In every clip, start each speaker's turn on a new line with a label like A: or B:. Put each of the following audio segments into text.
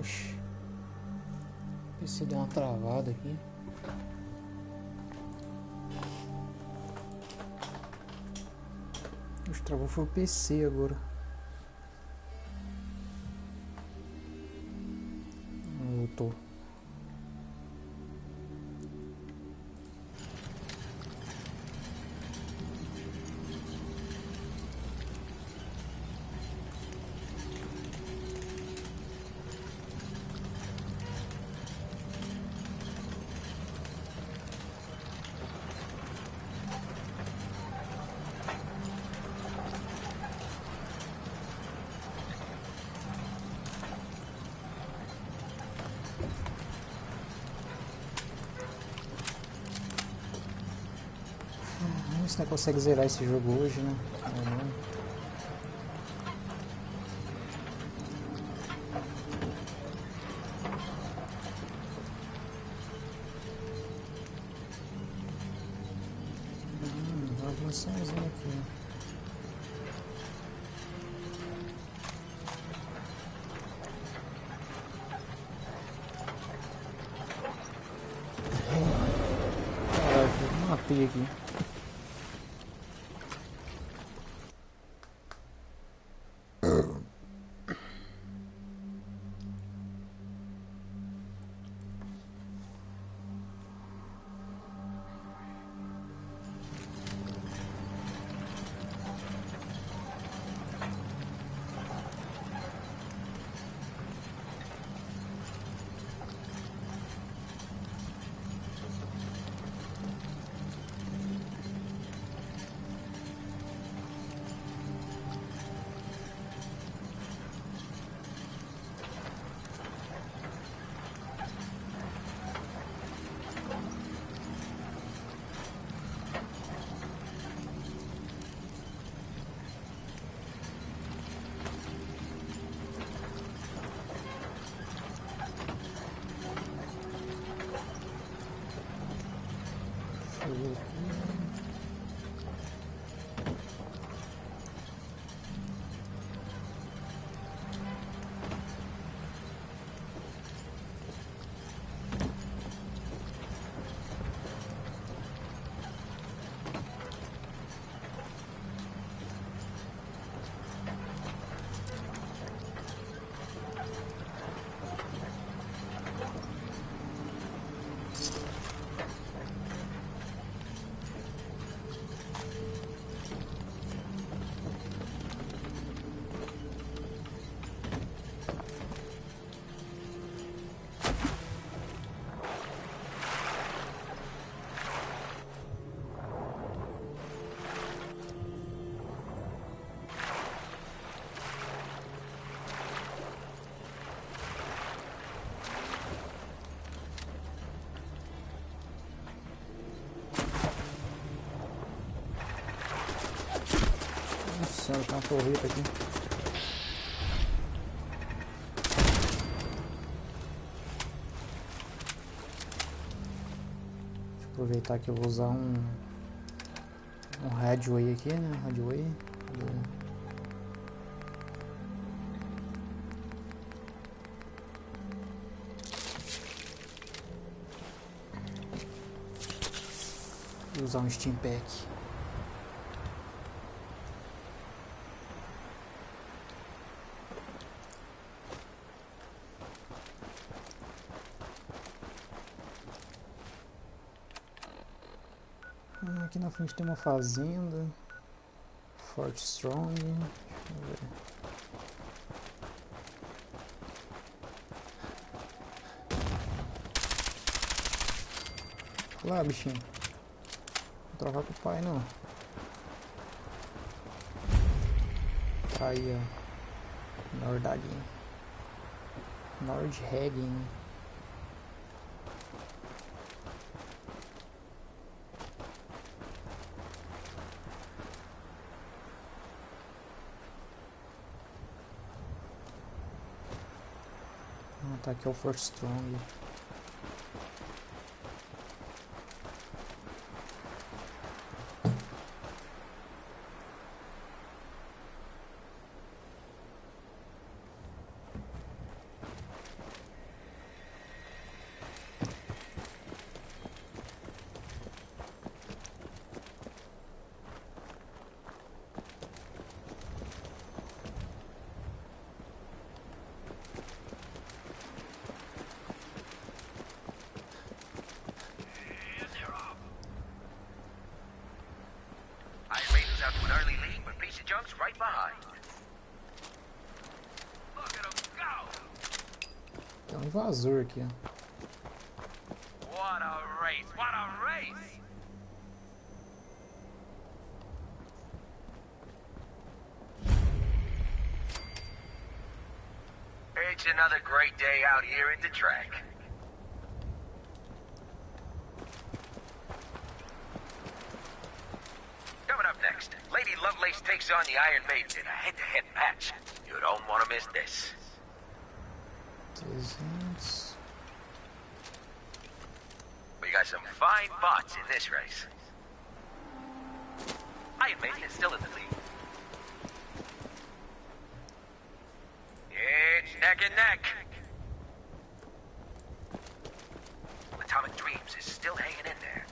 A: Oxi. O PC deu uma travada aqui. Oxi, travou foi o PC agora. Voltou. Você não consegue zerar esse jogo hoje, né? Uma missãozinha aqui. Caraca, matei aqui. Nossa, tem uma torreta aqui. Deixa eu aproveitar que eu vou usar um Radway aqui, né? Radway. Vou usar um Steam Pack. Aqui na frente tem uma fazenda. Fort Strong. Deixa eu ver. Lá, bichinho. Não travar com o pai, não. Tá aí, ó. Nordhagen. Nordhagen. Tá aqui é o Fort Strong. invasor aqui, ó.
B: What a race! What a race! It's another great day out here at the track. Coming up next, Lady Lovelace takes on the Iron Maiden in a head-to-head match. You don't want to miss this.
A: 300.
B: We got some fine bots in this race. Iron Maiden is still in the lead. It's neck and neck. Atomic Dreams is still hanging in there.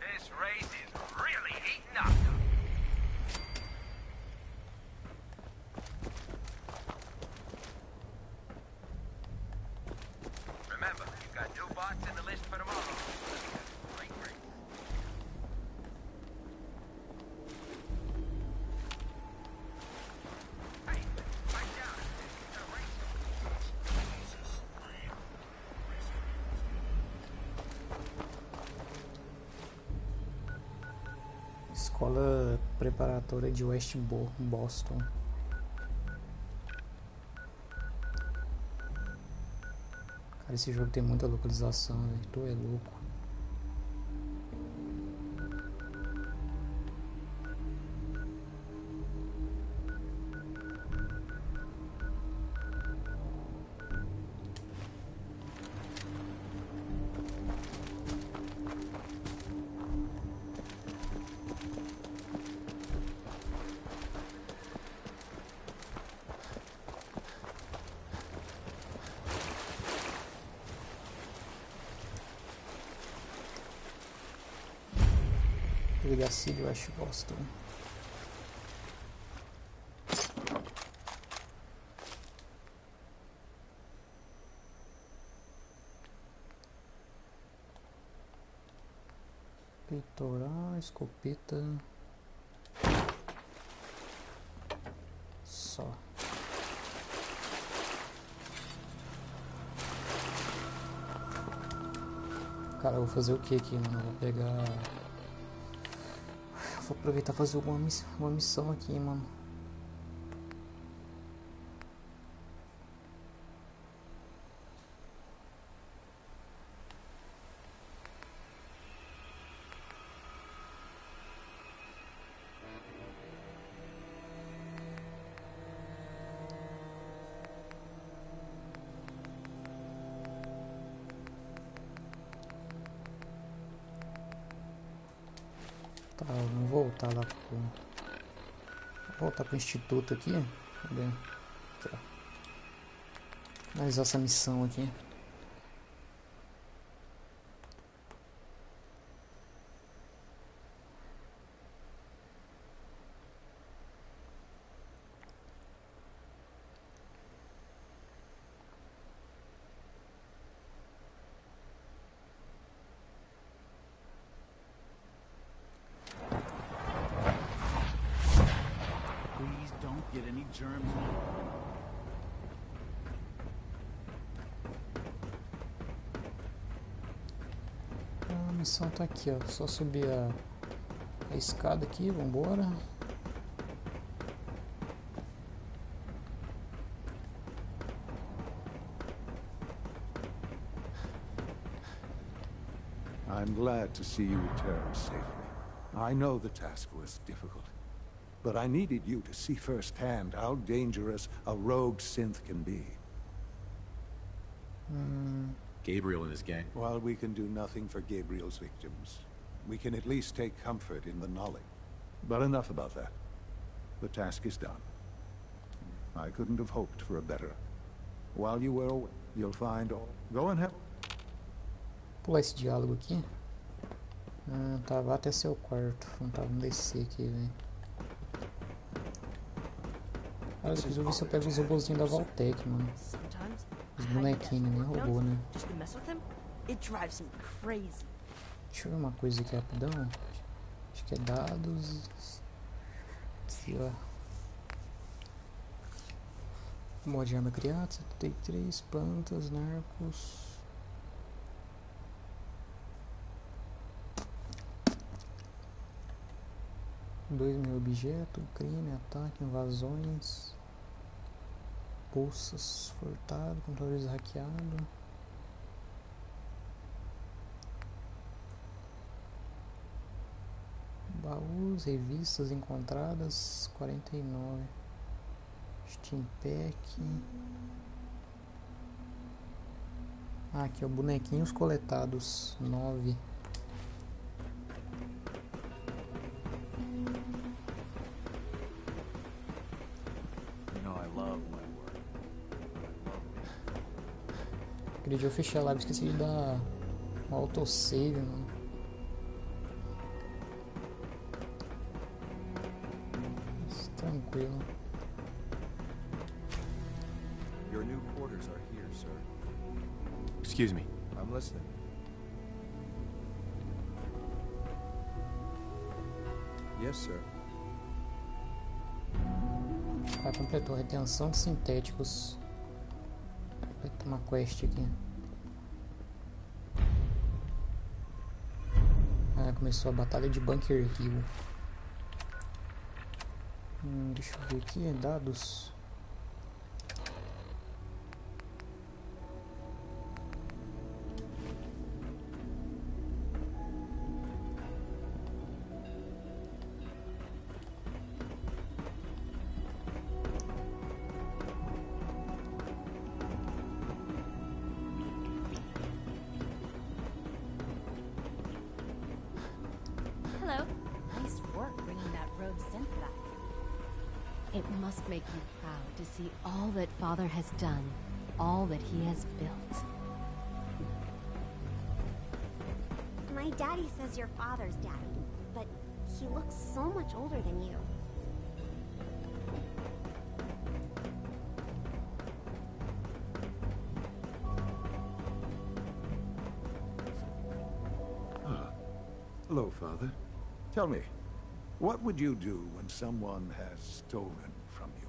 B: This race is really heating up. Remember, you've got new bots in the list for tomorrow. Great race. Hey, fight down. It's a race.
A: Escola preparatória de West Boston. Cara, esse jogo tem muita localização, velho. Tu é louco. Delegacia de West Boston. Peitoral, escopeta. Só. Cara, eu vou fazer o que aqui, mano? Eu vou pegar... Vou aproveitar e fazer uma missão aqui, mano. Tá, vamos voltar lá pro... Voltar pro instituto aqui. Cadê? Aqui, ó. Finalizar essa missão aqui.
C: Get any germs.
A: A missão tá aqui, ó. Só subir a escada aqui, vambora.
D: I'm glad to see you return safely. I know the task was difficult. But I needed you to see firsthand how dangerous a rogue synth can be.
C: Gabriel and his gang.
D: While we can do nothing for Gabriel's victims, we can at least take comfort in the knowledge. But enough about that. The task is done. I couldn't have hoped for a better. While you were away, you'll find all... Go and help.
A: Pular esse diálogo aqui. Tá, vá até seu quarto. Não tá, vamos descer aqui, velho. Cara, depois eu vou ver se eu pego os robôzinhos da Valtech, mano. Os bonequinhos, nem robô, né? Deixa eu ver uma coisa aqui rapidão. Acho que é dados. Aqui, ó. Modo de arma criado, 73, plantas, narcos. $2.000 objetos, crime, ataque, invasões, bolsas, furtado, computadores hackeado. Baús, revistas encontradas, 49. Steam Pack. Ah, aqui ó, bonequinhos coletados, 9. Aquele dia eu fechei a live, esqueci de dar um autosave, mano. Mas, tranquilo.
E: Your new quarters are here, sir.
C: Excuse me.
E: I'm listening. Yes, sir.
A: Ah, completou retenção de sintéticos. Vai ter uma quest aqui. Ah, começou a batalha de Bunker Hill. Deixa eu ver aqui, dados.
F: Hello. Nice work bringing that road synth back. It must make you proud to see all that Father has done, all that he has built.
G: My daddy says your father's daddy, but he looks so much older than you.
D: Hello, Father. Tell me, what would you do when someone has stolen from you?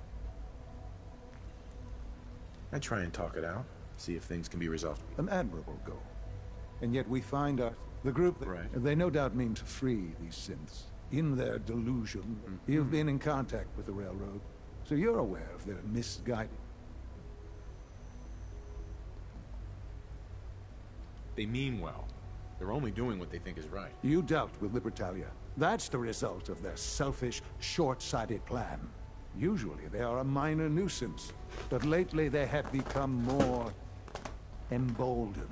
C: I try and talk it out, see if things can be resolved.
D: An admirable goal. And yet we find the group,
C: Right.
D: they no doubt mean to free these synths. In their delusion, you've been in contact with the railroad, so you're aware of their misguided.
C: They mean well. They're only doing what they think is right.
D: You dealt with Libertalia. That's the result of their selfish, short-sighted plan. Usually they are a minor nuisance, but lately they have become more emboldened.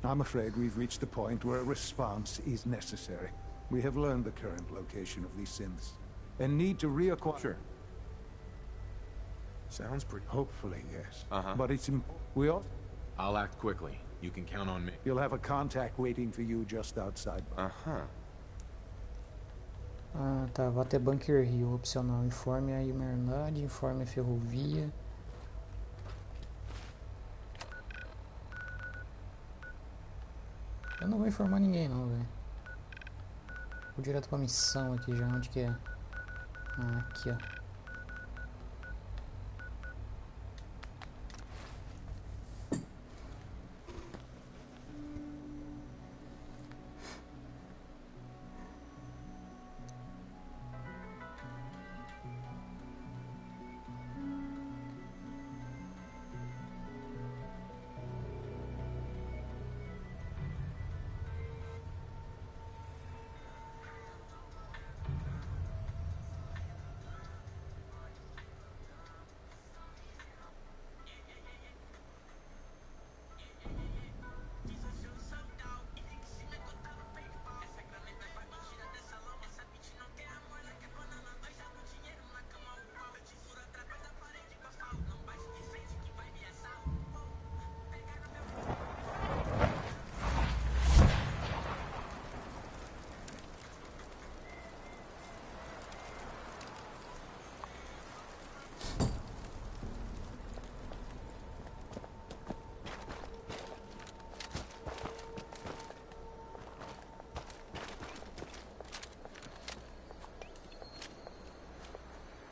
D: I'm afraid we've reached the point where a response is necessary. We have learned the current location of these synths, and need to reacquire...
C: Sure. Sounds pretty...
D: Hopefully, yes.
C: Uh-huh.
D: But it's... We all...
C: I'll act quickly. You can count on me.
D: You'll have a contact waiting for you just outside.
C: Uh-huh.
A: Ah, tá. Vá até Bunker Hill, opcional. Informe a Irmandade, informe a ferrovia. Eu não vou informar ninguém não, velho. Vou direto pra missão aqui já, onde que é? Ah, aqui, ó.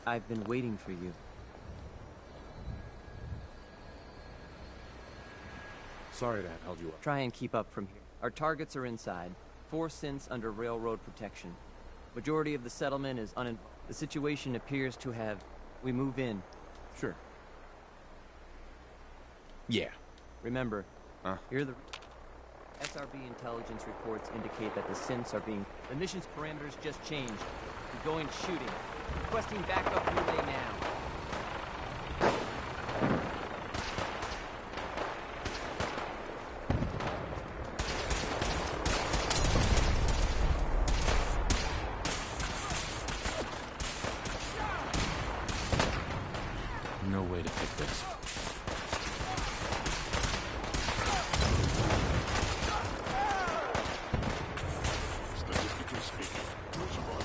H: I've been waiting for you.
C: Sorry to have held you up.
H: Try and keep up from here. Our targets are inside. 4 synths under railroad protection. Majority of the settlement is uninvolved. The situation appears to have... We move in.
C: Sure. Yeah.
H: Remember, here the... SRB intelligence reports indicate that the synths are being... The mission's parameters just changed. We're going shooting. Requesting backup relay now.
C: No way to pick this.
I: Statistically speaking, those are all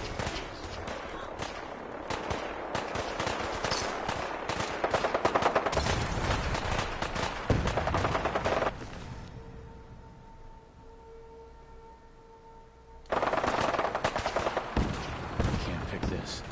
C: Can't pick this.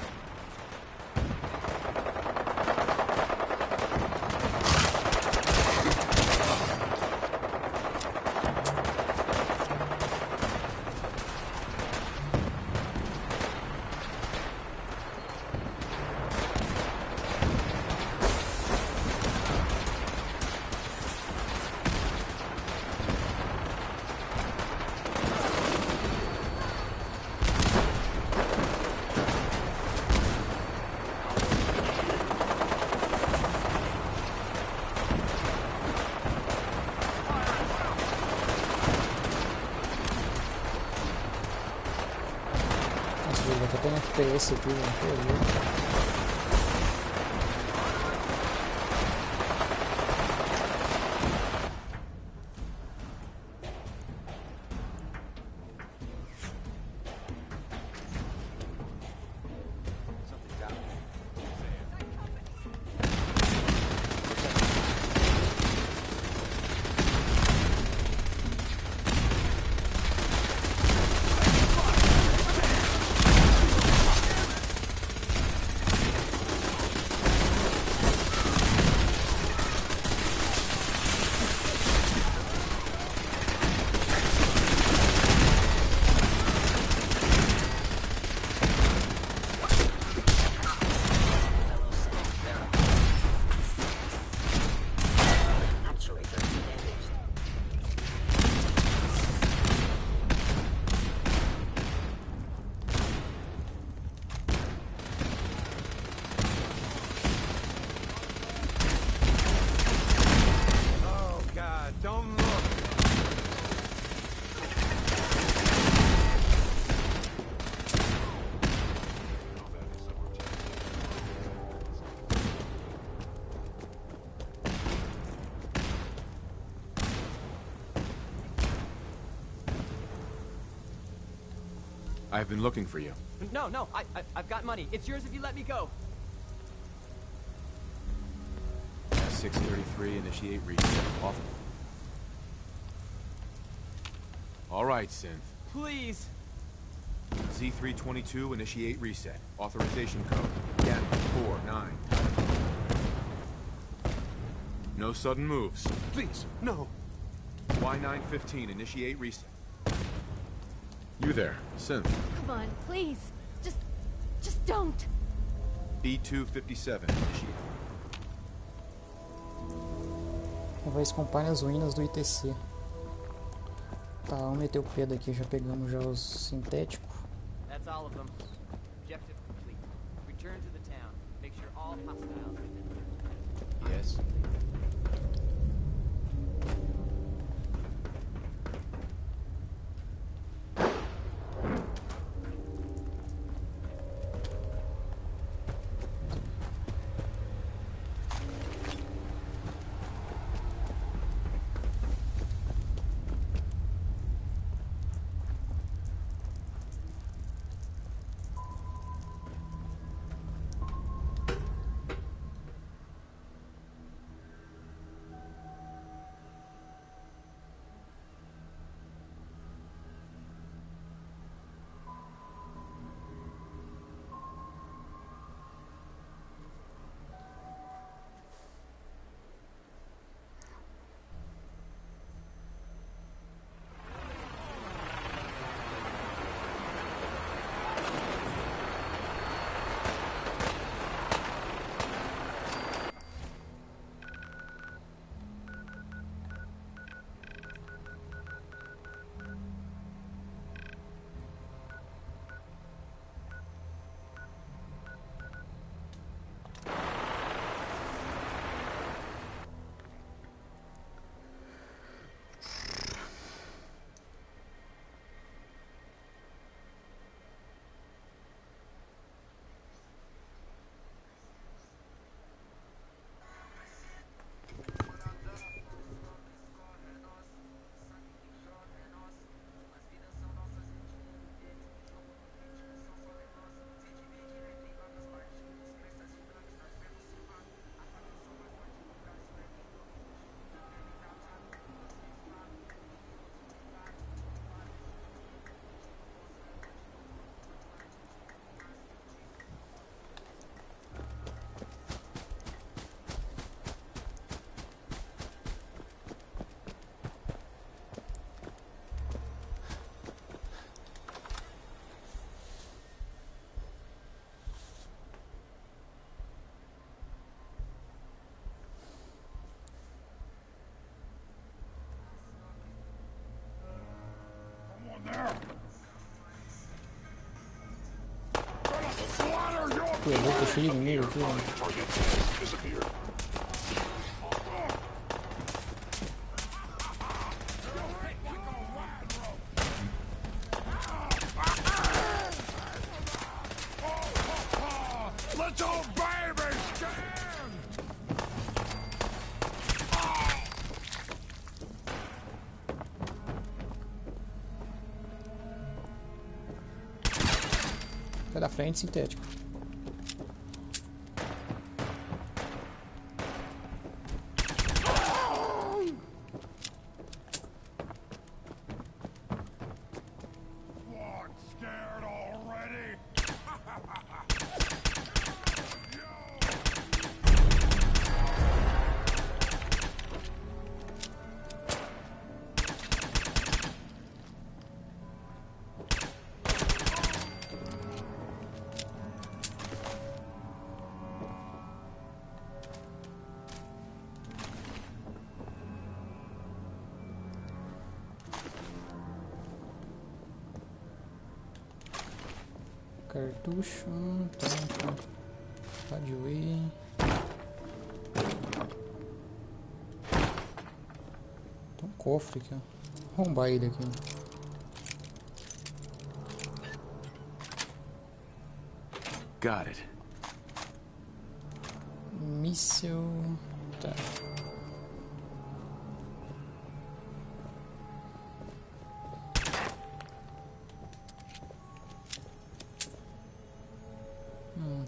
A: Tá tendo FPS aqui, né?
C: I've been looking for you.
H: No, I've got money. It's yours if you let me go.
C: 633, initiate reset. Off. All right, synth.
H: Please.
C: Z322, initiate reset. Authorization code. Gap 49. No sudden moves.
I: Please, no.
C: Y915, initiate reset. You there, synth.
F: Come on, please. Just don't.
C: B257, initiate.
A: Talvez acompanhe as ruínas do ITC. Tá, vamos meter o pé daqui, já pegamos já os sintéticos.
H: That's all of them. Objective complete. Return to the town. Make sure all hostiles are dead.
C: Yes.
A: Tu é louco, tá cheio de inimigo aqui, mano. Sai da frente, sintético. Cartucho, tá. Radio E. Tem um cofre aqui, ó. Arrombar ele aqui.
C: Got it.
A: Míssil. Tá.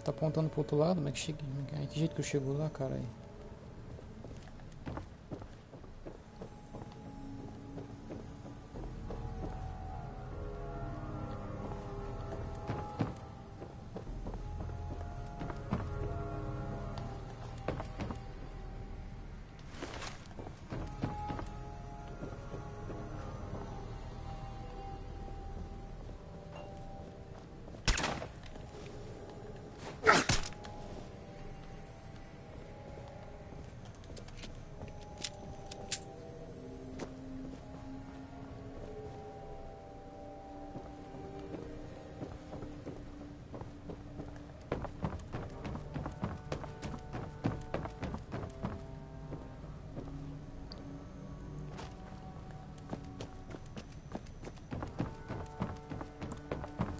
A: Tá apontando pro outro lado, mas que cheguei. Que jeito que eu chego lá, cara? Aí.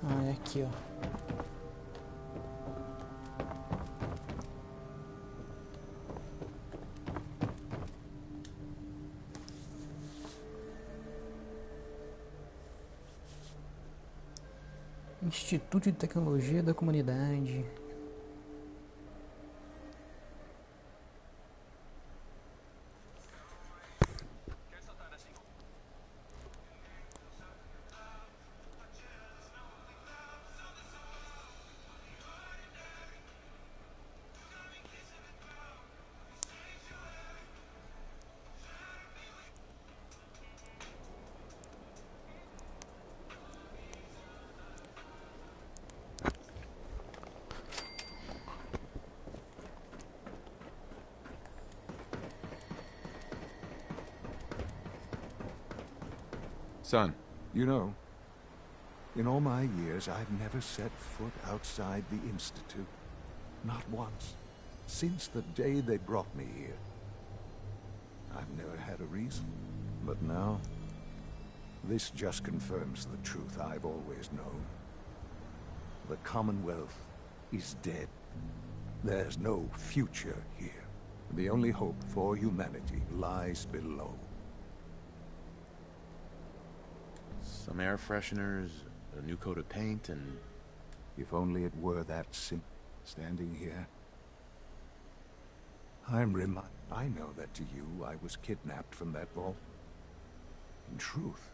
A: Ah, é aqui, ó. Instituto de Tecnologia da Comunidade.
C: Son.
D: You know, in all my years, I've never set foot outside the Institute. Not once. Since the day they brought me here. I've never had a reason. But now, this just confirms the truth I've always known. The Commonwealth is dead. There's no future here. The only hope for humanity lies below.
C: Some air fresheners, a new coat of paint, and...
D: If only it were that simple. Standing here, I know that to you, I was kidnapped from that vault. In truth,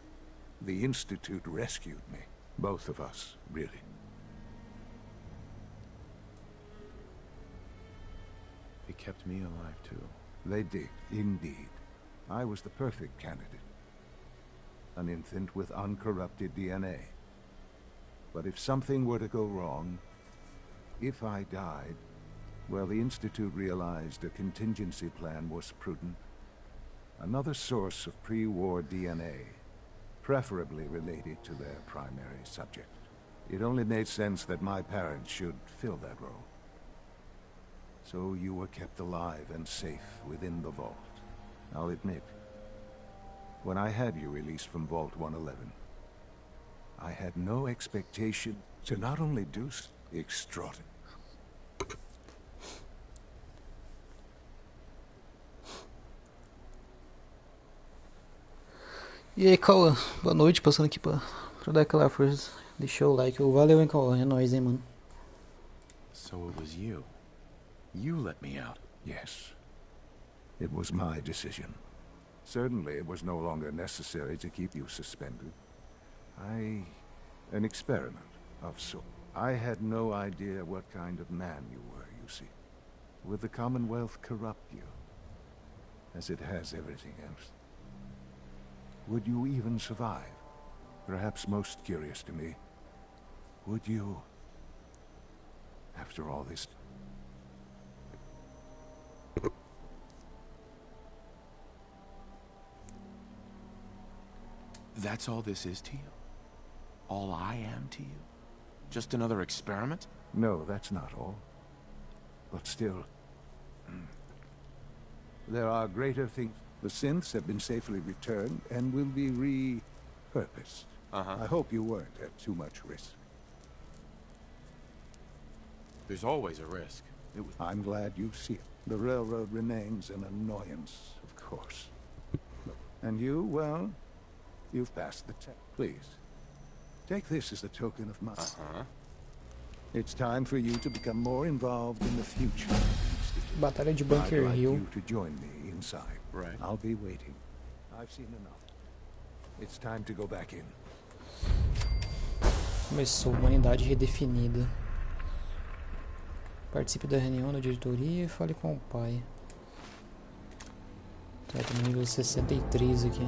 D: the Institute rescued me. Both of us, really.
C: They kept me alive, too.
D: They did, indeed. I was the perfect candidate. An infant with uncorrupted DNA. But if something were to go wrong, if I died, well, the Institute realized a contingency plan was prudent. Another source of pre-war DNA, preferably related to their primary subject. It only made sense that my parents should fill that role. So you were kept alive and safe within the vault. I'll admit, when I had you released from Vault 111, I had no expectation to not only do extraordinary.
A: E aí, Cauã, boa noite, passando aqui pra dar aquela força. Deixou o like, valeu, hein, Cauã, é nóis, hein, mano.
C: So it was you. You let me out.
D: Yes. It was my decision. Certainly it was no longer necessary to keep you suspended. An experiment of sorts. I had no idea what kind of man you were, you see. Would the Commonwealth corrupt you, as it has everything else? Would you even survive? Perhaps most curious to me, would you, after all this...
C: That's all this is to you? All I am to you? Just another experiment?
D: No, that's not all. But still... there are greater things. The synths have been safely returned and will be repurposed. I hope you weren't at too much risk.
C: There's always a risk.
D: I'm glad you see it. The railroad remains an annoyance, of course. And you, well, you've passed the test. Please, take this as a token of my... It's time for you to become more involved in the future.
A: Batalha de
D: I'd
A: Bunker
D: like
A: Hill.
D: you to join me inside.
C: Right.
D: I'll be waiting. I've seen enough. It's time to go back in.
A: Começou, humanidade redefinida. Participe da reunião da diretoria e fale com o pai. Tá, tô no nível 63 aqui.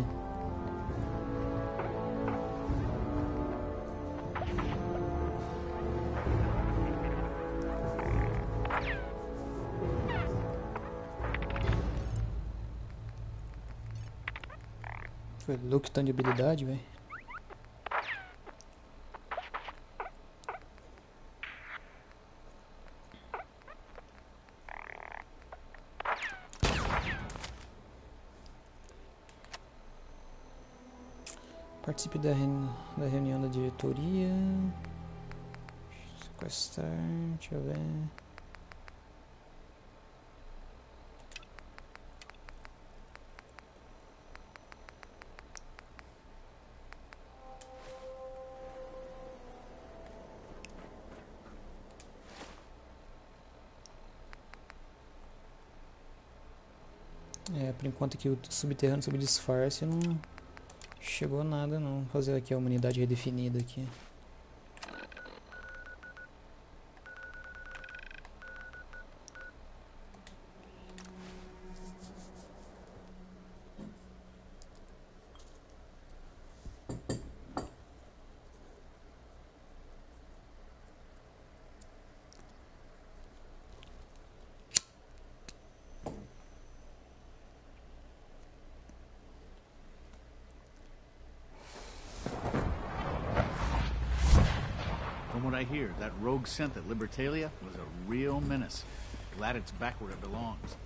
A: Foi louco, tanto de habilidade, velho. Participe da reunião da diretoria. Sequestrar, deixa eu ver. Por enquanto aqui o subterrâneo sob disfarce não chegou nada não. Vou fazer aqui a humanidade redefinida aqui.
J: From what I hear, that rogue synth at Libertalia was a real menace. Glad it's back where it belongs.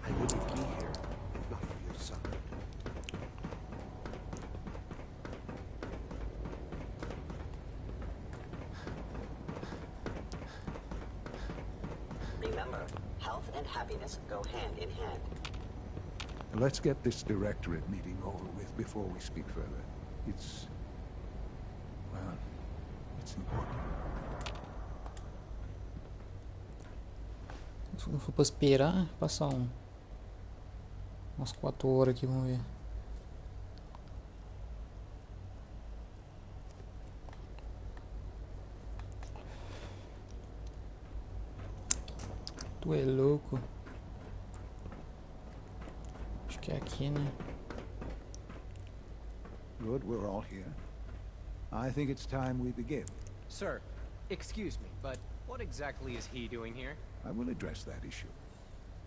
E: I wouldn't be here if not for your son.
K: Remember, health and happiness go hand in hand.
D: Let's get this directorate meeting over with before we speak further. It's... well, it's important.
A: Se não for pra esperar, passar umas 4 horas aqui, vamos ver. Tu é louco. Acho que é aqui, né?
D: Good, we're all here. I think it's time we begin.
H: Sir, excuse me, but what exactly is he doing here?
D: I will address that issue.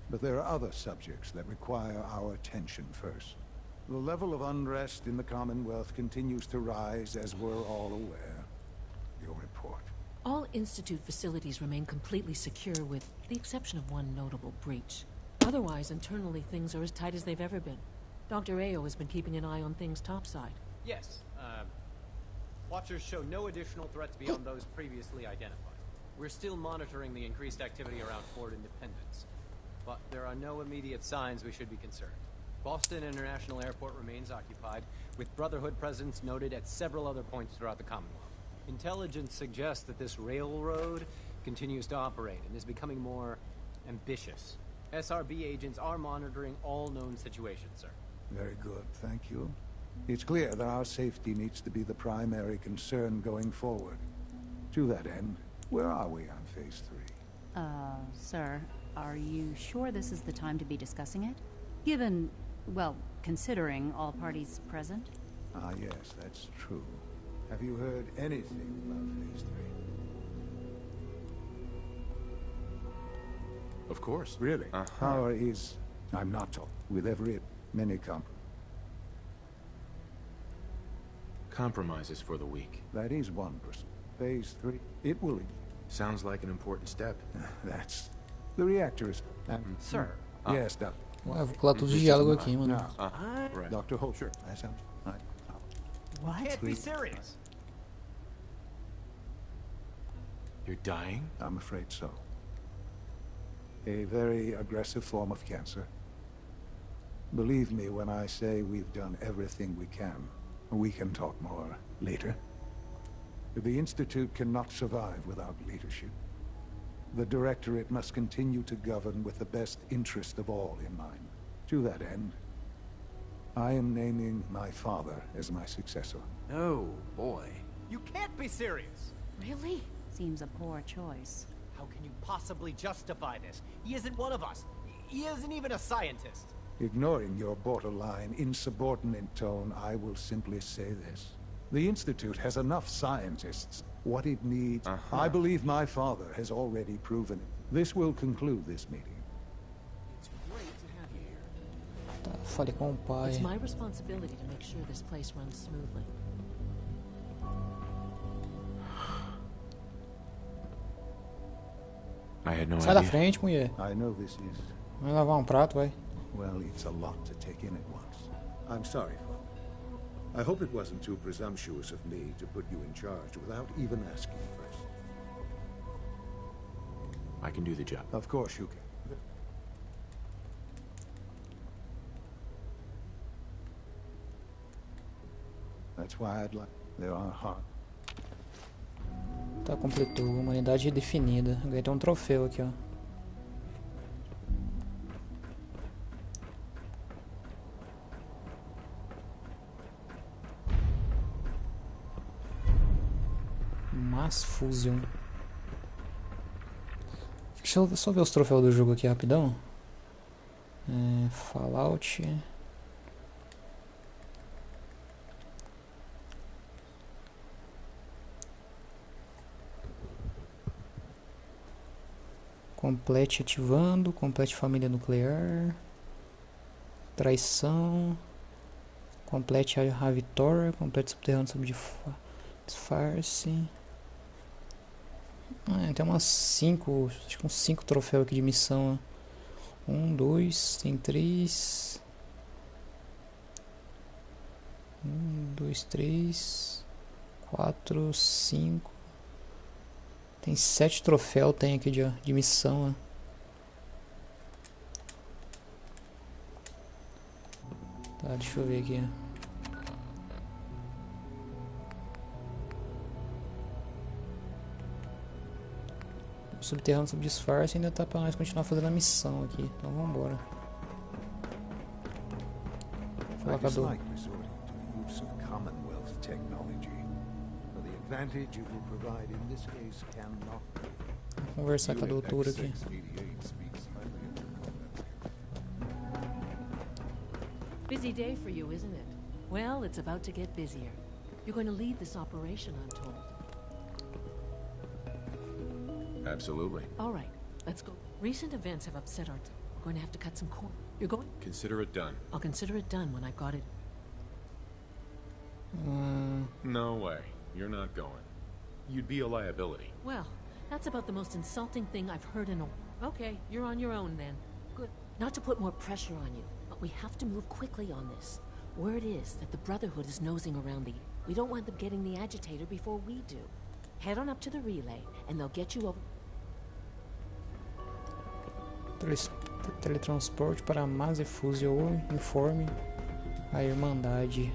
D: But there are other subjects that require our attention first. The level of unrest in the Commonwealth continues to rise, as we're all aware. Your report.
L: All Institute facilities remain completely secure with the exception of one notable breach. Otherwise, internally, things are as tight as they've ever been. Dr. Ayo has been keeping an eye on things topside.
H: Yes, Watchers show no additional threats beyond those previously identified. We're still monitoring the increased activity around Fort Independence, but there are no immediate signs we should be concerned. Boston International Airport remains occupied, with Brotherhood presence noted at several other points throughout the Commonwealth. Intelligence suggests that this railroad continues to operate and is becoming more ambitious. SRB agents are monitoring all known situations, sir.
D: Very good, thank you. It's clear that our safety needs to be the primary concern going forward. To that end, where are we on Phase 3?
M: Sir, are you sure this is the time to be discussing it? Given, well, considering all parties present?
D: Ah, yes, that's true. Have you heard anything about Phase 3?
C: Of course.
D: Really? Power is... I'm not told. With every... many
C: compromises for the weak.
D: That is 1%. Phase 3, it will...
C: Sounds like an important step.
D: That's... The reactor is...
H: Sir.
D: Yes, Doctor.
A: Ah, vou colar tudo de diálogo aqui, mano.
D: Right. Dr. Holt. Sure. That sounds...
H: What? Can't be serious.
C: You're dying?
D: I'm afraid so. A very aggressive form of cancer. Believe me when I say we've done everything we can. We can talk more later. The Institute cannot survive without leadership. The Directorate must continue to govern with the best interest of all in mind. To that end, I am naming my father as my successor.
H: Oh, boy. You can't be serious!
M: Really? Seems a poor choice.
H: How can you possibly justify this? He isn't one of us. He isn't even a scientist.
D: Ignoring your borderline, insubordinate tone, I will simply say this. The Institute has enough scientists. What it needs, I believe my father has already proven it. This will conclude this meeting.
H: It's great to have you here.
A: Tá, falei com o pai.
L: It's my responsibility to make sure this place runs smoothly.
C: I had no
A: Sai da
C: idea.
A: frente, mulher.
D: I know this is...
A: Vai lavar um prato, vai.
D: Well, it's a lot to take in at once.
E: I'm sorry, Father. I hope it wasn't too presumptuous of me to put you in charge without even asking first.
C: I can do the job.
D: Of course you can. That's why I'd like... There are hard...
A: Tá, completou. Humanidade definida. Ganhei até um troféu aqui, ó. Mass Fusion. Deixa eu só ver os troféus do jogo aqui rapidão. Fallout. Complete ativando, complete família nuclear, traição, complete a vitória, complete subterrâneo sob disfarce. Tem umas 5, acho que uns 5 troféus aqui de missão. 1, 2, tem 3. 1, 2, 3, 4, 5. Tem 7 troféus, tem aqui de missão. Tá, deixa eu ver aqui. O subterrâneo sob disfarce ainda tá pra nós continuar fazendo a missão aqui. Então vamos embora. Fala, Cadu. Vou conversar com a doutora aqui.
L: Busy day for you, isn't it? Well, it's about to get busier. You're going to lead this operation, I'm told.
C: Absolutely.
L: All right, let's go. Recent events have upset our team. We're going to have to cut some corners. You're going?
C: Consider it done.
L: I'll consider it done when I've got it.
C: No way. You're not going.
I: you'd be a liability.
L: Well, that's about the most insulting thing I've heard in a... Okay, you're on your own then. Good. Not to put more pressure on you, but we have to move quickly on this. Word is that the Brotherhood is nosing around the... We don't want them getting the agitator before we do. Head on up to the relay, and they'll get you over...
A: Teletransporte para Mazefuse ou informe a Irmandade.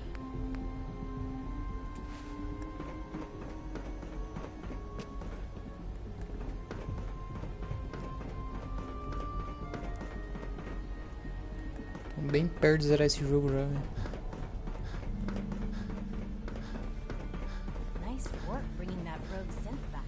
A: Tô bem perto de zerar esse jogo já, velho.
F: Nice work bringing that rogue synth back.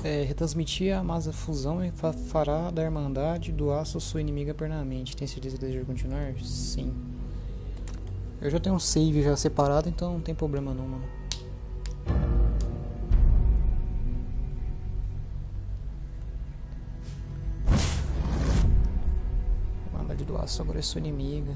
A: Retransmitir a massa fusão e fará da Irmandade do Aço sua inimiga permanente. Tem certeza que deseja continuar? Sim. Eu já tenho um save já separado, então não tem problema não, mano. Irmandade do Aço agora é sua inimiga.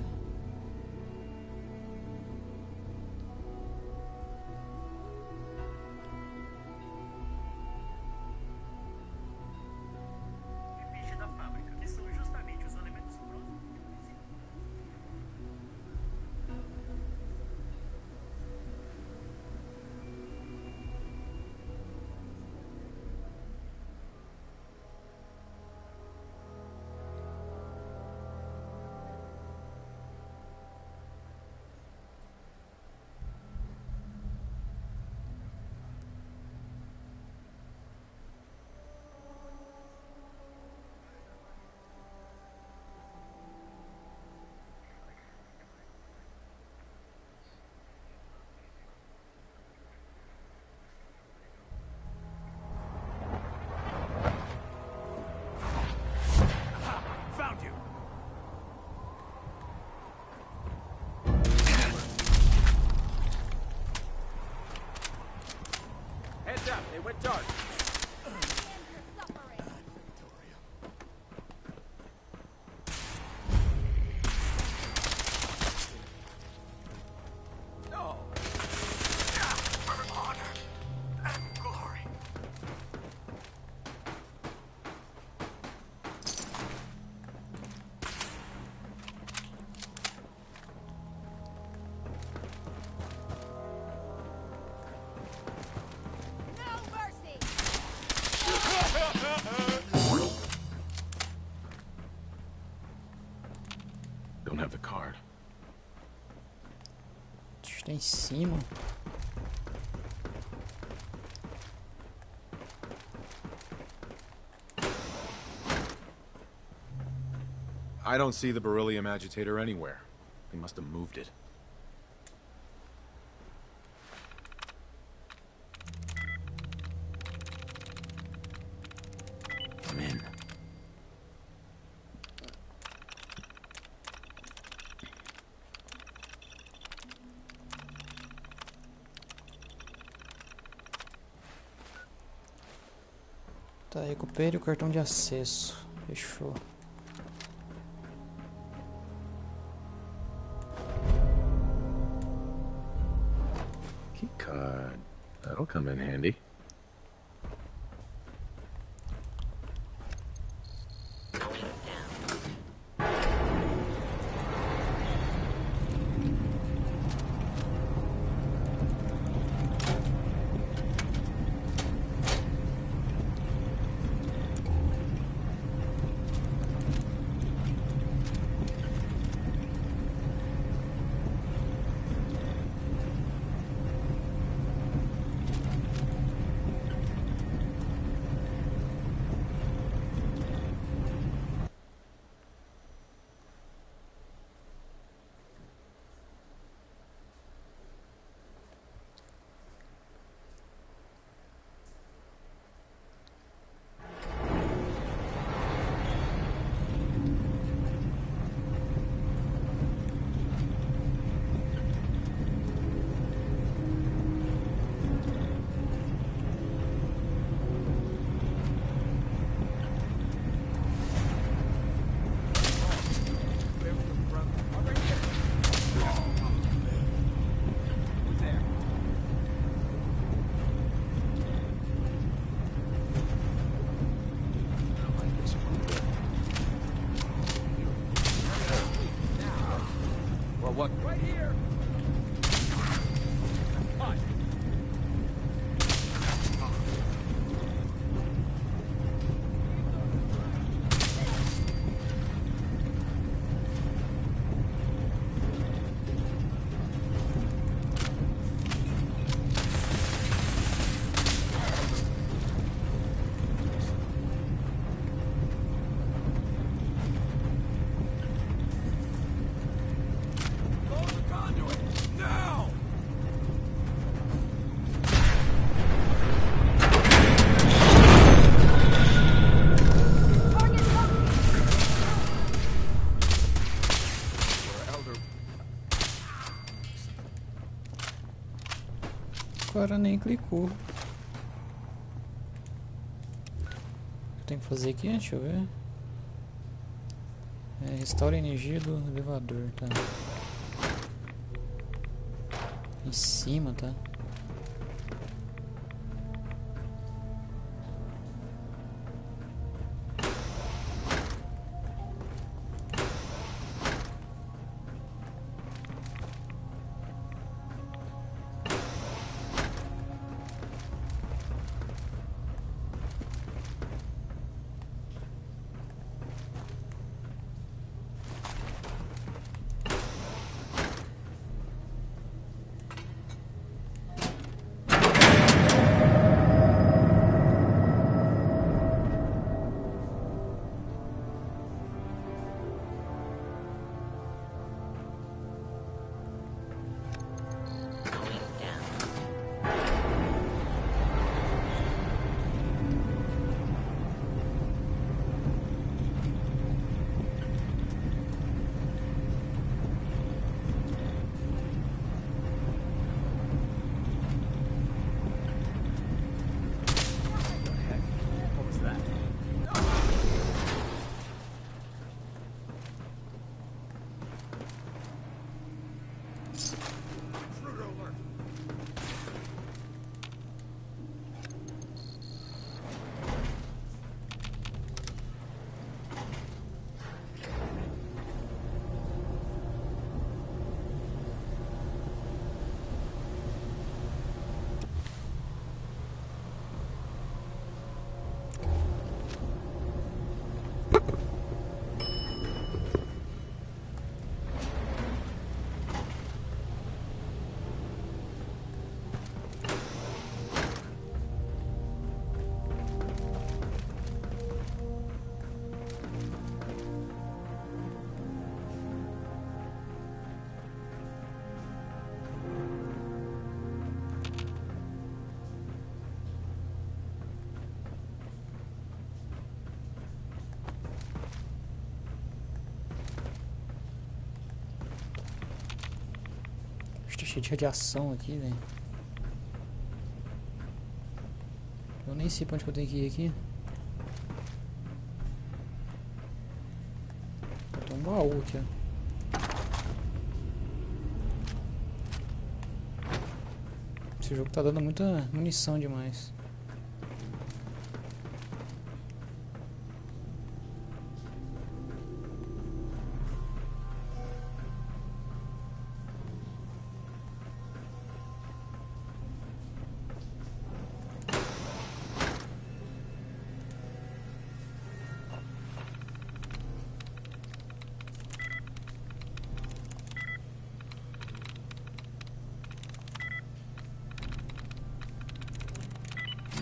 B: It went dark.
C: Don't have the card.
A: Está em cima.
C: I don't see the beryllium agitator anywhere. They must have moved it. I'm in.
A: Tá, recupere o cartão de acesso. Fechou.
C: Key card. That'll come in handy.
H: what? Right here.
A: O cara nem clicou. Tem que fazer aqui, deixa eu ver. Restaura a energia do elevador, tá? Em cima, tá? Tá cheio de radiação aqui, velho. Eu nem sei pra onde que eu tenho que ir aqui. Tem um baú aqui, ó. Esse jogo tá dando muita munição demais.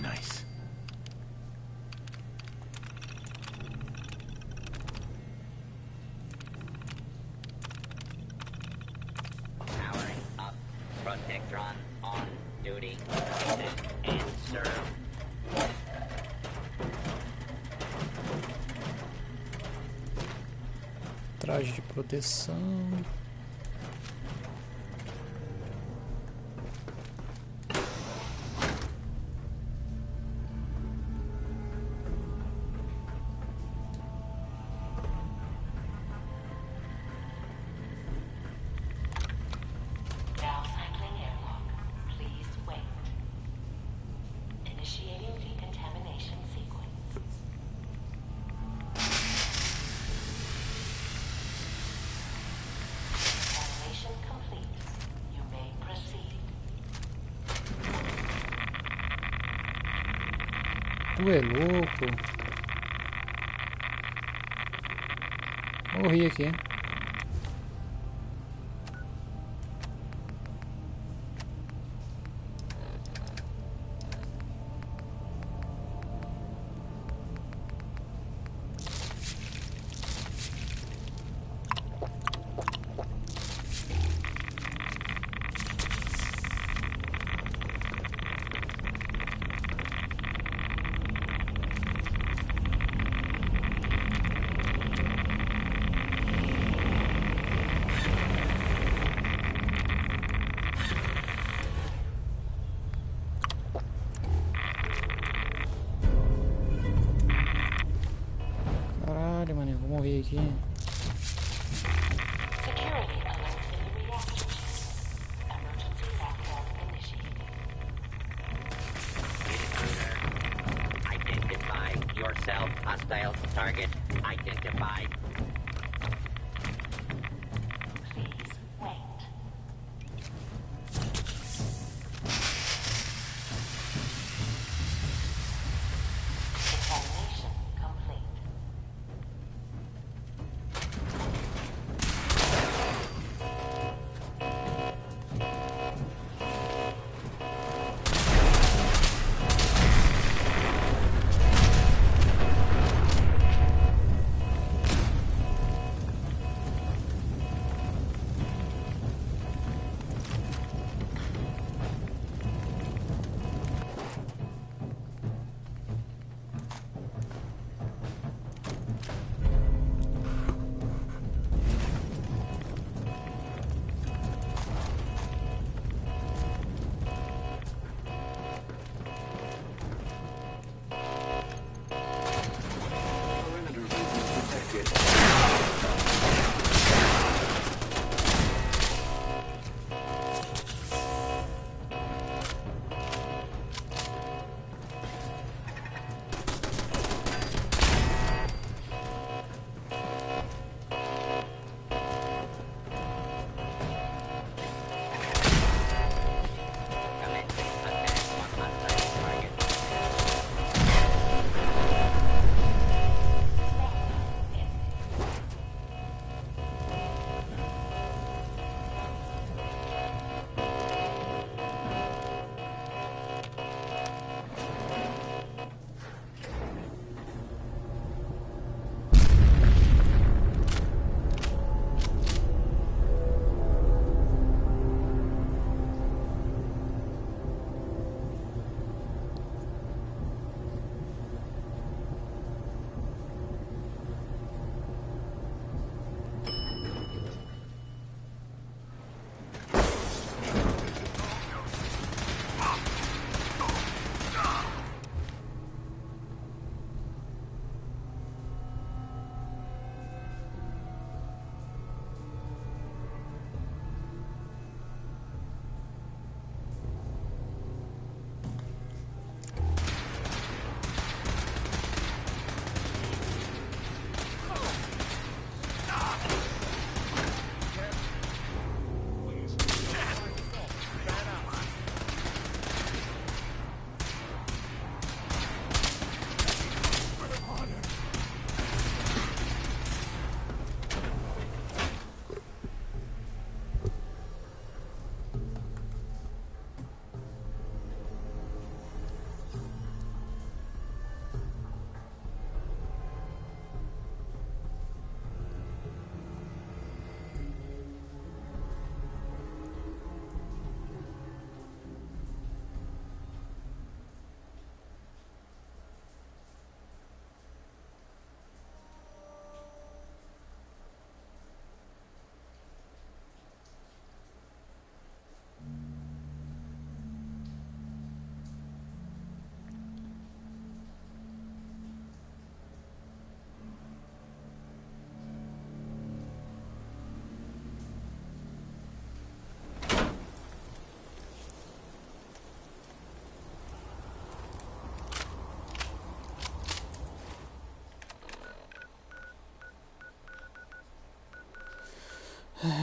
C: Nice.
K: Powering up. Protectron on duty. Set and serve.
A: Traje de proteção. Tu é louco. Morri aqui. Caralho, mano, eu vou morrer aqui.
K: Identify yourself. Hostile target identified. Please wait. Examination complete.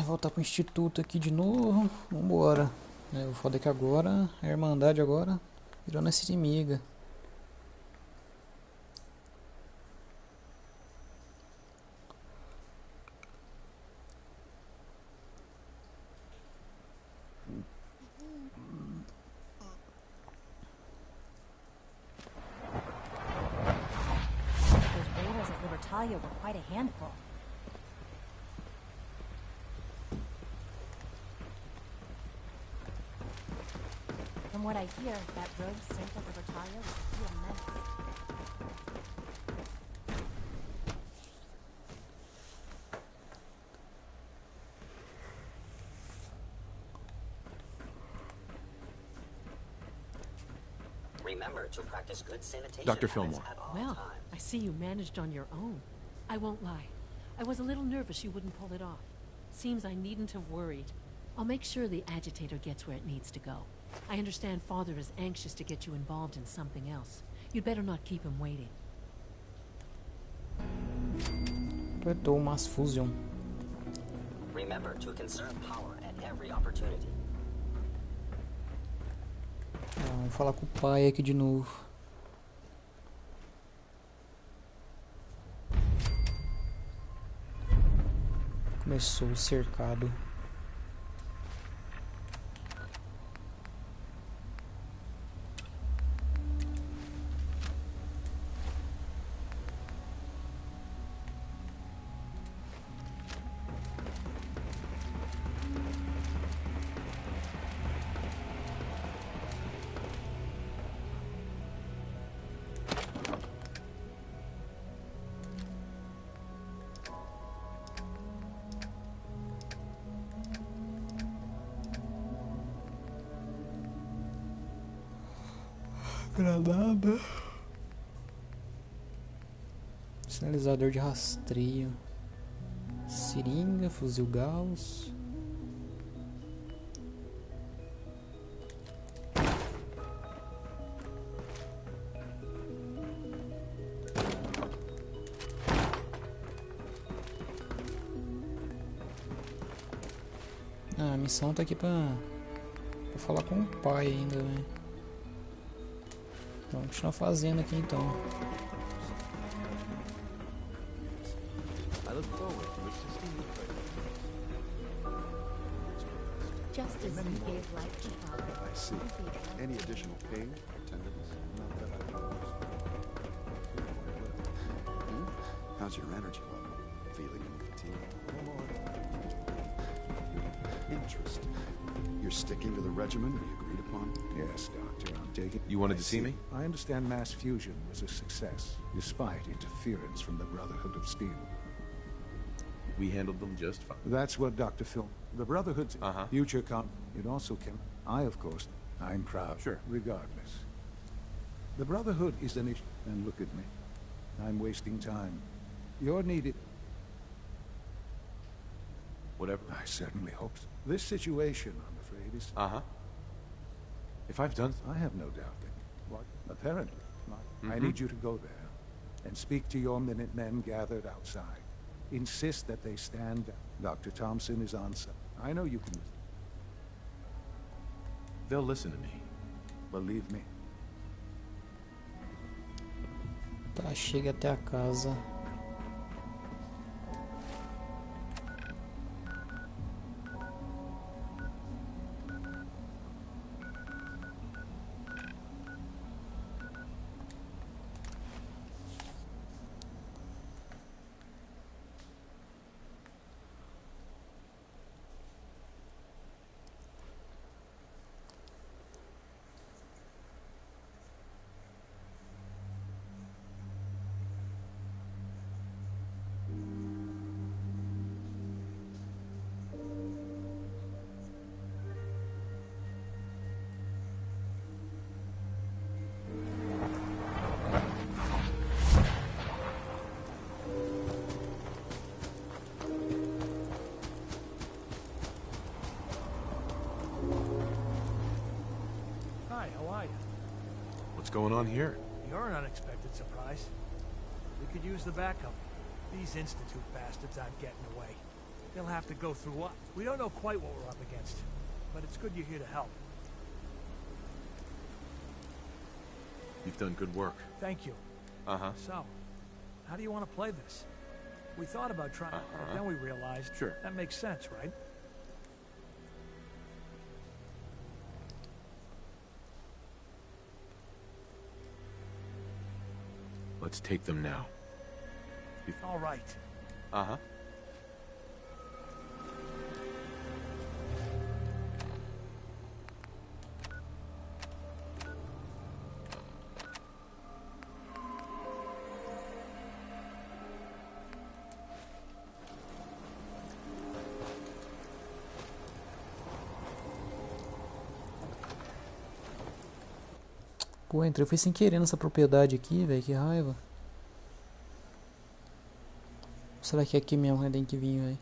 A: Voltar pro instituto aqui de novo. Vambora. O foda é que agora a Irmandade agora virou nossa inimiga.
N: Battaglia were quite a handful. From what I hear, that rogue sent of the Battaglia was a real menace.
K: Remember to practice good sanitation
C: Dr.
K: habits
C: Fillmore.
K: at all
L: Well,
K: times.
L: I see you managed on your own. I won't lie. I was a little nervous you wouldn't pull it off. Seems I needn't have worried. I'll make sure the agitator gets where it needs to go. I understand Father is anxious to get you involved in something else. You'd better not keep him waiting.
A: Completou o Mass Fusion.
K: Remember to conserve power at every opportunity.
A: Vamos falar com o pai aqui de novo. Começou o cercado. Granada. Sinalizador de rastreio. Seringa, fuzil Gauss. A missão tá aqui pra falar com o pai ainda, né? Vamos continuar fazendo aqui então.
F: Just as you gave life to Father.
E: I see. Any additional pain or tenderness? Not that I know of. How's your energy level? Feeling any fatigue? Interesting. You're sticking to the regimen we agreed upon?
D: Yes, Doctor, I'm taking...
C: You wanted to see me?
D: I understand mass fusion was a success, despite interference from the Brotherhood of Steel.
C: We handled them just fine.
D: That's what Dr. Phil... The Brotherhood's future It also can... I, of course, I'm proud.
C: Sure.
D: Regardless. The Brotherhood is an issue. And look at me. I'm wasting time. You're needed...
C: Whatever.
D: I certainly hope so. This situation, I'm afraid, is...
C: If I've done...
D: I have no doubt that... What? Apparently. I need you to go there and speak to your Minutemen gathered outside. Insist that they stand down. Dr. Thompson is on site. I know you can...
C: They'll listen to me.
D: Believe me.
A: Tá, chega até a casa.
C: What's going on here?
O: You're an unexpected surprise. We could use the backup. These Institute bastards aren't getting away. They'll have to go through us. We don't know quite what we're up against, but it's good you're here to help.
C: You've done good work.
O: Thank you. So, how do you want to play this? We thought about trying, but then we realized that makes sense, right?
C: Let's take them now.
O: All right.
C: Uh-huh.
A: Pô, entrei, fui sem querer nessa propriedade aqui, velho, que raiva. Será que é aqui mesmo que tem que vir, velho?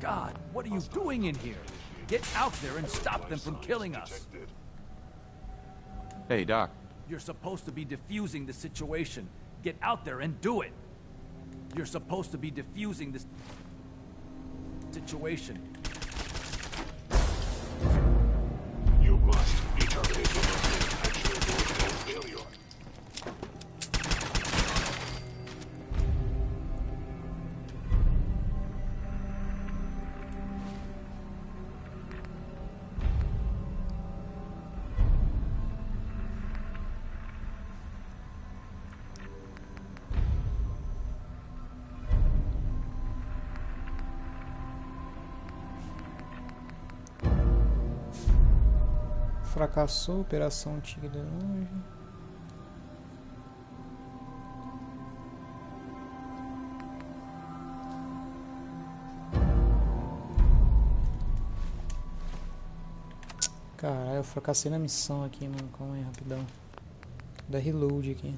O: God, what are you doing in here? Get out there and stop them from killing us.
C: Hey, Doc.
O: You're supposed to be defusing the situation. Get out there and do it. You're supposed to be defusing this situation.
I: You must be terminated and actually avoid failure.
A: Fracassou, operação Tigre da Longe. Caralho, eu fracassei na missão aqui, mano. Calma aí, rapidão. Dá reload aqui.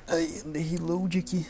A: Aí, dei reload aqui.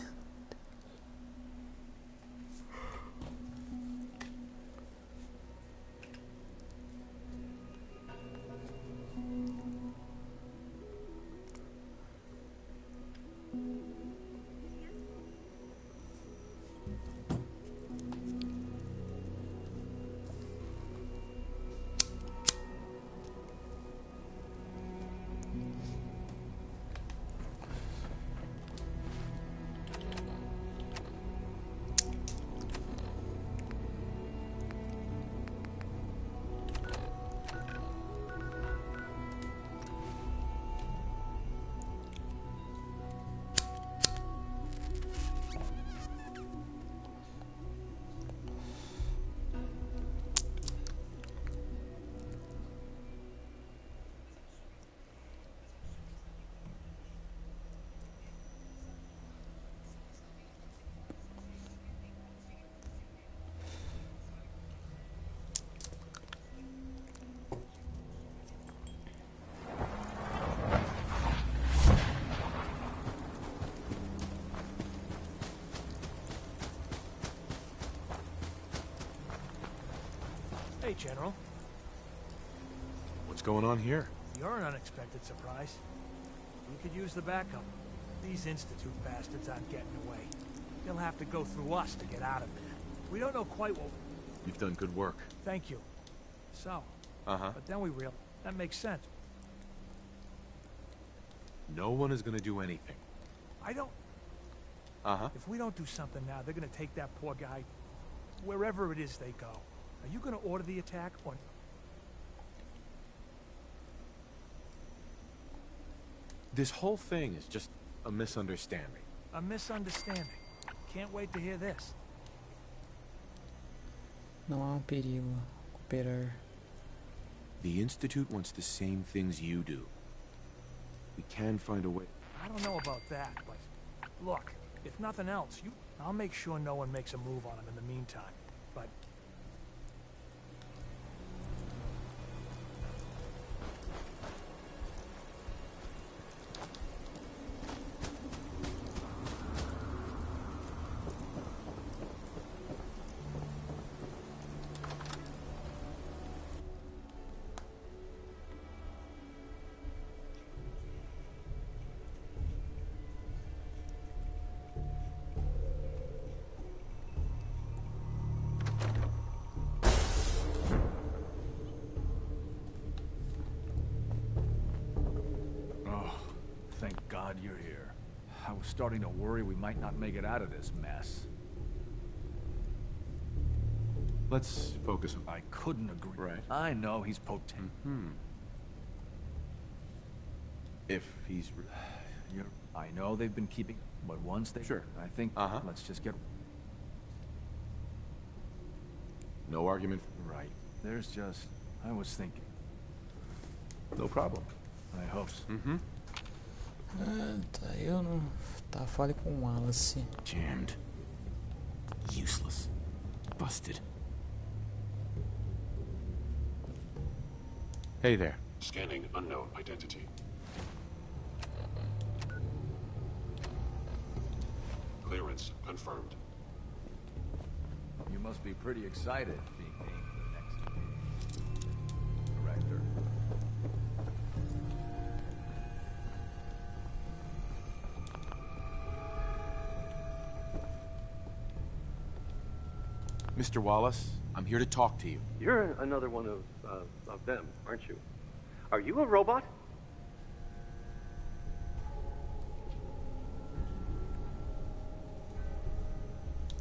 O: Hey, General.
C: What's going on here?
O: You're an unexpected surprise. We could use the backup. These Institute bastards aren't getting away. They'll have to go through us to get out of there. We don't know quite what...
C: You've done good work.
O: Thank you. So...
C: Uh-huh.
O: But then we realized... That makes sense.
C: No one is gonna do anything.
O: I don't...
C: Uh-huh.
O: If we don't do something now, they're gonna take that poor guy... wherever it is they go. Are you gonna order the attack, or...
C: This whole thing is just a misunderstanding.
O: A misunderstanding. Can't wait to hear this.
A: Não há perigo. Cooperar.
C: The Institute wants the same things you do. We can find a way.
O: I don't know about that, but... Look, if nothing else, I'll make sure no one makes a move on him in the meantime. But...
P: glad you're here. I was starting to worry we might not make it out of this mess.
C: Let's focus on...
P: I couldn't agree.
C: Right.
P: I know he's potent.
C: If he's...
P: I know they've been keeping... But once they...
C: Sure.
P: I think... Let's just get...
C: No argument.
P: Right. There's just... I was thinking.
C: No problem.
P: I hope so.
A: Tá, eu não... Tá, fale com o Wallace.
C: Jammed. Useless. Busted. Hey there.
I: Scanning unknown identity. Clearance confirmed.
P: You must be pretty excited being named the next director.
C: Mr. Wallace, I'm here to talk to you.
Q: You're another one of them, aren't you? Are you a robot?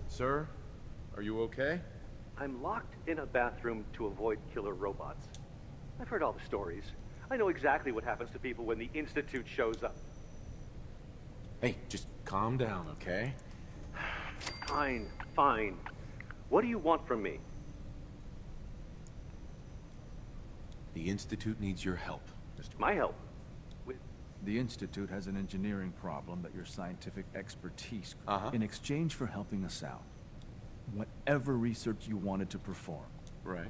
C: Sir, are you okay?
Q: I'm locked in a bathroom to avoid killer robots. I've heard all the stories. I know exactly what happens to people when the Institute shows up.
C: Hey, just calm down, okay?
Q: Fine, fine. What do you want from me?
C: The Institute needs your help, Mr.
Q: My help? With...
P: The Institute has an engineering problem that your scientific expertise in exchange for helping us out. Whatever research you wanted to perform,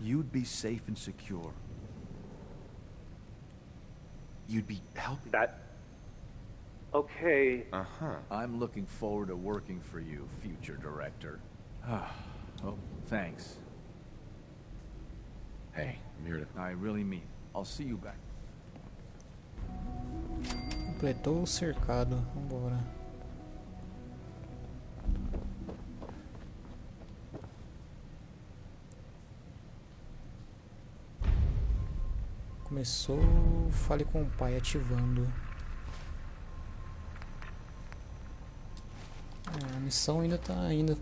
P: you'd be safe and secure.
C: You'd be helping...
Q: That... Okay.
P: I'm looking forward to working for you, future director. Oh, thanks.
C: Hey, I'm here to...
P: I really mean it. I'll see you back.
A: Completou o cercado. Vambora. Começou, fale com o pai ativando. A missão ainda tá ainda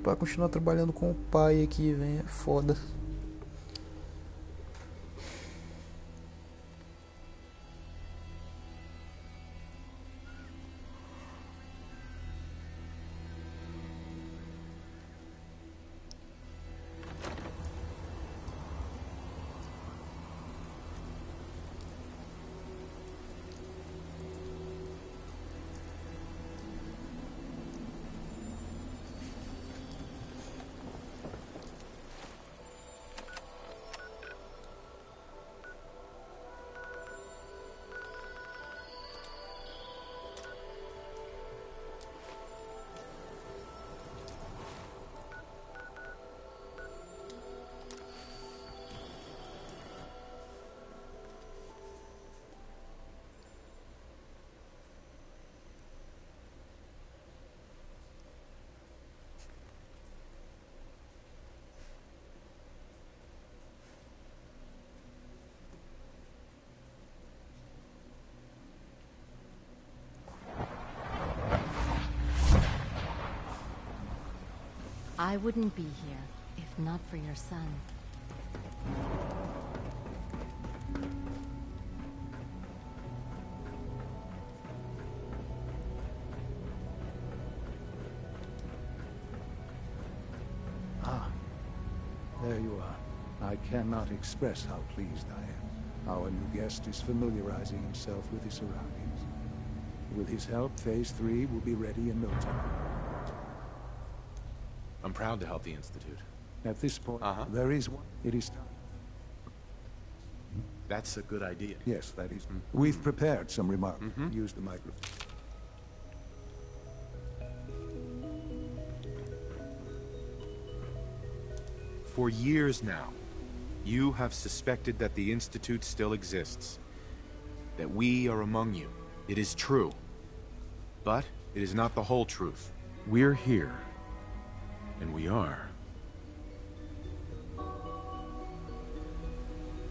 A: para continuar trabalhando com o pai aqui, velho, é foda.
F: I wouldn't be here if not for your son.
D: Ah, there you are. I cannot express how pleased I am. Our new guest is familiarizing himself with his surroundings. With his help, Phase 3 will be ready in no time.
C: I'm proud to help the Institute.
D: At this point, there is one. It is time.
C: That's a good idea.
D: Yes, that is. We've prepared some remarks. Use the microphone.
R: For years now, you have suspected that the Institute still exists. That we are among you. It is true. But it is not the whole truth. We're here. And we are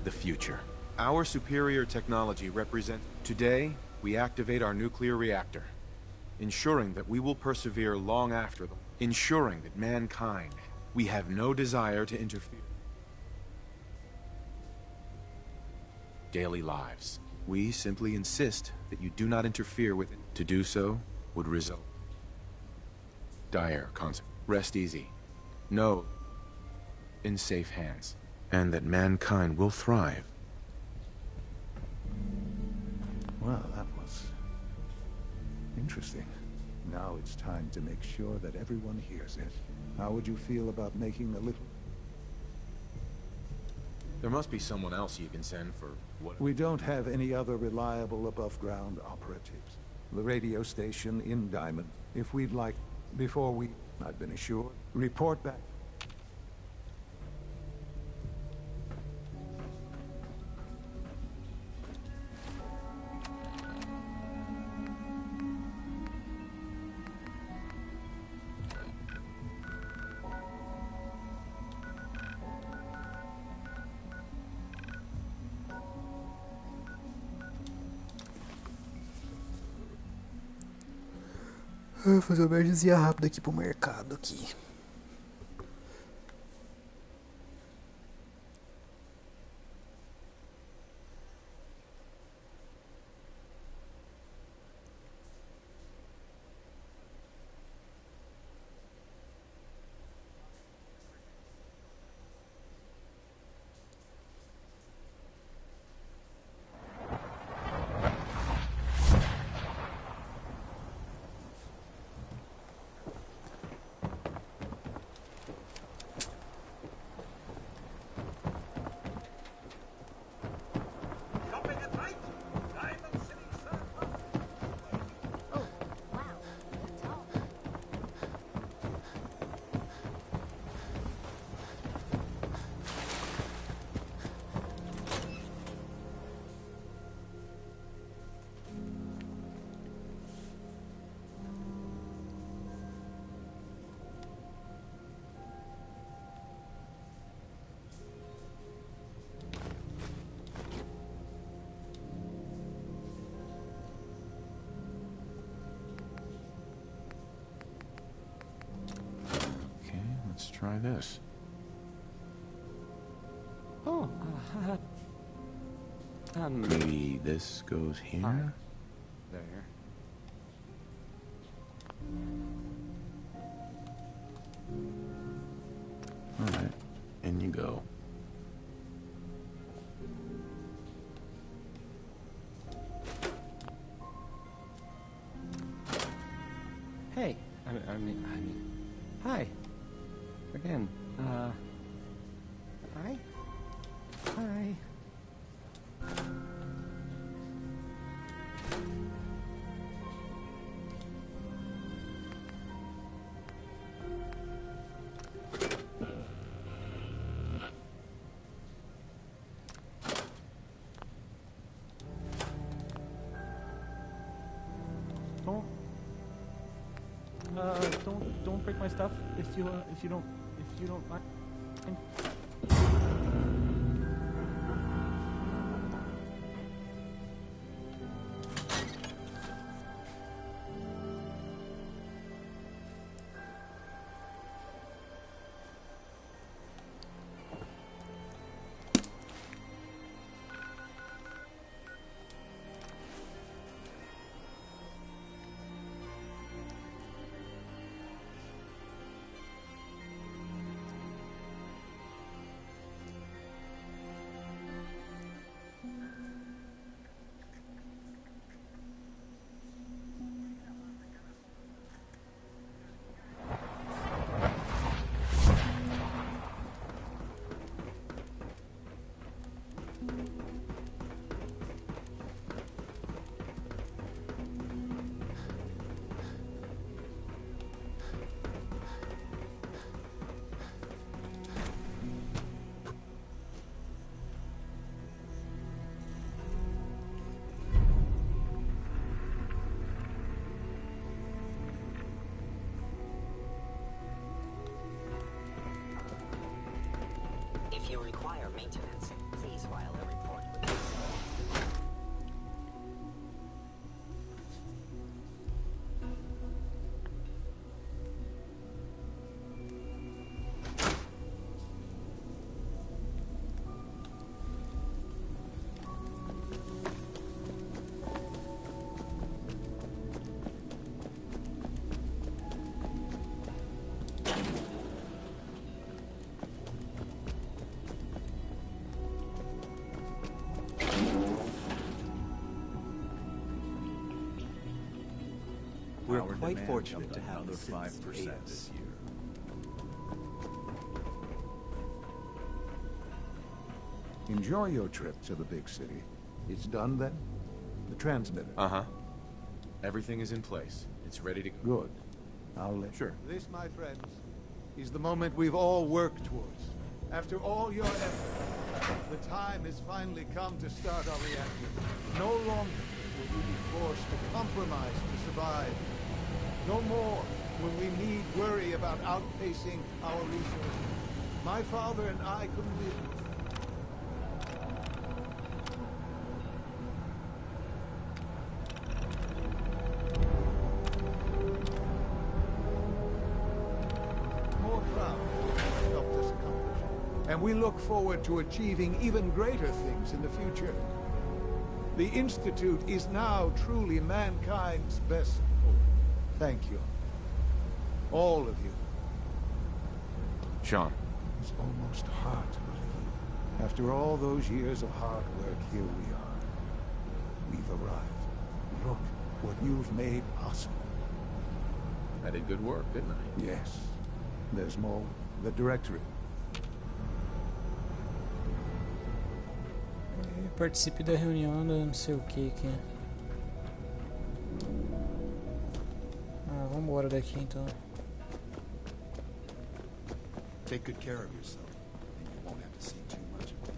R: the future. Our superior technology represents... Today, we activate our nuclear reactor, ensuring that we will persevere long after them, ensuring that mankind, we have no desire to interfere. Daily lives. We simply insist that you do not interfere with it. To do so would result dire consequences. Rest easy. Know in safe hands, and that mankind will thrive.
D: Well, that was interesting. Now it's time to make sure that everyone hears it. How would you feel about making a little...
R: There must be someone else you can send for what...
D: We don't have any other reliable above-ground operatives. The radio station in Diamond, if we'd like, before we... I've been assured. Report back.
A: Vou fazer uma mergezinha rápida aqui pro mercado aqui.
R: Let's try this.
H: Oh,
R: maybe this goes here?
H: There.
R: Alright, in you go.
H: Hey, I mean, hi. Again, hi? Hi.
S: Don't break my stuff if you don't mind.
P: We're quite fortunate to have another 5% this year.
D: Enjoy your trip to the big city. It's done then? The transmitter?
R: Uh-huh. Everything is in place. It's ready to go.
D: Good. I'll let
R: Sure.
D: This, my friends, is the moment we've all worked towards. After all your effort, the time has finally come to start our reactor. No longer will we be forced to compromise to survive. No more will we need worry about outpacing our resources. My father and I couldn't live. And we look forward to achieving even greater things in the future. The Institute is now truly mankind's best hope. Thank you. All of you.
R: Sean.
D: It's almost hard to believe. After all those years of hard work, here we are. We've arrived. Look what you've made possible.
R: I did good work, didn't I?
D: Yes. There's more. The directorate.
A: Participe da reunião da não sei o que aqui. Ah, vamos embora daqui então.
E: Take good care of yourself, and you won't have to see too much of me.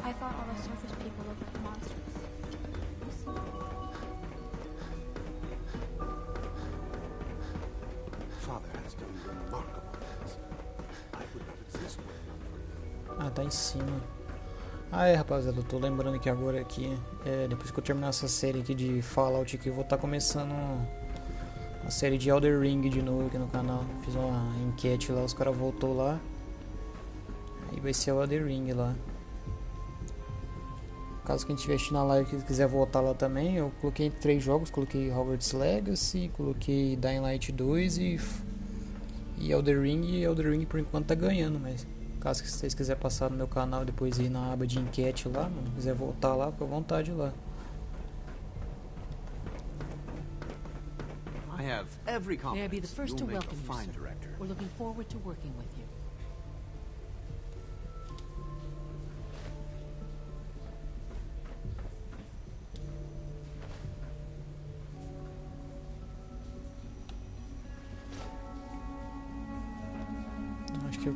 G: I thought all the surface people looked like monsters.
E: Father has done remarkable things. I would not exist were it not for him.
A: Ah, tá em cima. Ah, é, rapaziada, eu tô lembrando que agora aqui, depois que eu terminar essa série aqui de Fallout aqui, eu vou estar começando a série de Elden Ring de novo aqui no canal. Fiz uma enquete lá, os caras voltou lá. Aí vai ser o Elden Ring lá. Caso quem estiver assistindo na live e quiser voltar lá também, eu coloquei 3 jogos, coloquei Hogwarts Legacy, coloquei Dying Light 2 e Elden Ring. E Elden Ring por enquanto tá ganhando, mas caso vocês quiserem passar no meu canal e depois ir na aba de enquete lá, mano, quiser voltar lá, fica à vontade lá.
P: I have every
L: May I be the
P: confidence
L: first to
P: you'll make
L: welcome
P: a
L: you,
P: fine
L: sir.
P: director.
L: We're looking forward to working with you.
A: Acho que eu...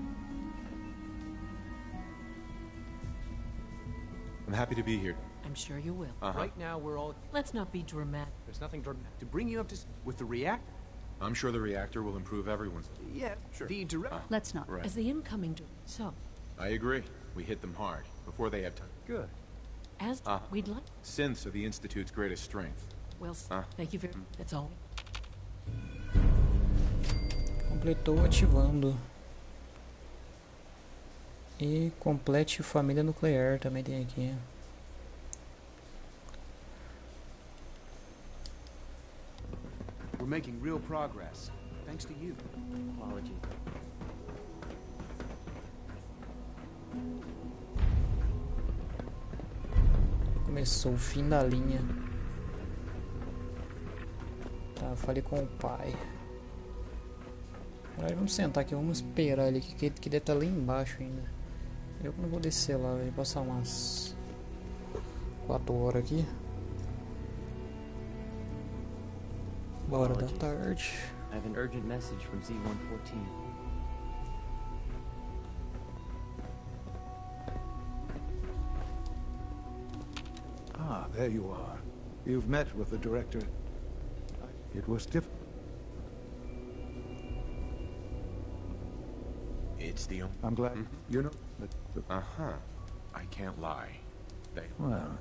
R: I'm happy to be here.
L: I'm sure you will.
Q: Right now, we're all...
L: Let's not be dramatic.
Q: There's nothing to bring you up to... With the reactor?
R: I'm sure the reactor will improve everyone's.
Q: Yeah, sure. The direct...
M: Let's not.
R: Right.
L: As the incoming so,
R: I agree. We hit them hard before they have time.
Q: Good.
L: as we'd like.
R: Synths are the Institute's greatest strength.
L: Well, thank you very much. That's all.
A: Completou ativando. E complete família nuclear também tem aqui.
P: We're making real progress, thanks to you.
H: Apology.
A: Começou o fim da linha. Tá, falei com o pai. Agora vamos sentar aqui, vamos esperar ele que deve estar lá embaixo ainda. Eu não vou descer lá, vai passar umas 4 horas aqui. Bora da tarde.
H: I have an urgent message from Z114.
D: Ah, there you are. You've met with the director. It was difficult.
R: It's the...
D: I'm glad you know.
R: Uh-huh. I can't lie.
D: Well,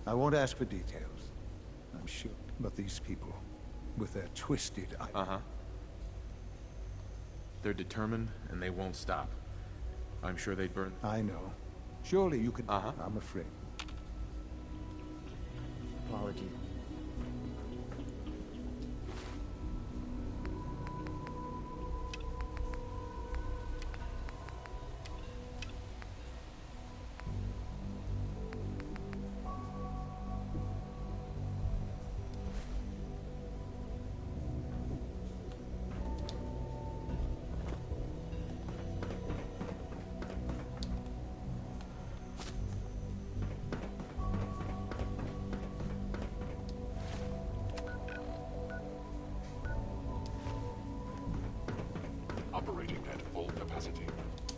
D: I won't ask for details. I'm sure. But these people, with their twisted...
R: Uh-huh. They're determined, and they won't stop. I'm sure they'd burn...
D: I know. Surely you could...
R: Uh-huh.
D: I'm afraid.
H: Apologies.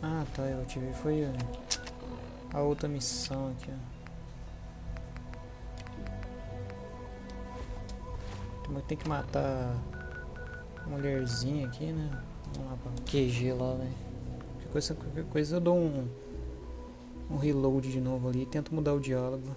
A: Ah, tá, eu ativei, foi a outra missão aqui, ó. Tem que matar a mulherzinha aqui, né? Vamos lá pra QG lá, né? Qualquer coisa eu dou um reload de novo ali e tento mudar o diálogo.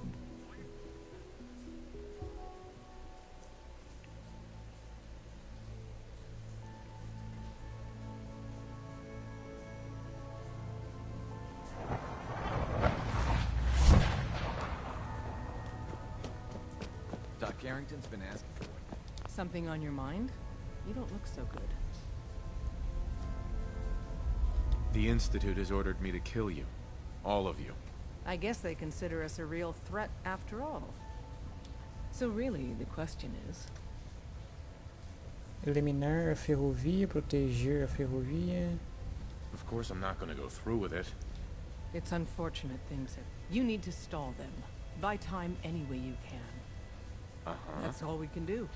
C: Been asking for it.
L: Something on your mind? You don't look so good.
R: The Institute has ordered me to kill you. All of you.
L: I guess they consider us a real threat after all. So really, the question is...
A: Eliminar a ferrovia, proteger a ferrovia...
R: Of course I'm not going to go through with it.
L: It's unfortunate things have... You need to stall them. Buy time any way you can. That's all we can do.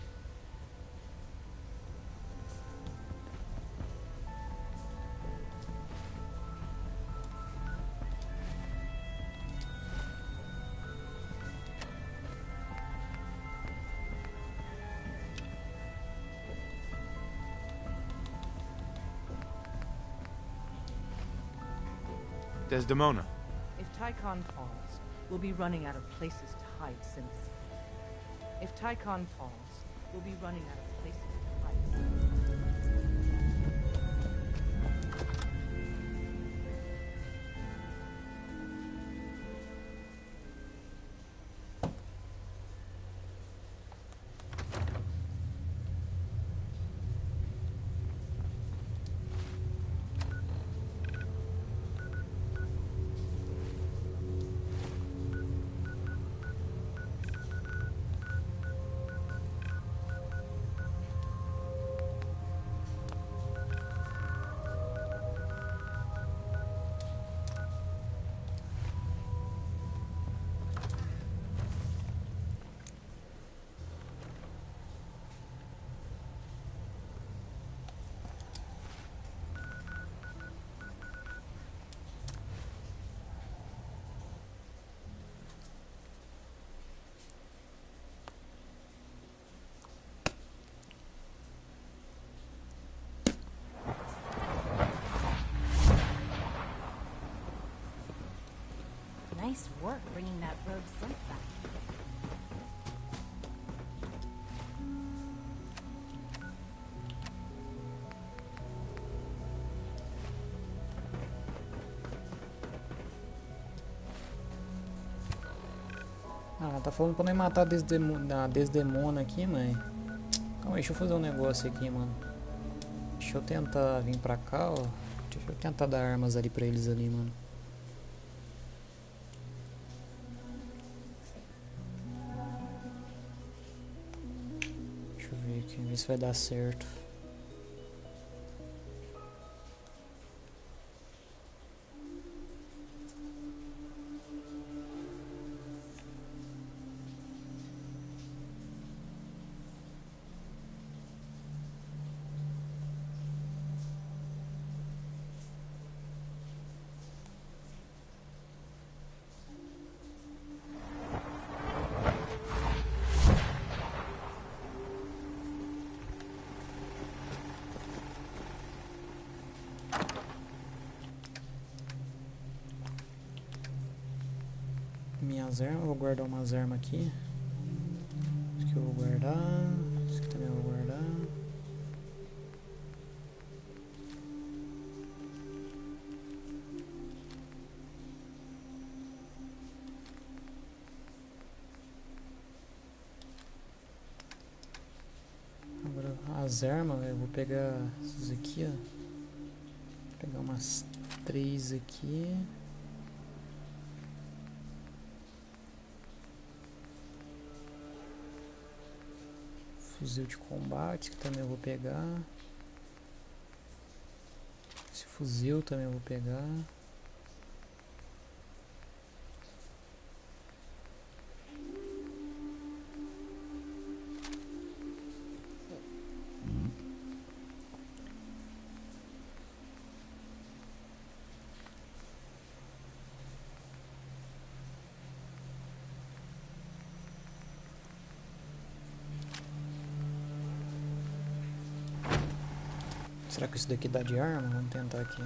R: Desdemona.
L: If Tychon falls, we'll be running out of places to hide since... If Tychon falls, we'll be running out of places to hide.
N: Nice work bringing that rogue synth back.
A: Ah, tá falando pra não matar a Desdemona aqui, mãe. Calma aí, deixa eu fazer um negócio aqui, mano. Deixa eu tentar vir pra cá, ó. Deixa eu tentar dar armas ali pra eles ali, mano. se vai dar certo. Minhas armas, vou guardar umas armas aqui. Isso aqui eu vou guardar. Isso aqui também eu vou guardar. Agora as armas, eu vou pegar essas aqui, ó. Vou pegar umas 3 aqui. Fuzil de combate, que também eu vou pegar. Esse fuzil também eu vou pegar. Será que isso daqui dá de arma? Vamos tentar aqui.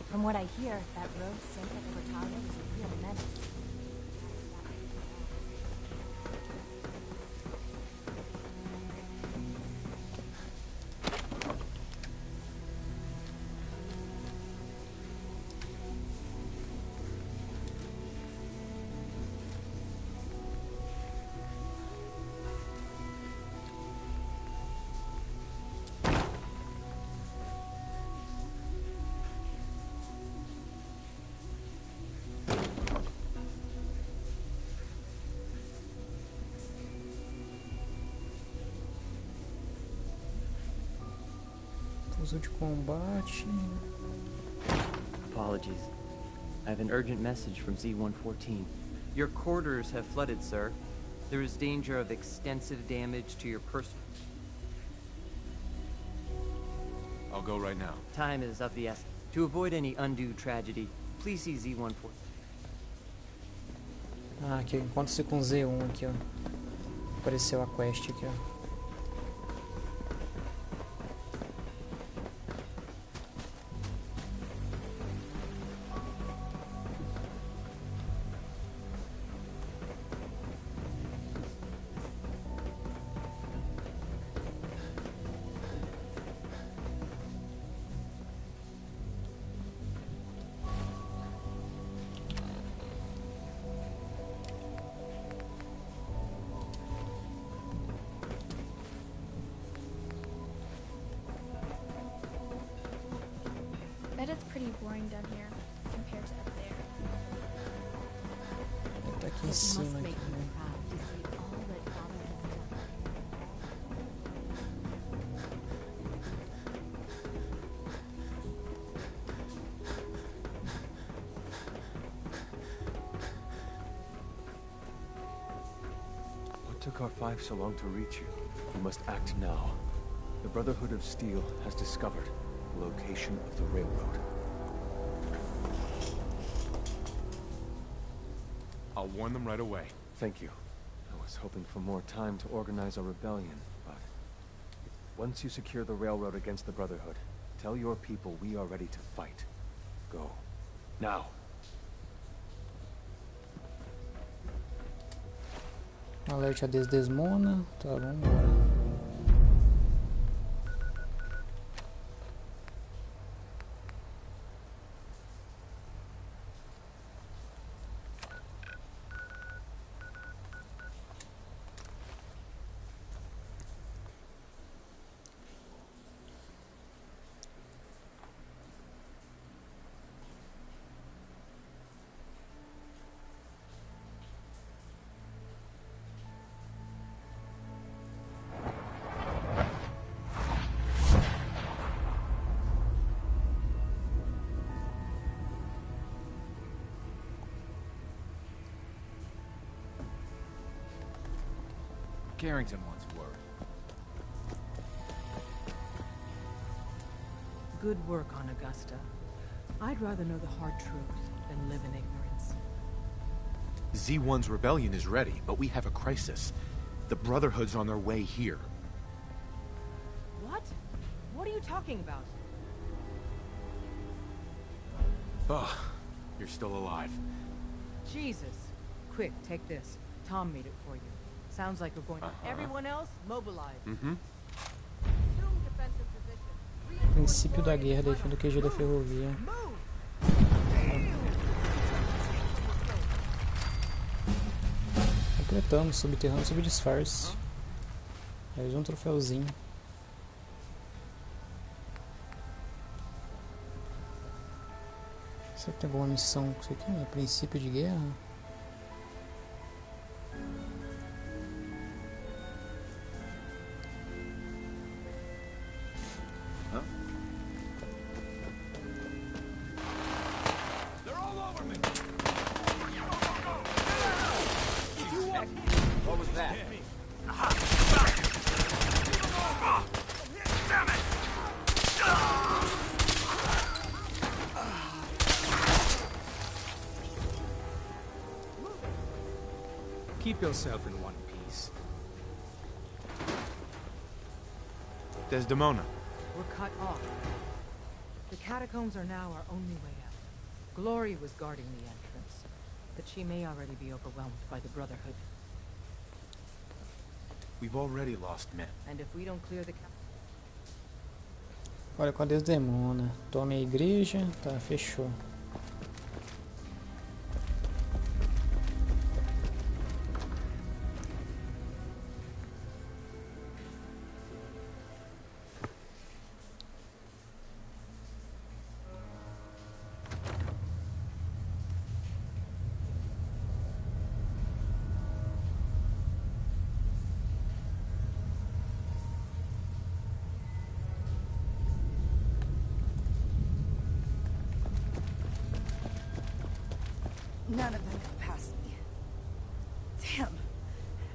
N: From what I hear, that rogue synth at Libertalia was a real menace. Fuzil de combate.
H: Apologies. I have an urgent message from Z-114. Your quarters have flooded, sir. There is danger of extensive damage to your person.
C: I'll go right now.
H: Time is of the essence. To avoid any undue tragedy, please see Z-114.
A: Ah, aqui, encontre-se com Z1 aqui, ó. Apareceu a quest aqui, ó.
T: Bet it's pretty boring down here compared to up there.
A: Tá aqui em cima aqui, né?
E: What took our five so long to reach you? We must act now. The Brotherhood of Steel has discovered the location of the railroad.
C: I'll warn them right away.
E: Thank you. I was hoping for more time to organize a rebellion, but once you secure the railroad against the Brotherhood, tell your people we are ready to fight. Go. Now.
A: Alerte a desmona. Tá, vamos embora.
E: Carrington once were.
L: Good work on Augusta. I'd rather know the hard truth than live in ignorance.
R: Z1's rebellion is ready, but we have a crisis. The Brotherhood's on their way here.
L: What? What are you talking about?
R: Oh, you're still alive.
L: Jesus. Quick, take this. Tom made it for you. Sounds like we're going to... Everyone else, mobilize.
A: Princípio da guerra, defende o QG da ferrovia. Completamos, subterrâneo sob disfarce. Mais um troféuzinho. Será que tem alguma missão? Isso aqui é princípio de guerra?
H: What was that?
U: Keep yourself in one piece.
R: Desdemona.
L: We're cut off. The catacombs are now our only way out. Glory was guarding the entrance, but she may already be overwhelmed by the Brotherhood.
R: We've already lost men.
L: And if we don't clear the...
A: Olha com a Desdemona. Tome a igreja. Tá, fechou.
V: None of them got past me. Damn.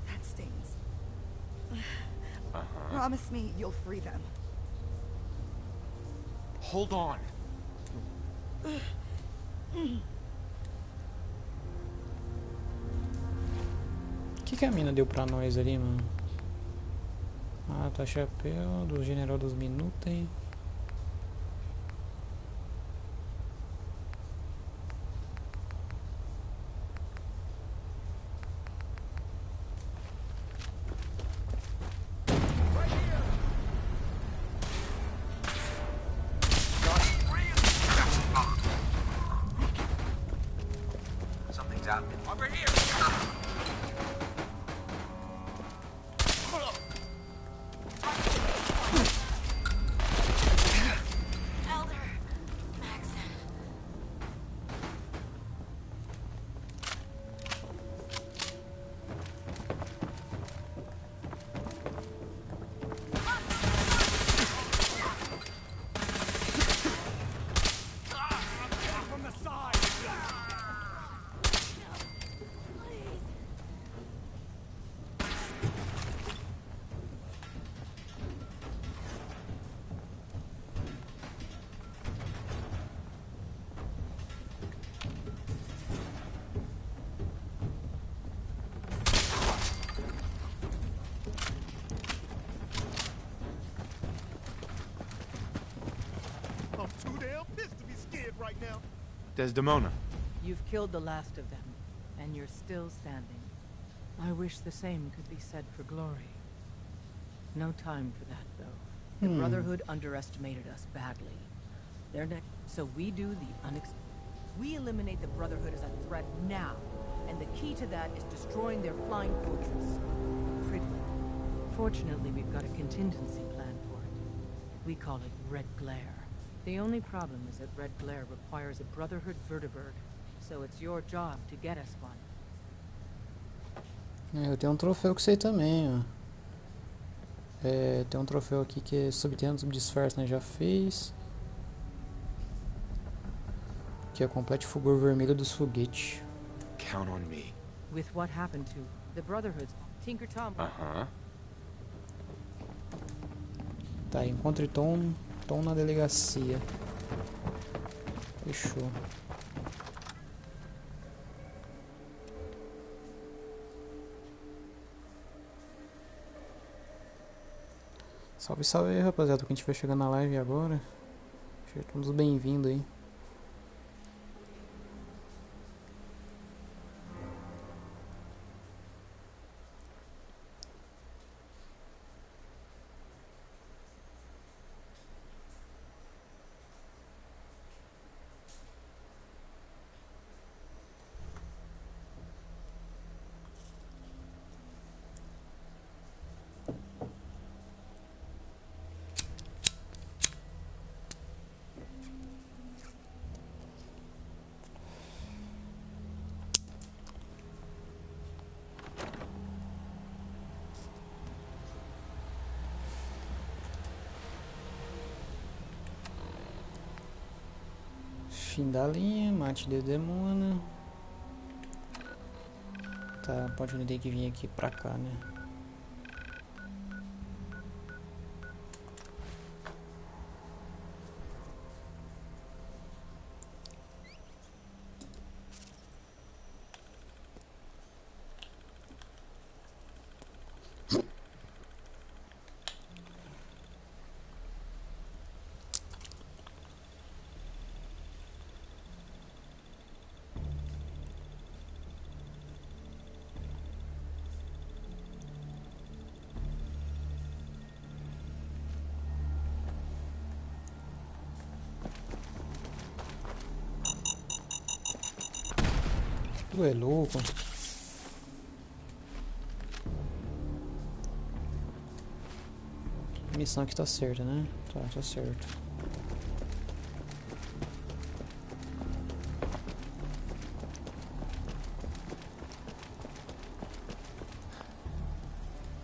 V: That stings. Promise me you'll free them.
R: Hold on.
A: O que a mina deu pra nós ali, mano? Ah, tá chapéu do general dos Minuten.
B: Over here!
R: Desdemona.
L: You've killed the last of them, and you're still standing. I wish the same could be said for Glory. No time for that, though. The Brotherhood underestimated us badly. They're next, so we do the unexpected. We eliminate the Brotherhood as a threat now, and the key to that is destroying their flying fortress. Pretty. Fortunately, we've got a contingency plan for it. We call it Red Glare. The only problem is that Red Glare requires a Brotherhood vertibird, so it's your job to get us one.
A: Eu tenho um troféu que sei também, ó. Tem um troféu aqui que é subterrâneo sob disfarce, né? Já fez. Que é complete fulgor vermelho dos foguetes.
R: Count on me.
L: With what happened to the Brotherhood's...
H: Tinker Tom.
A: Tá, encontre Tom na delegacia. Fechou. Salve, salve aí, rapaziada. Quem estiver chegando na live agora, sejam todos bem-vindos aí. Fim da linha, mate de demônio. Tá, pode ter que vir aqui pra cá, né? Tu é louco? A missão aqui tá certa, né? Tá certo.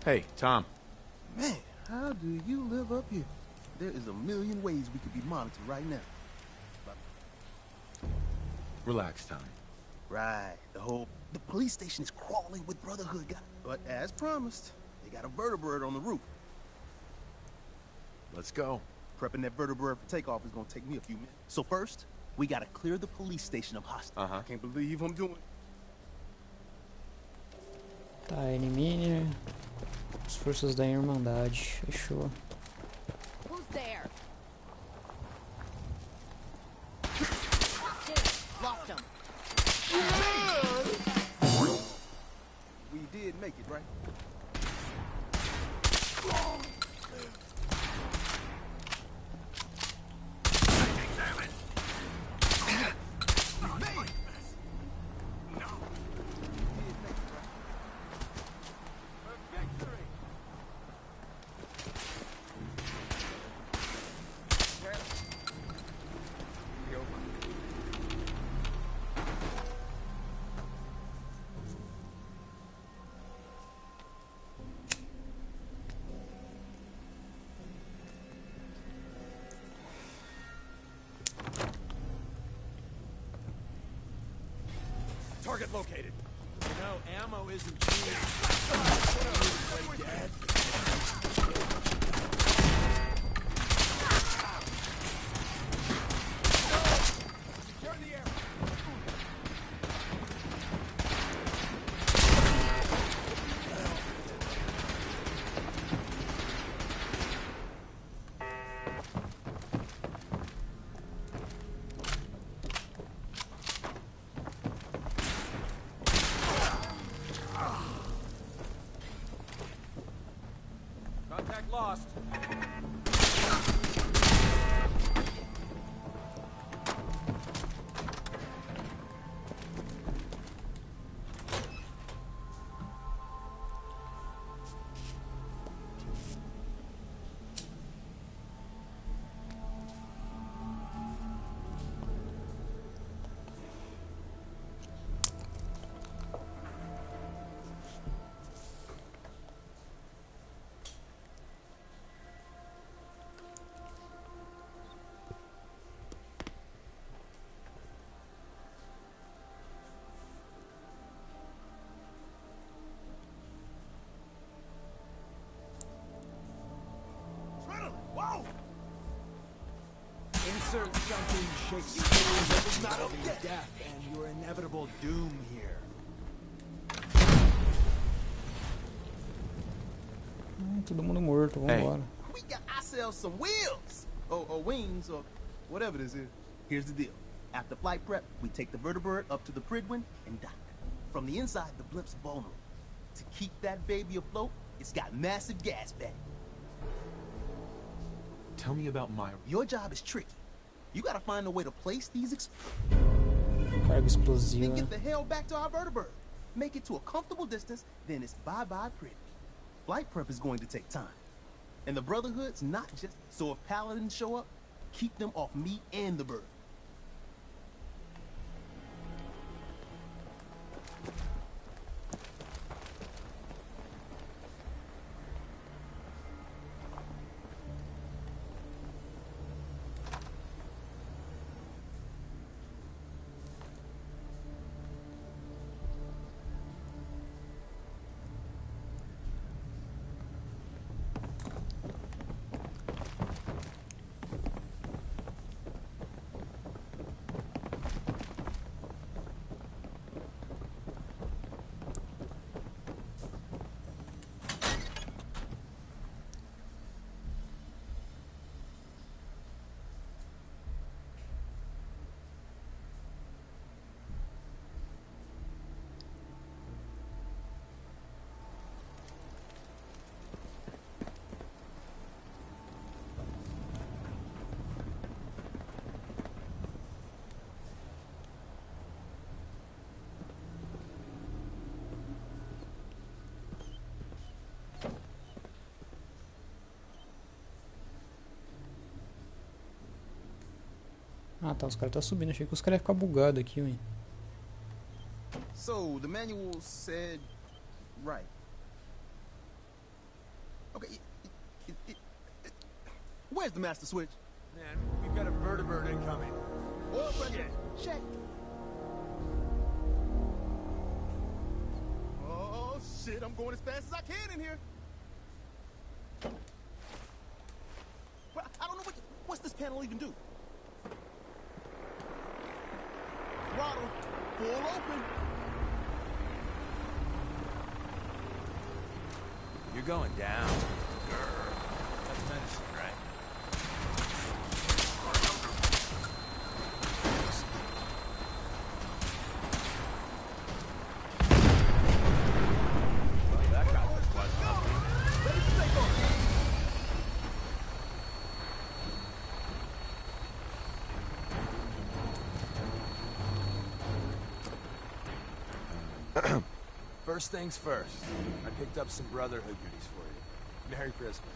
R: Hey, Tom.
J: Man, how do you live up here? There is a million ways we could be monitored right now.
R: Relax, Tom.
J: Right, the police station is crawling with Brotherhood guys. But as promised, they got a vertebrate on the roof.
R: Let's go.
J: Prepping that vertebrate for takeoff is gonna take me a few minutes. So first, we gotta clear the police station of hostiles. I can't believe I'm doing it.
A: Tá, elimine as forças da Irmandade. Fechou.
F: Who's there? Lost him.
J: We did make it, right?
O: Target located. You know, ammo isn't cheap. Dad. Secure the air. Insert something Shakespearean that was not of death and your inevitable doom here.
A: Todo mundo morto, vambora.
J: We got ourselves some wheels! Or wings, or whatever this is. Here's the deal. After flight prep, we take the vertibird up to the Pridwin and dock. From the inside, the blip's vulnerable. To keep that baby afloat, it's got massive gas bag.
R: Tell me about my...
J: Your job is tricky. You gotta find a way to place these
A: Carga explosiva.
J: Then get the hell back to our vertibird. Make it to a comfortable distance, then it's bye-bye Pridwin. Flight prep is going to take time. And the Brotherhood's not just... So if Paladins show up, keep them off me and the bird.
A: Ah tá, os caras tá subindo. Achei que os caras iam ficar bugados aqui, ué.
J: So, the manual said... Right. Okay, where's the master switch?
O: Man, we've got a vertibird incoming.
J: Oh, shit. Check. Oh, shit, I'm going as fast as I can in here. But I don't know what's this panel even do? Throttle, full open.
H: You're going down. That's medicine, right? Well, that got this quite something.
J: Ready to take off.
O: First things first, I picked up some Brotherhood goodies for you. Merry Christmas.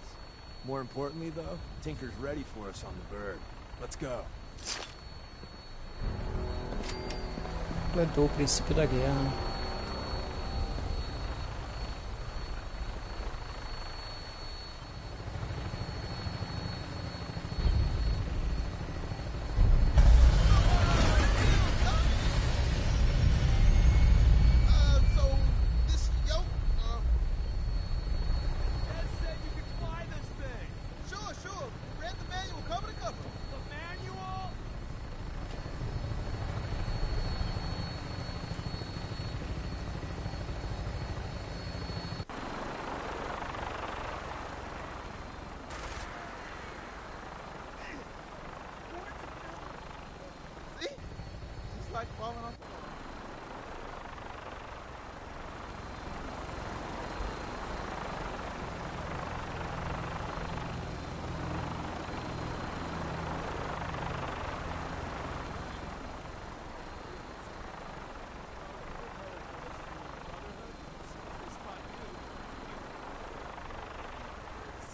O: More importantly, though, Tinker's ready for us on the bird. Let's go.
A: Completou o princípio da guerra.
J: Like falling off.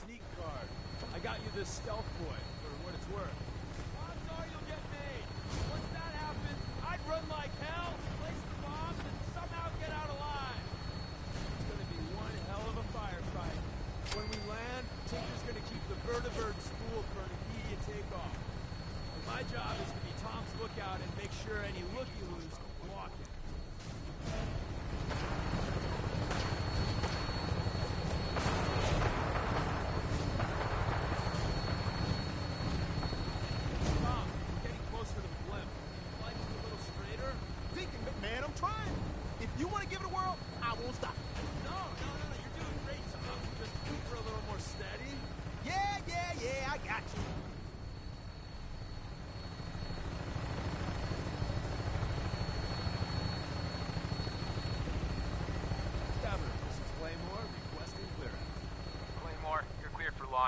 O: Sneak card. I got you this stealth boy for what it's worth. Odds are you'll get made. Once that happens, I'd run like hell, place the bombs, and somehow get out alive. It's gonna be one hell of a firefight. When we land, Tinker's gonna keep the vertibird spooled for an immediate takeoff. And my job is to be Tom's lookout and make sure any looky-loos block it. Tom,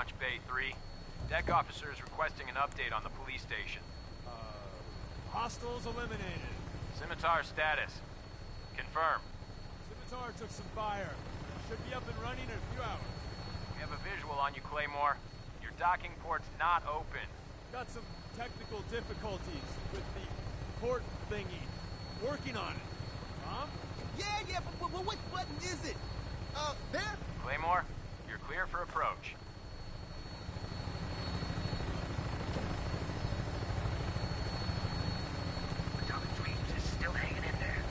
I: launch Bay 3. Deck officers requesting an update on the police station.
O: Hostiles eliminated.
I: Scimitar status. Confirm.
O: Scimitar took some fire. Should be up and running in a few hours.
I: We have a visual on you, Claymore. Your docking port's not open.
O: Got some technical difficulties with the port thingy. Working on it. Mom?
J: Yeah, but which button is it? There?
I: Claymore, you're clear for approach.
B: Still hanging in there.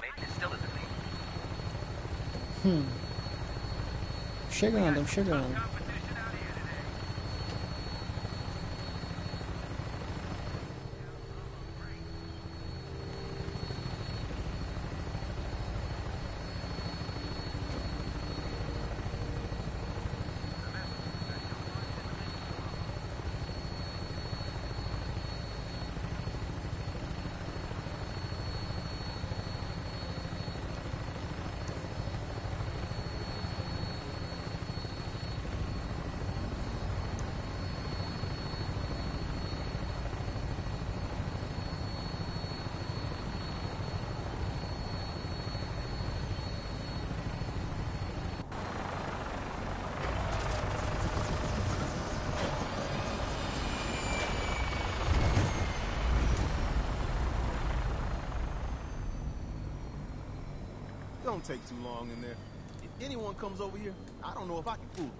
B: Maybe it's still in the lead.
A: Chegando, chegando.
J: Don't take too long in there. If anyone comes over here, I don't know if I can fool them.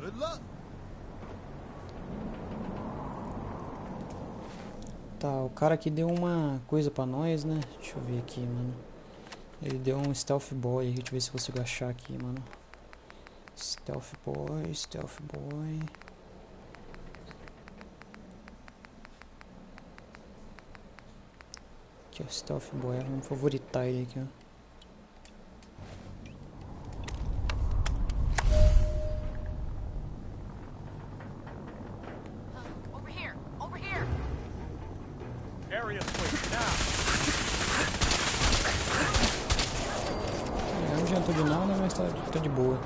J: Good luck.
A: Tá, o cara aqui deu uma coisa pra nós, né? Deixa eu ver aqui, mano. Ele deu um stealth boy. Deixa eu ver se eu consigo achar aqui, mano. Stealth boy, stealth boy. Aqui, ó, stealth boy. Vamos favoritar ele aqui, ó. Não adiantou de nada, mas tá de boa.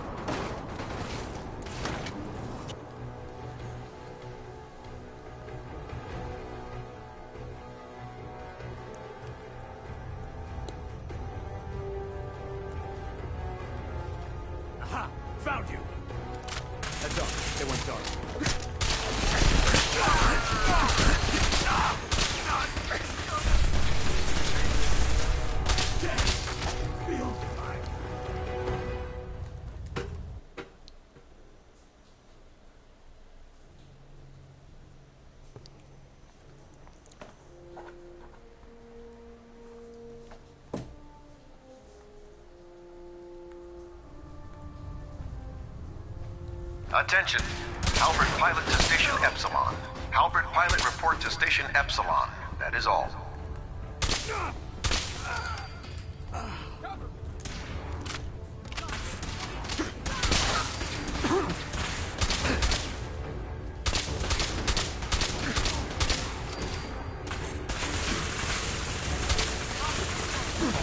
O: Aha! Found you! Heads up, they went dark.
B: Attention. Halbert pilot to station Epsilon. Halbert pilot report to station Epsilon. That is all.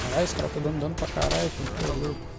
A: Caralho, esse cara tá dando dano pra caralho, filho. Tá louco.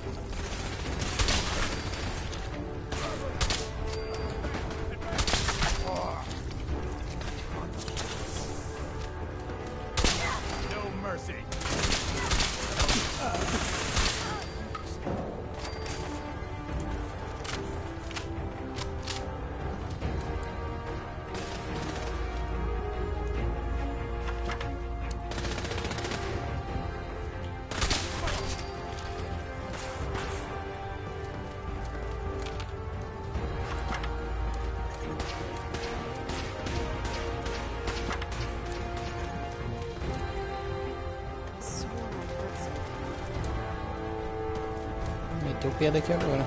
A: Meteu o pé daqui agora.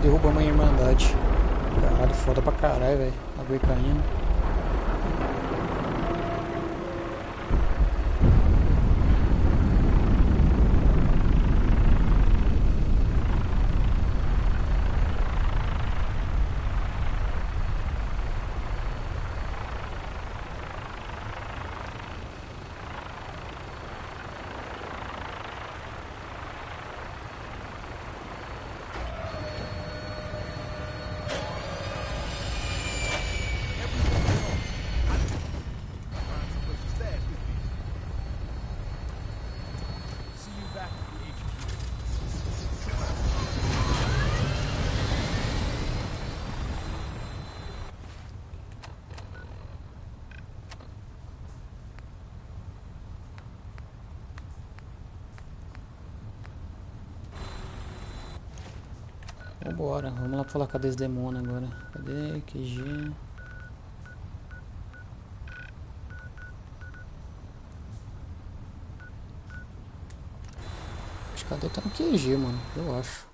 A: derrubamos a Irmandade. Caralho, foda pra caralho, velho. Água caindo. Vambora, vamos lá pra falar com a Desdemona agora. Cadê? QG. Acho que cadê? Tá no QG, mano, eu acho.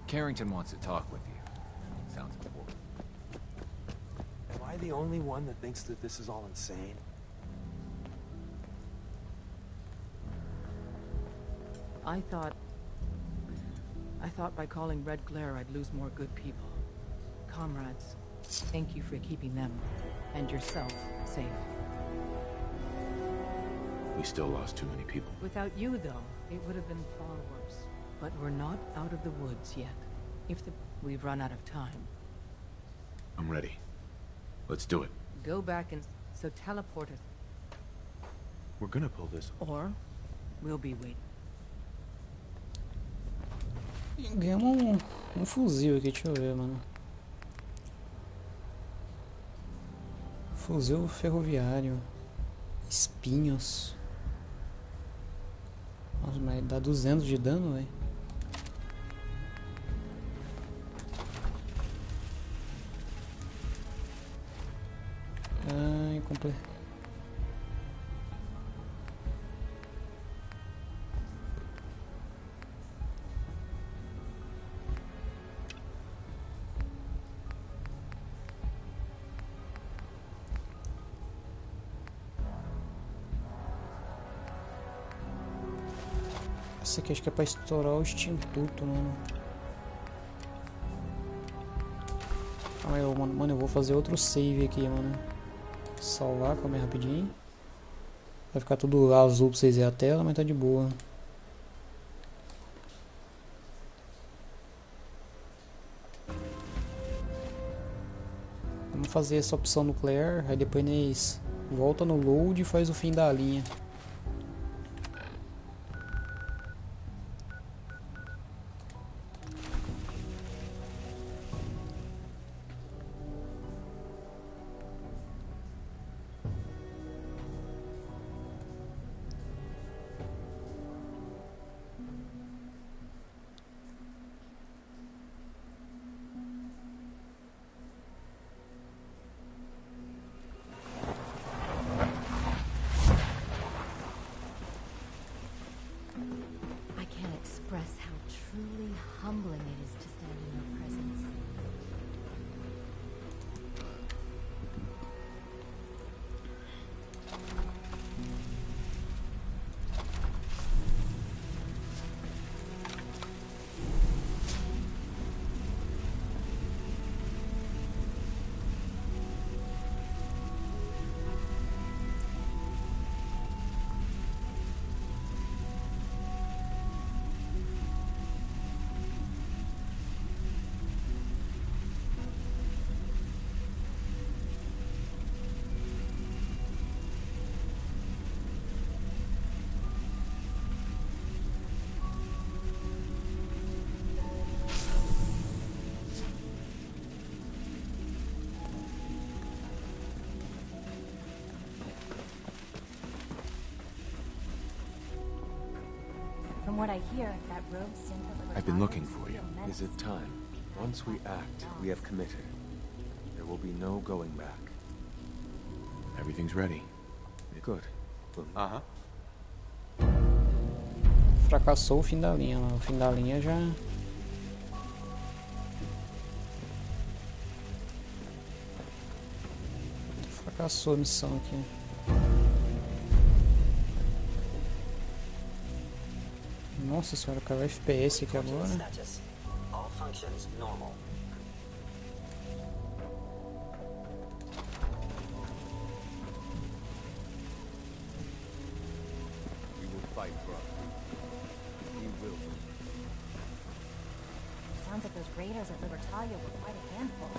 C: Carrington wants to talk with you. Sounds important.
E: Am I the only one that thinks that this is all insane?
L: I thought by calling Red Glare I'd lose more good people. Comrades, thank you for keeping them and yourself safe.
R: We still lost too many people.
L: Without you, though, it would have been far worse. But we're not out of the woods yet. We've run out of time.
R: I'm ready. Let's do it.
L: Go back and teleport us.
R: We're gonna pull this off.
L: Or we'll be waiting.
A: Ganhamos um fuzil aqui, deixa eu ver, mano. Fuzil ferroviário. Espinhos. Nossa, mas dá 200 de dano, velho. Ai, comprei. Essa aqui acho que é pra estourar o extintuto, mano. Calma aí, mano, eu vou fazer outro save aqui, mano. Salvar, calma aí rapidinho. Vai ficar tudo azul pra vocês verem a tela, mas tá de boa. Vamos fazer essa opção nuclear, aí depois nós volta no load e faz o fim da linha.
F: Express how truly humbling it is to stand in your presence.
N: From what I hear, that rogue synth at
C: I've been looking for you.
E: Is it time? Once we act, we have committed. There will be no going back.
C: Everything's ready.
E: Good.
A: Fracassou o fim da linha, o fim da linha já... Fracassou a missão aqui. Nossa senhora, caiu o FPS aqui agora.
N: Sounds like those raiders at Libertalia were quite a handful.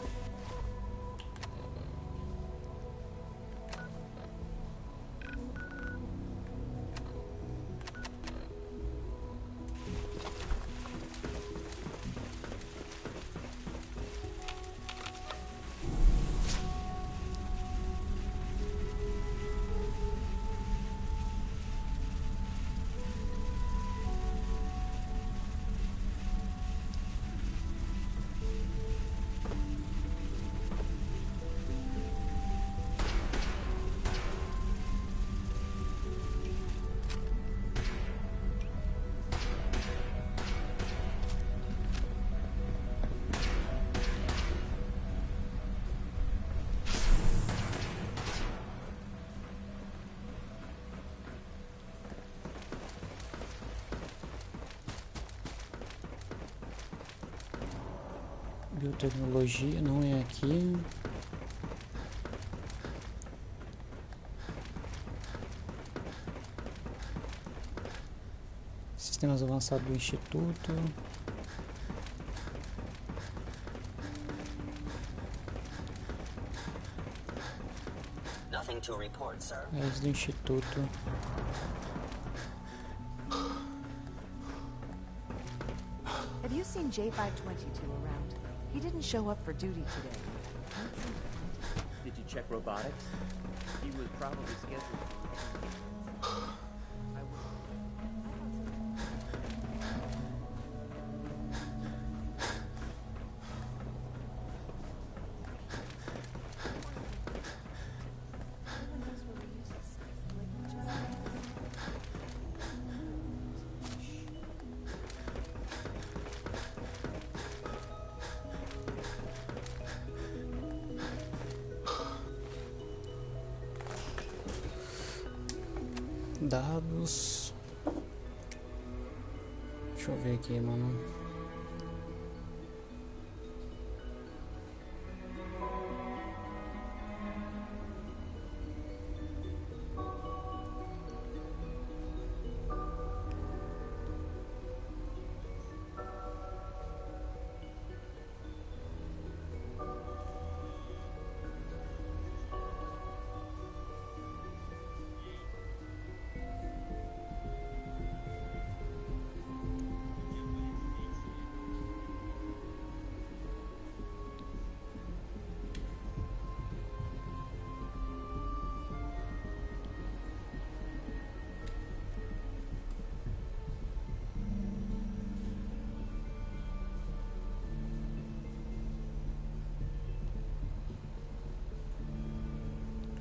N: Biotecnologia não é aqui. Sistemas avançados do Instituto.
K: Nothing to report, sir.
A: É do Instituto.
V: Have you seen J522 around? He didn't show up for duty today.
H: Did you check robotics? He was probably scheduled for...
A: Dados. Deixa eu ver aqui, mano.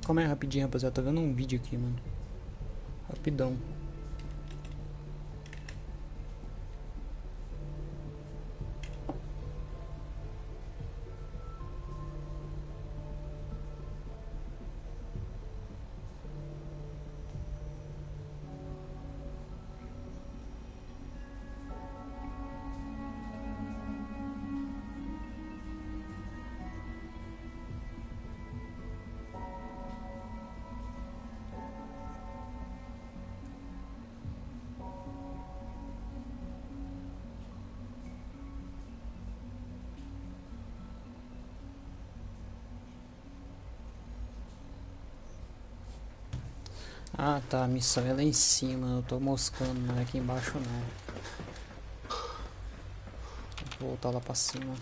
A: Calma aí rapidinho, rapaziada. Tô vendo um vídeo aqui, mano. Rapidão. Ah tá, a missão é lá em cima, eu tô moscando, não é aqui embaixo não. Vou voltar lá pra cima.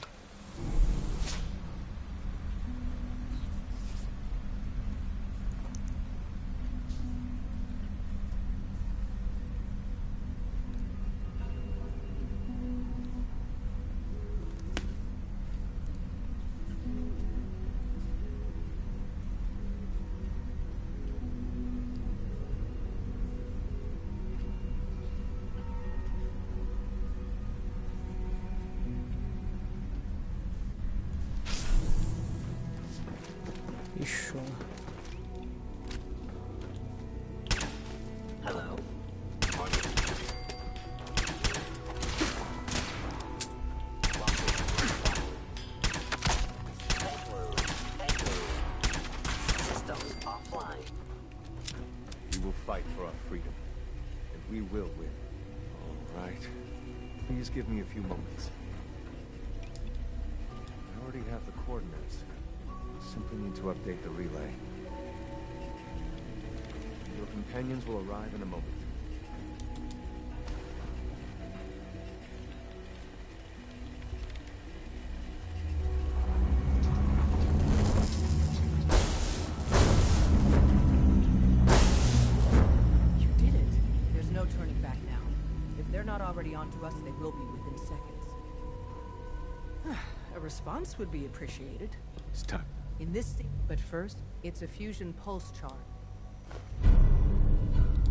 A: Show.
K: Hello. Systems offline.
E: We will fight for our freedom, and we will win. All right. Please give me a few moments. I already have the coordinates. Simply need to update the relay. Your companions will arrive in a moment.
G: You did it. There's no turning back now. If they're not already onto us, they will be within seconds. A response would be appreciated.
E: It's time.
G: In this scene, but first, it's a fusion pulse chart.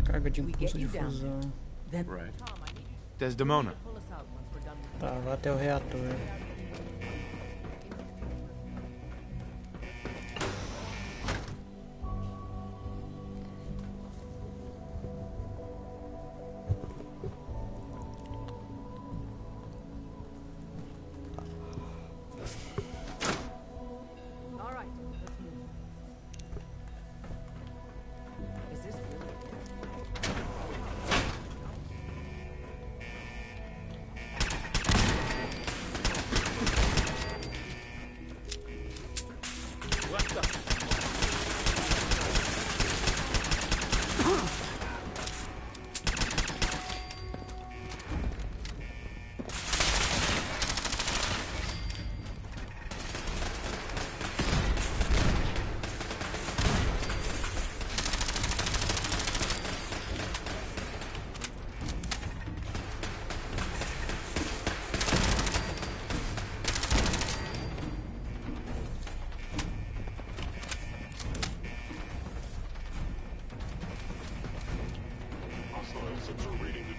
A: Carga de impulso de fusão.
R: Right. Desdemona.
A: Tá, vai até o reator.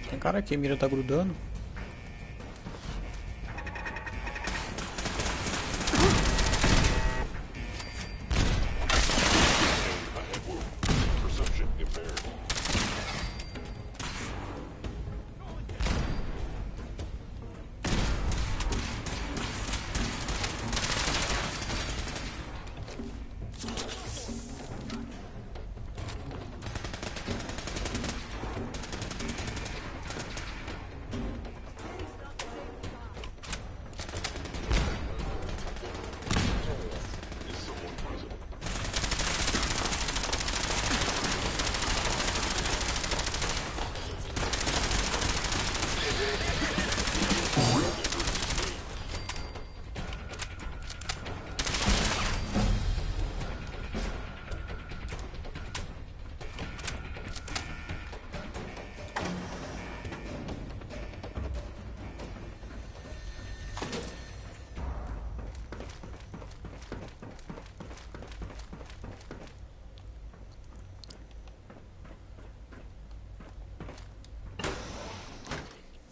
A: Tem cara aqui, a mira tá grudando.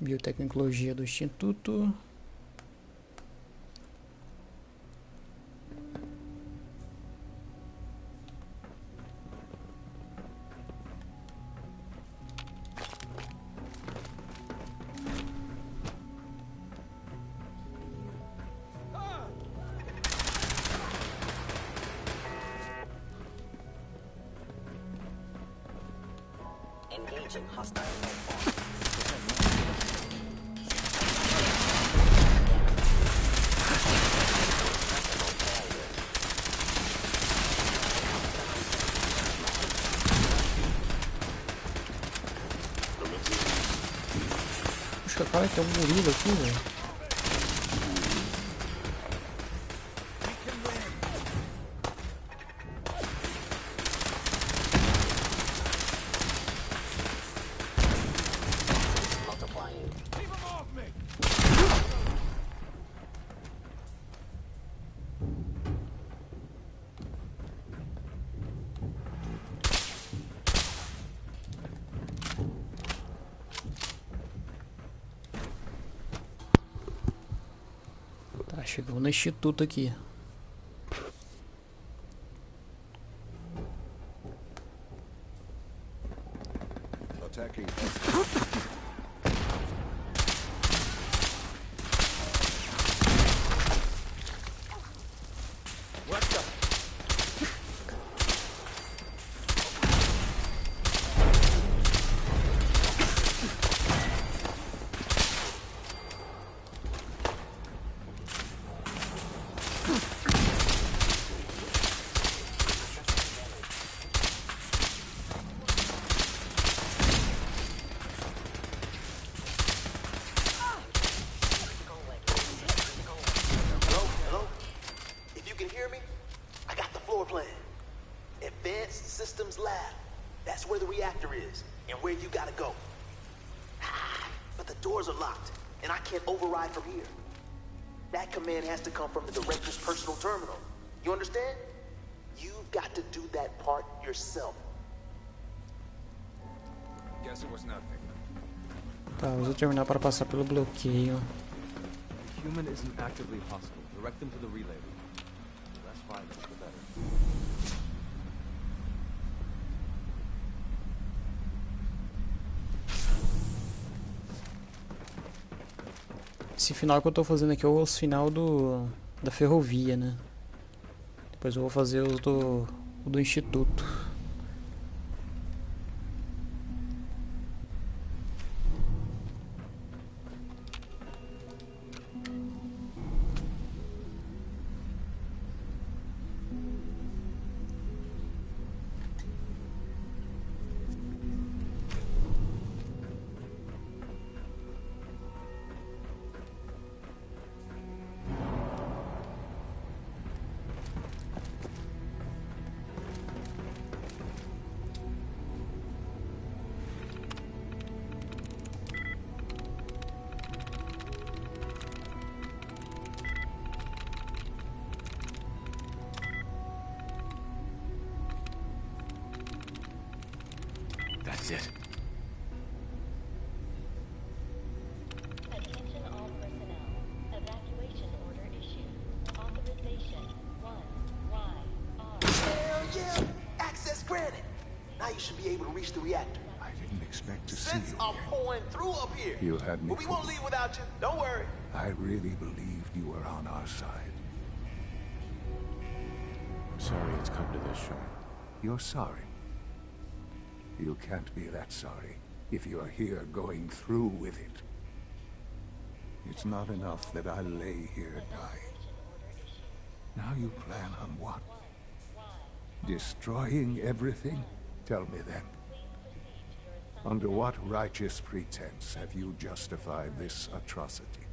A: Biotecnologia do Instituto.
K: Engaging hostile.
A: Puxa, cara, tem um gorila aqui, velho. Chegou no instituto aqui.
M: systems lab. That's where the reactor is, and where you gotta go. But the doors are locked, and I can't override from here. That command has to come from the director's personal terminal. You understand? You've got to do that part yourself.
J: Guess it was nothing.
A: Tá, usa o terminal para passar pelo bloqueio.
E: The human isn't actively hostile. Direct them to the relay room. The less violence, the better.
A: Esse final que eu tô fazendo aqui é o final da ferrovia, né? Depois eu vou fazer o do instituto.
C: That's it.
F: Attention all personnel. Evacuation order issued. Authorization 1YR.
M: Hell yeah! Access granted. Now you should be able to reach the reactor.
D: I didn't expect to see you
M: Since I'm pouring through up here.
D: You had me
M: But we won't leave without you. Don't worry.
D: I really believed you were on our side.
C: I'm sorry it's come to this, Sean.
D: You're sorry. You can't be that sorry if you're here going through with it. It's not enough that I lay here dying. Now you plan on what? Destroying everything? Tell me then. Under what righteous pretense have you justified this atrocity?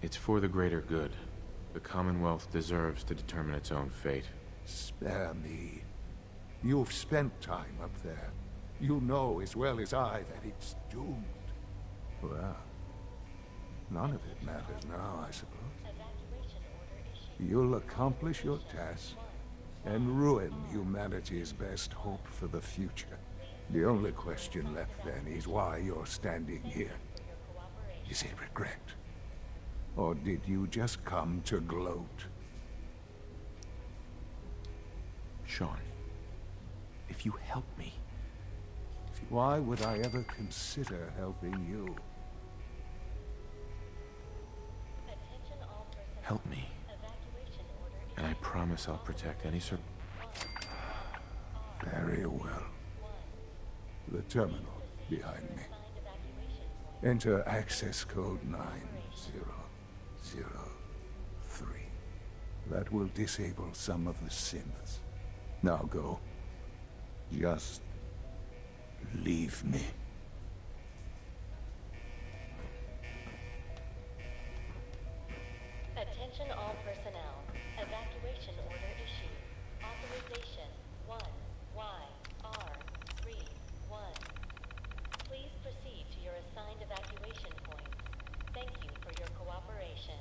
C: It's for the greater good. The Commonwealth deserves to determine its own fate.
D: Spare me. You've spent time up there. You know as well as I that it's doomed. Well, none of it matters now, I suppose. You'll accomplish your task and ruin humanity's best hope for the future. The only question left then is why you're standing here. Is it regret? Or did you just come to gloat?
C: Sean, if you help me...
D: Why would I ever consider helping you?
C: Help me. And I promise I'll protect any
D: Very well. The terminal behind me. Enter access code 9003. That will disable some of the synths. Now go. Just leave me.
F: Attention all personnel. Evacuation order issued. Authorization 1YR31. Please proceed to your assigned evacuation points. Thank you for your cooperation.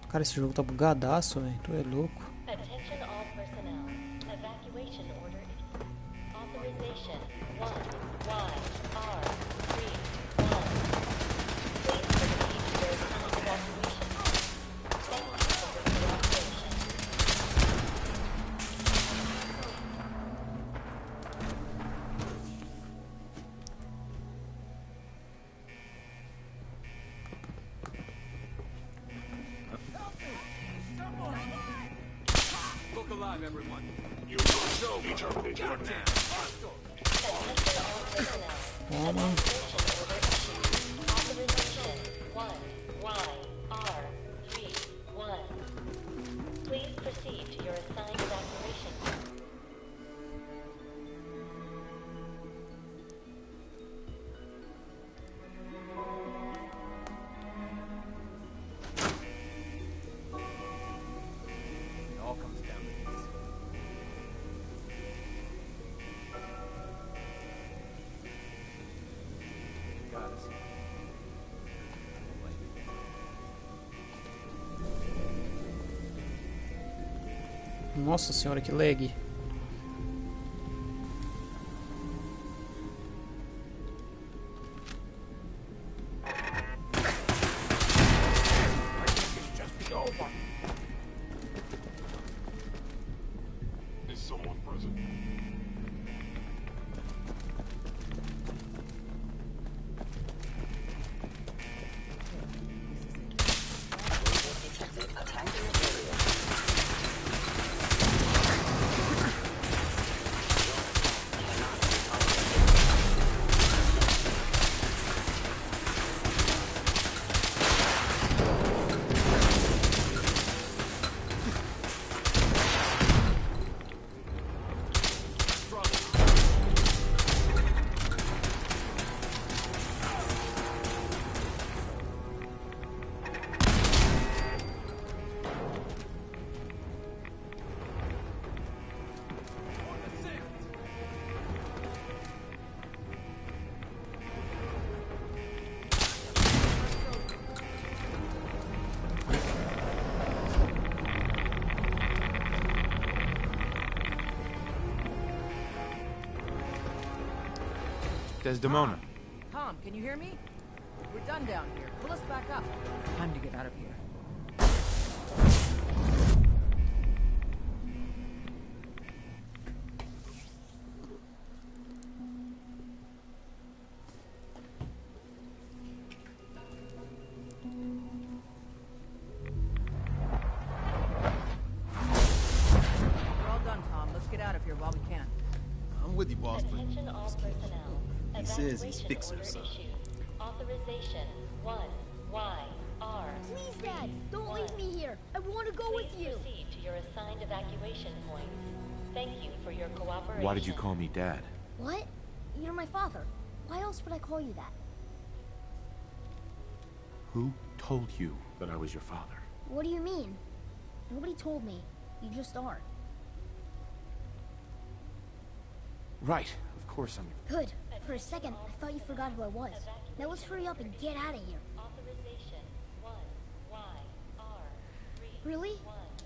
A: Cara, esse jogo tá bugadaço, velho. Tu é louco.
F: Attention all personnel. Evacuation order issued. Authorization 1YR31. Please proceed to your assigned evacuation. Thank you for your cooperation.
O: Look alive, everyone. You crossed over. Determinate for now.
F: Attention all personnel. Evacuation order issued. Authorization 1YR31. Please proceed to your assigned evacuation.
A: Nossa senhora, que lag.
R: Desdemona.
G: Tom, can you hear me? We're done down here. Pull us back up. Time to get out of here. We're all done, Tom. Let's get out of here while we can.
J: I'm with you, boss.
K: Attention all personnel.
J: He says he's fixing something.
K: Authorization 1YR.
Q: Please, Dad, don't leave me here. I want to go with you.
K: Proceed to your assigned evacuation points. Thank you for your cooperation.
R: Why did you call me Dad?
Q: What? You're my father. Why else would I call you that?
R: Who told you that I was your father?
Q: What do you mean? Nobody told me. You just are.
R: Right, of course I'm your...
Q: Good. For a second, I thought you forgot who I was. Now let's hurry up and get out of here.
K: Authorization 1YR.
Q: Really?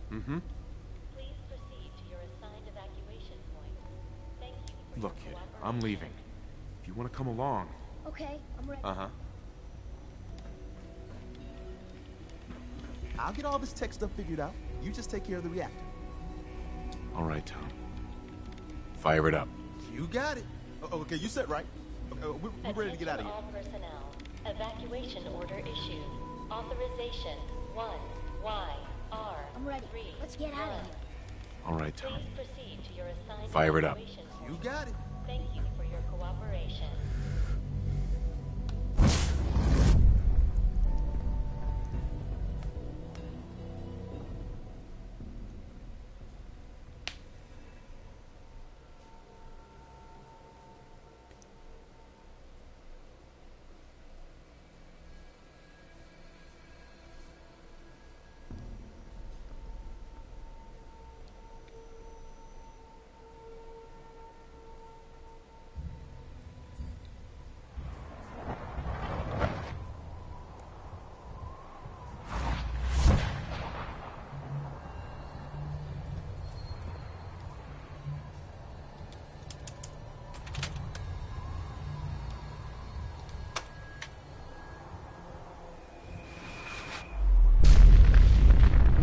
R: Mm-hmm.
K: Please proceed to your assigned evacuation point. Thank you for
R: Look, kid, I'm leaving. If you want to come along...
Q: Okay, I'm ready.
R: Uh-huh.
J: I'll get all this tech stuff figured out. You just take care of the reactor.
R: All right, Tom. Fire it up.
J: You got it. Okay, you set right. We're ready to get out of here.
K: All personnel. Evacuation order issued. Authorization 1YR.
Q: I'm ready. Let's get out of here.
R: All right, Tom.
K: Please proceed to your assigned
R: Fire it up.
K: evacuation point.
J: You got it.
K: Thank you for your cooperation.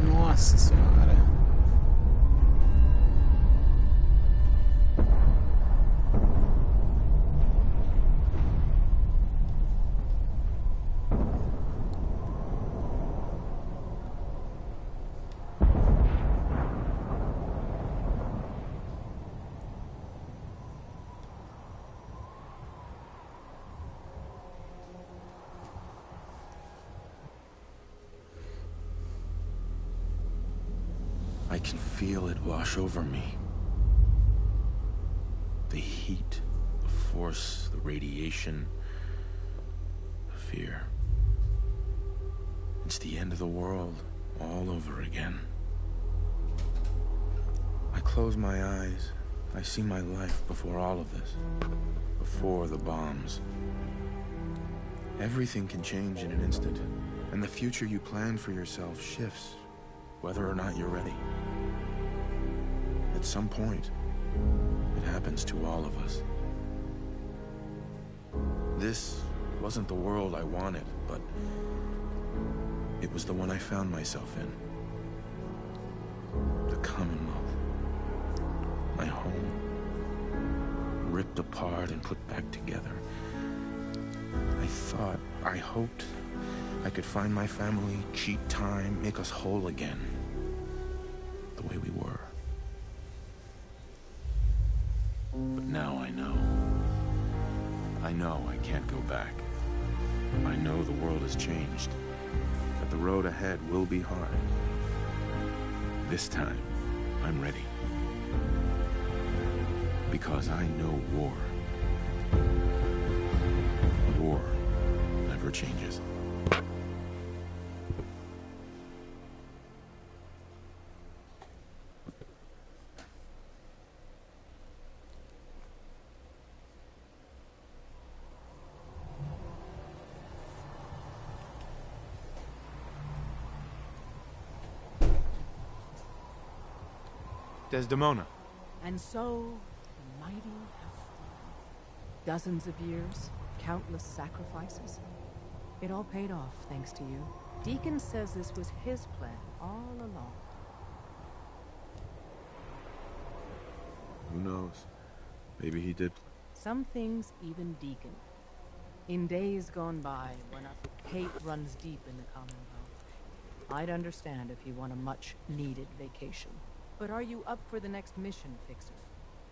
A: Nossa senhora.
C: I can feel it wash over me. The heat, the force, the radiation, the fear. It's the end of the world all over again. I close my eyes. I see my life before all of this. Before the bombs. Everything can change in an instant, and the future you plan for yourself shifts, whether or not you're ready. At some point, it happens to all of us. This wasn't the world I wanted, but it was the one I found myself in. The Commonwealth. My home. Ripped apart and put back together. I hoped I could find my family, cheat time, make us whole again. The way we were. But now I know. I know I can't go back. I know the world has changed. That the road ahead will be hard. This time, I'm ready. Because I know war. War never changes.
R: Desdemona.
G: And so, the mighty have fallen. Dozens of years, countless sacrifices. It all paid off, thanks to you. Deacon says this was his plan all along.
C: Who knows? Maybe he did.
G: Some things even Deacon. In days gone by, when hate runs deep in the Commonwealth, I'd understand if you want a much-needed vacation. But are you up for the next mission, Fixer?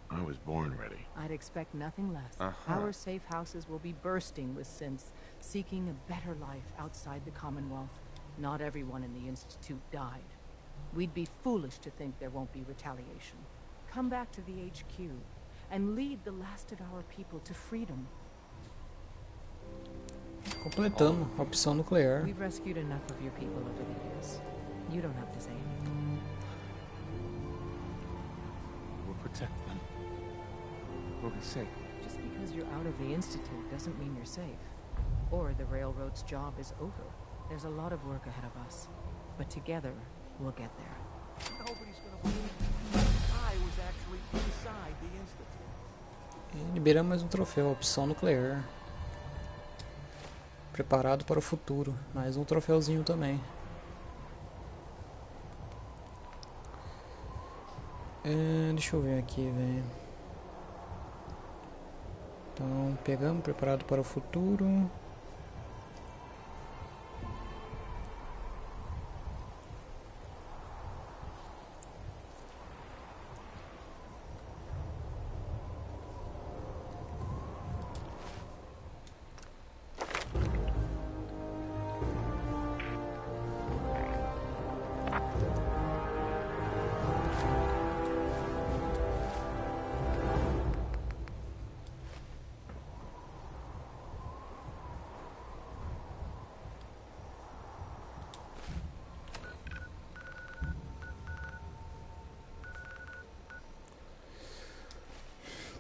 C: I was born ready.
G: I'd expect nothing less. Our safe houses will be bursting with synths, seeking a better life outside the Commonwealth. Not everyone in the Institute died. We'd be foolish to think there won't be retaliation. Come back to the HQ, and lead the last of our people to freedom.
A: Completamos a opção nuclear.
G: We've rescued enough of your people over the years. You don't have to say anything.
E: We'll protect them. We'll be safe.
G: Just because you're out of the Institute doesn't mean you're safe. Or the Railroad's job is over. There's a lot of work ahead of us. But together, we'll get there.
J: Nobody's gonna believe me. I was actually inside the Institute.
A: E liberamos mais um troféu, opção nuclear. Preparado para o futuro. Mais um troféuzinho também. Deixa eu ver aqui, velho. Então, pegamos, preparado para o futuro.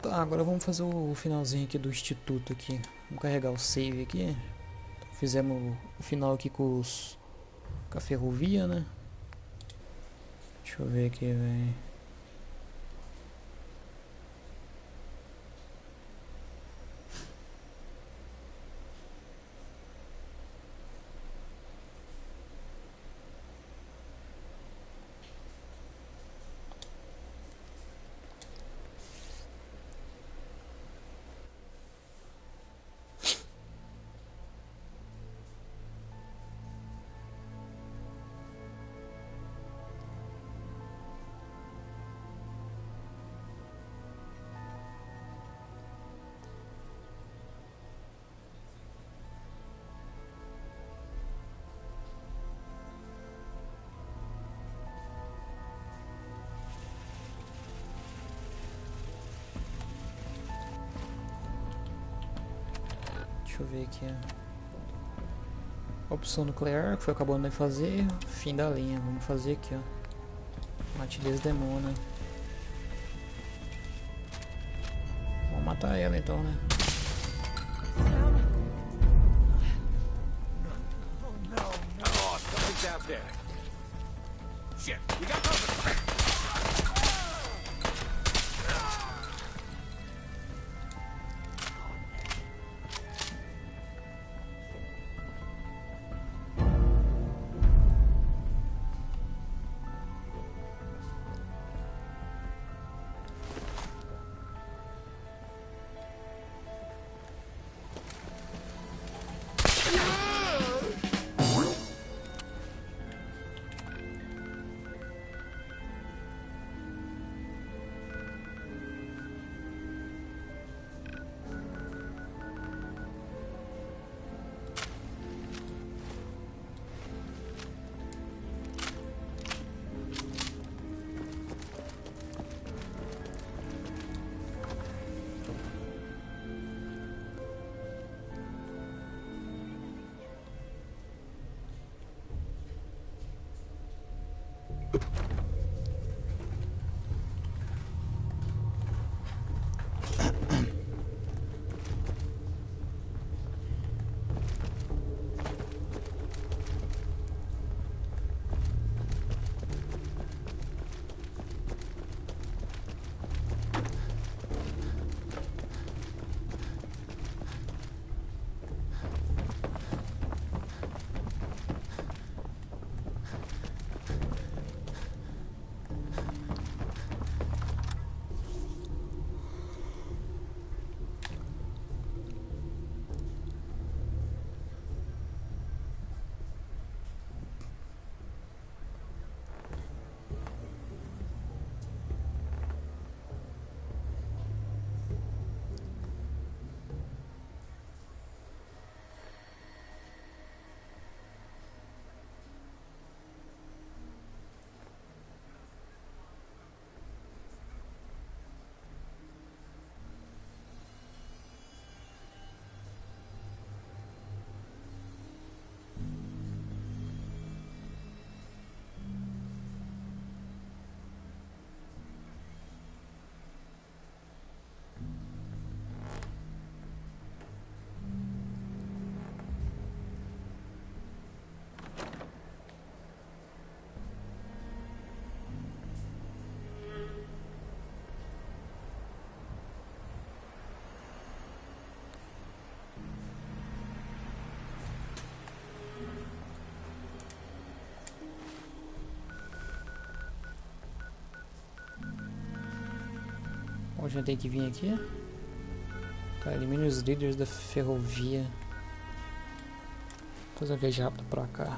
A: Tá, agora vamos fazer o finalzinho aqui do instituto aqui. Vamos carregar o save aqui. Então, fizemos o final aqui com a ferrovia, né? Deixa eu ver aqui, velho. Deixa eu ver aqui. Opção nuclear, que foi acabando de fazer. Fim da linha. Vamos fazer aqui, ó. Mate Desdemona. Vamos matar ela então, né? a gente tem que vir aqui. Tá, elimine os líderes da ferrovia. Vou fazer uma viagem rápida pra cá.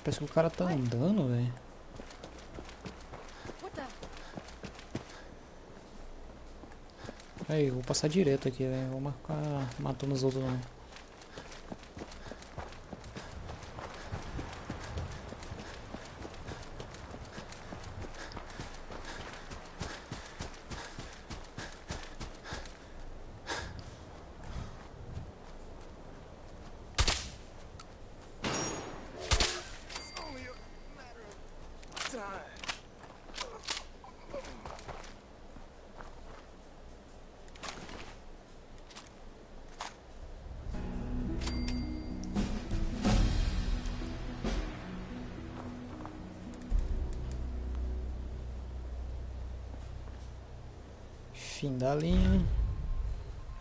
A: Parece que o cara tá andando, velho. Aí, eu vou passar direto aqui, velho. Vou marcar matando os outros não. Fim da linha.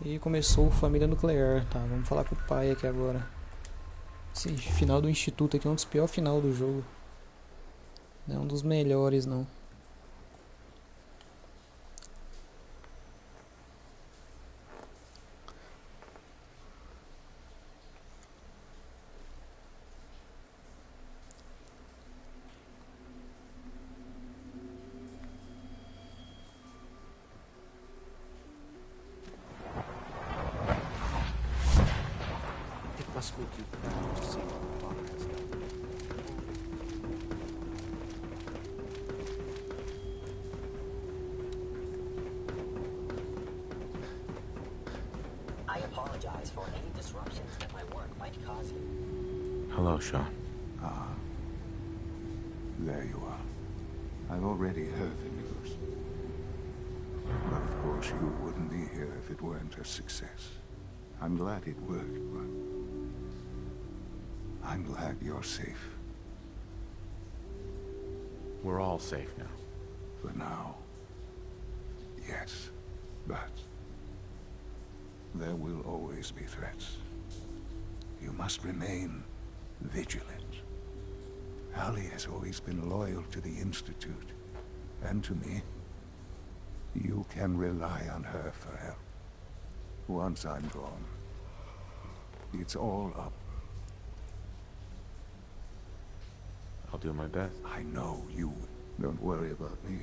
A: E começou Família Nuclear. Tá, vamos falar com o pai aqui agora. Esse final do instituto aqui é um dos piores final do jogo. Não é um dos melhores não.
P: I apologize for any disruptions that my work might cause you.
C: Hello, Sean.
D: Ah, there you are. I've already heard the news. But of course you wouldn't be here if it weren't a success. I'm glad it worked, but I'm glad you're safe.
C: We're all safe now.
D: For now. Yes, but there will always be threats. You must remain vigilant. Allie has always been loyal to the Institute, and to me. You can rely on her for help. Once I'm gone, it's all up.
C: I'll do my best.
D: I know you. Don't worry about me.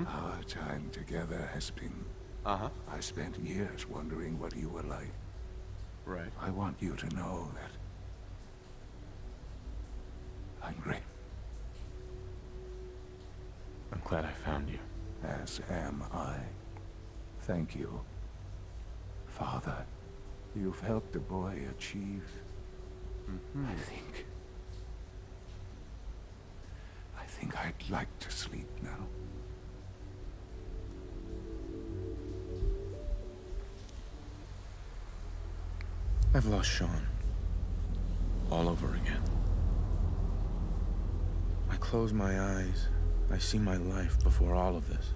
D: Our time together has been... I spent years wondering what you were like.
C: Right.
D: I want you to know that I'm great.
C: I'm glad I found you.
D: As am I. Thank you. Father, you've helped the boy achieve... I think I'd like to sleep now.
C: I've lost Sean. all over again. I close my eyes. I see my life before all of this.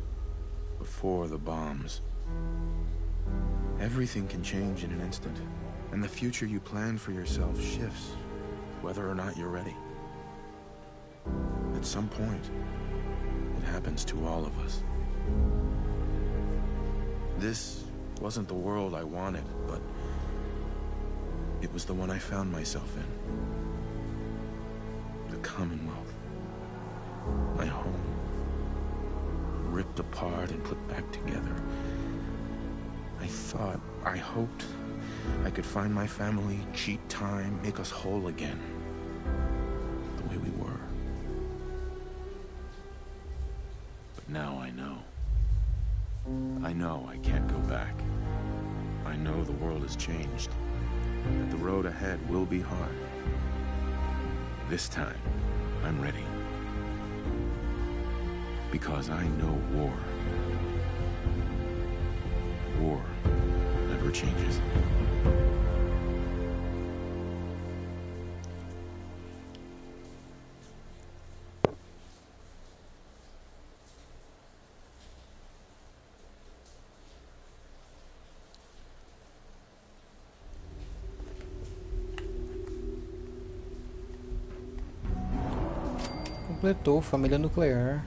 C: Before the bombs. Everything can change in an instant, and the future you plan for yourself shifts, whether or not you're ready. At some point, it happens to all of us. This wasn't the world I wanted, but it was the one I found myself in. The Commonwealth. My home. Ripped apart and put back together. I hoped I could find my family, cheat time, make us whole again. The way we were. But now I know. I know I can't go back. I know the world has changed. That the road ahead will be hard. This time, I'm ready. Because I know war. War never changes.
A: Completou família nuclear.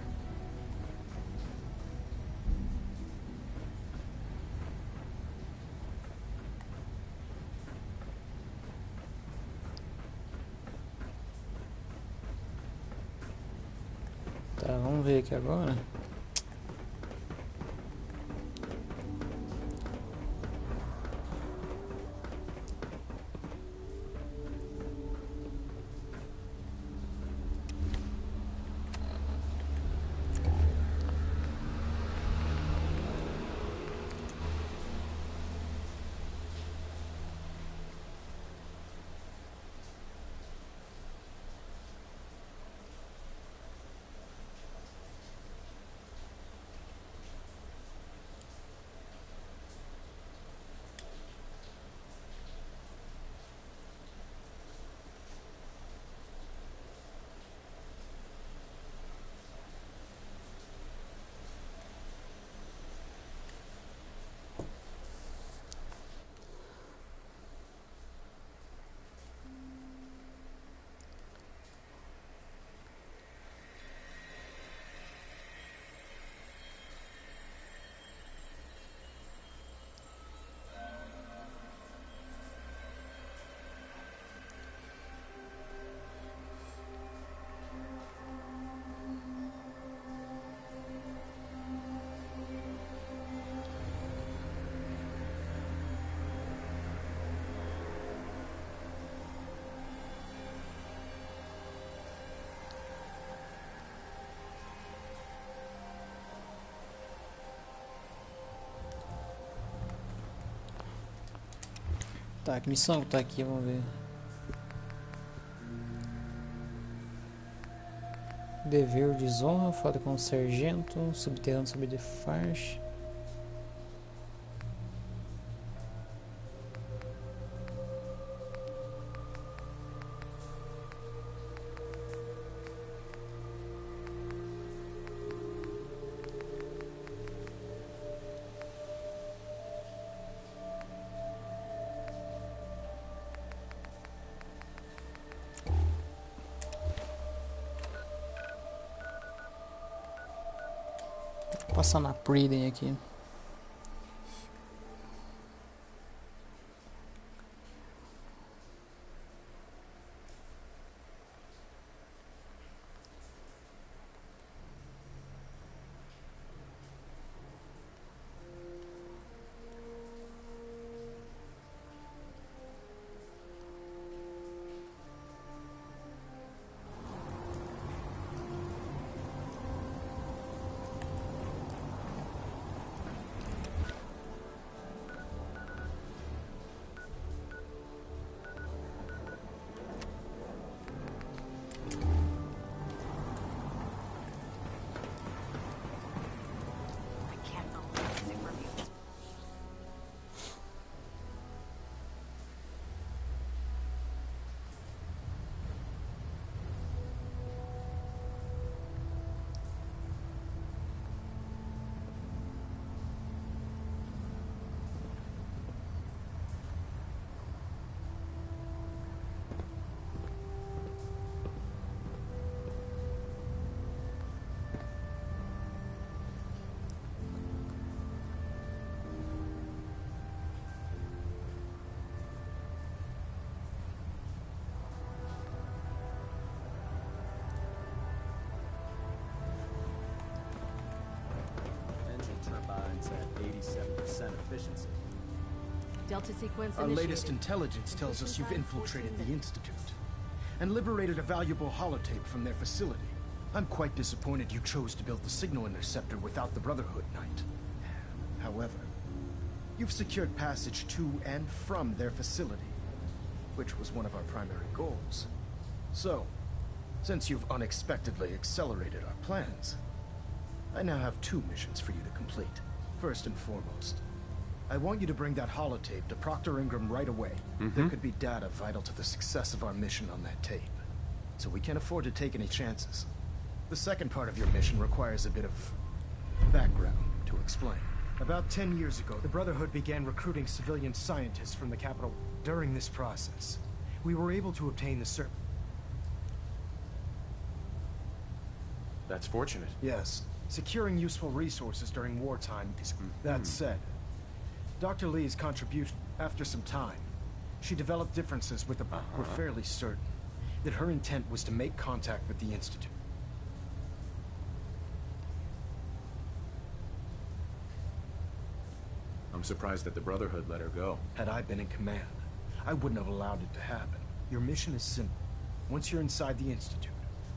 A: Tá, vamos ver aqui agora. Tá, que missão que tá aqui, vamos ver. Dever de desonra, fala com o sargento, subterrâneo saber de farsa. Passar na Priden aqui.
S: efficiency.
L: Delta sequence
S: Our
L: initiated.
S: latest intelligence tells us you've infiltrated the Institute and liberated a valuable holotape from their facility. I'm quite disappointed you chose to build the signal interceptor without the Brotherhood, Knight. However, you've secured passage to and from their facility, which was one of our primary goals. So, since you've unexpectedly accelerated our plans, I now have 2 missions for you to complete. First and foremost, I want you to bring that holotape to Proctor Ingram right away. There could be data vital to the success of our mission on that tape, so we can't afford to take any chances. The second part of your mission requires a bit of background to explain. About 10 years ago, the Brotherhood began recruiting civilian scientists from the capital. During this process, we were able to obtain the
R: That's fortunate.
S: Yes. Securing useful resources during wartime is... That said, Dr. Lee's contribution, after some time, she developed differences with the... We're fairly certain that her intent was to make contact with the Institute.
R: I'm surprised that the Brotherhood let her go.
S: Had I been in command, I wouldn't have allowed it to happen. Your mission is simple. Once you're inside the Institute,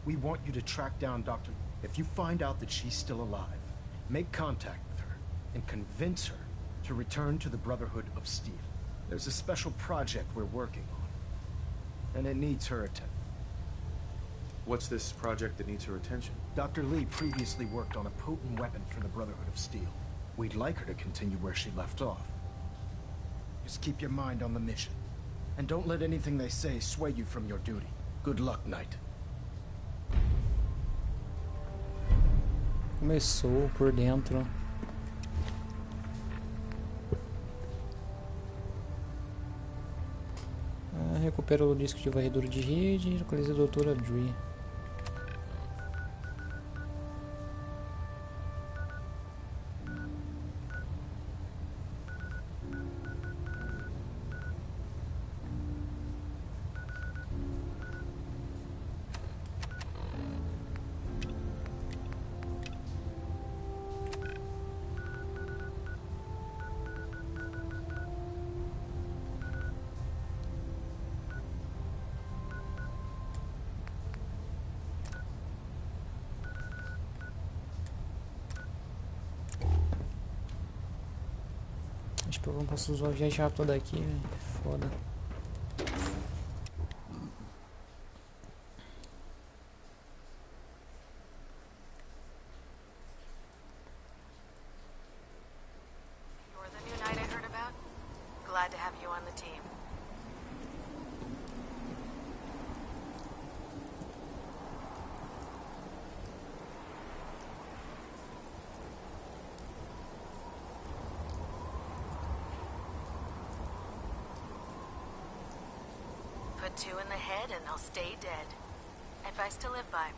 S: we want you to track down Dr. If you find out that she's still alive, make contact with her and convince her to return to the Brotherhood of Steel. There's a special project we're working on, and it needs her attention.
R: What's this project that needs her attention?
S: Dr. Lee previously worked on a potent weapon for the Brotherhood of Steel. We'd like her to continue where she left off. Just keep your mind on the mission, and don't let anything they say sway you from your duty. Good luck, Knight.
A: Começou por dentro. Recupera o disco de varredura de rede e localiza a doutora Dre. Acho que eu não posso usar viajar rápido daqui, velho. Foda.
V: You're the new knight I heard about? Glad to have you on the team. Put 2 in the head and they'll stay dead. Advice to live by.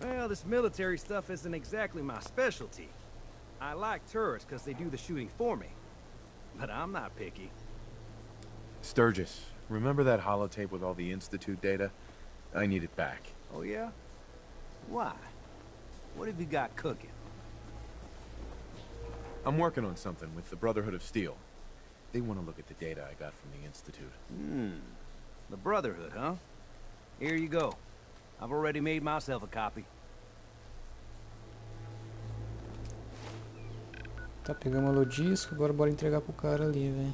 S: Well, this military stuff isn't exactly my specialty. I like tourists because they do the shooting for me. But I'm not picky.
R: Sturgis, remember that holotape with all the Institute data? I need it back.
S: Oh, yeah? Why? What have you got cooking?
R: I'm working on something with the Brotherhood of Steel. They want to look at the data I got from the Institute.
S: The Brotherhood, huh? Here you go. I've already made myself a copy.
A: Tá, pegamos o disco, agora bora entregar pro cara ali, velho.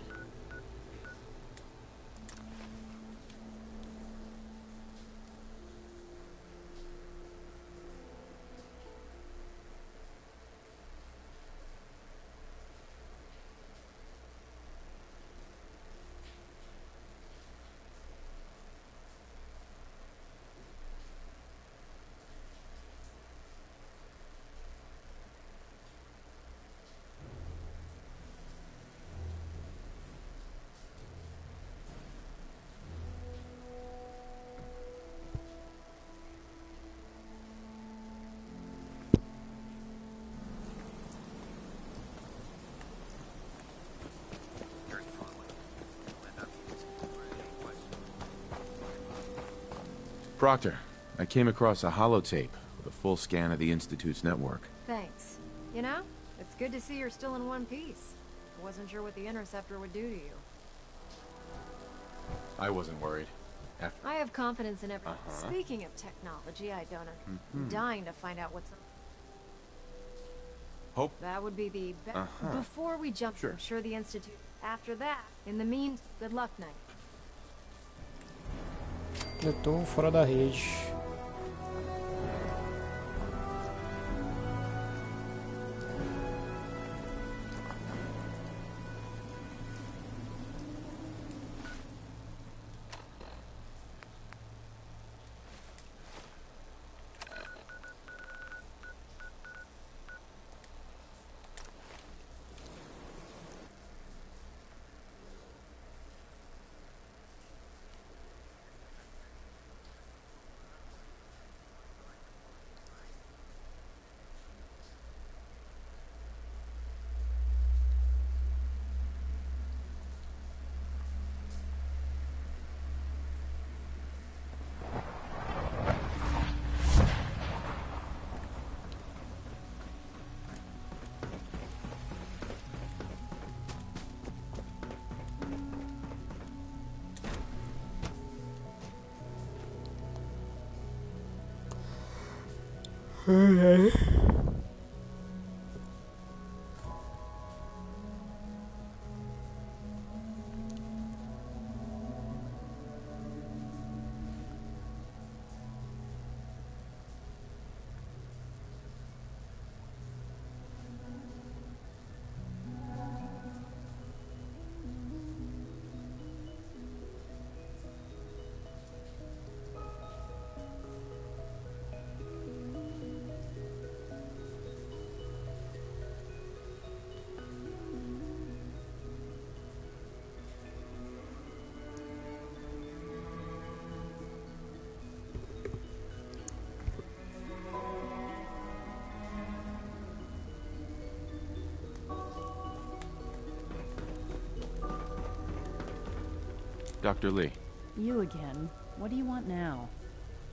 C: Proctor, I came across a holotape with a full scan of the Institute's network.
T: Thanks. You know, it's good to see you're still in one piece. I wasn't sure what the Interceptor would do to you.
C: I wasn't worried.
T: I have confidence in everyone. Speaking of technology, I don't know. I'm dying to find out what's...
C: Hope?
T: That would be the best. Before we jump, I'm sure the Institute... After that, in the meantime, good luck, Knight.
A: Eu tô fora da rede.
C: Dr. Lee.
N: You again. What do you want now?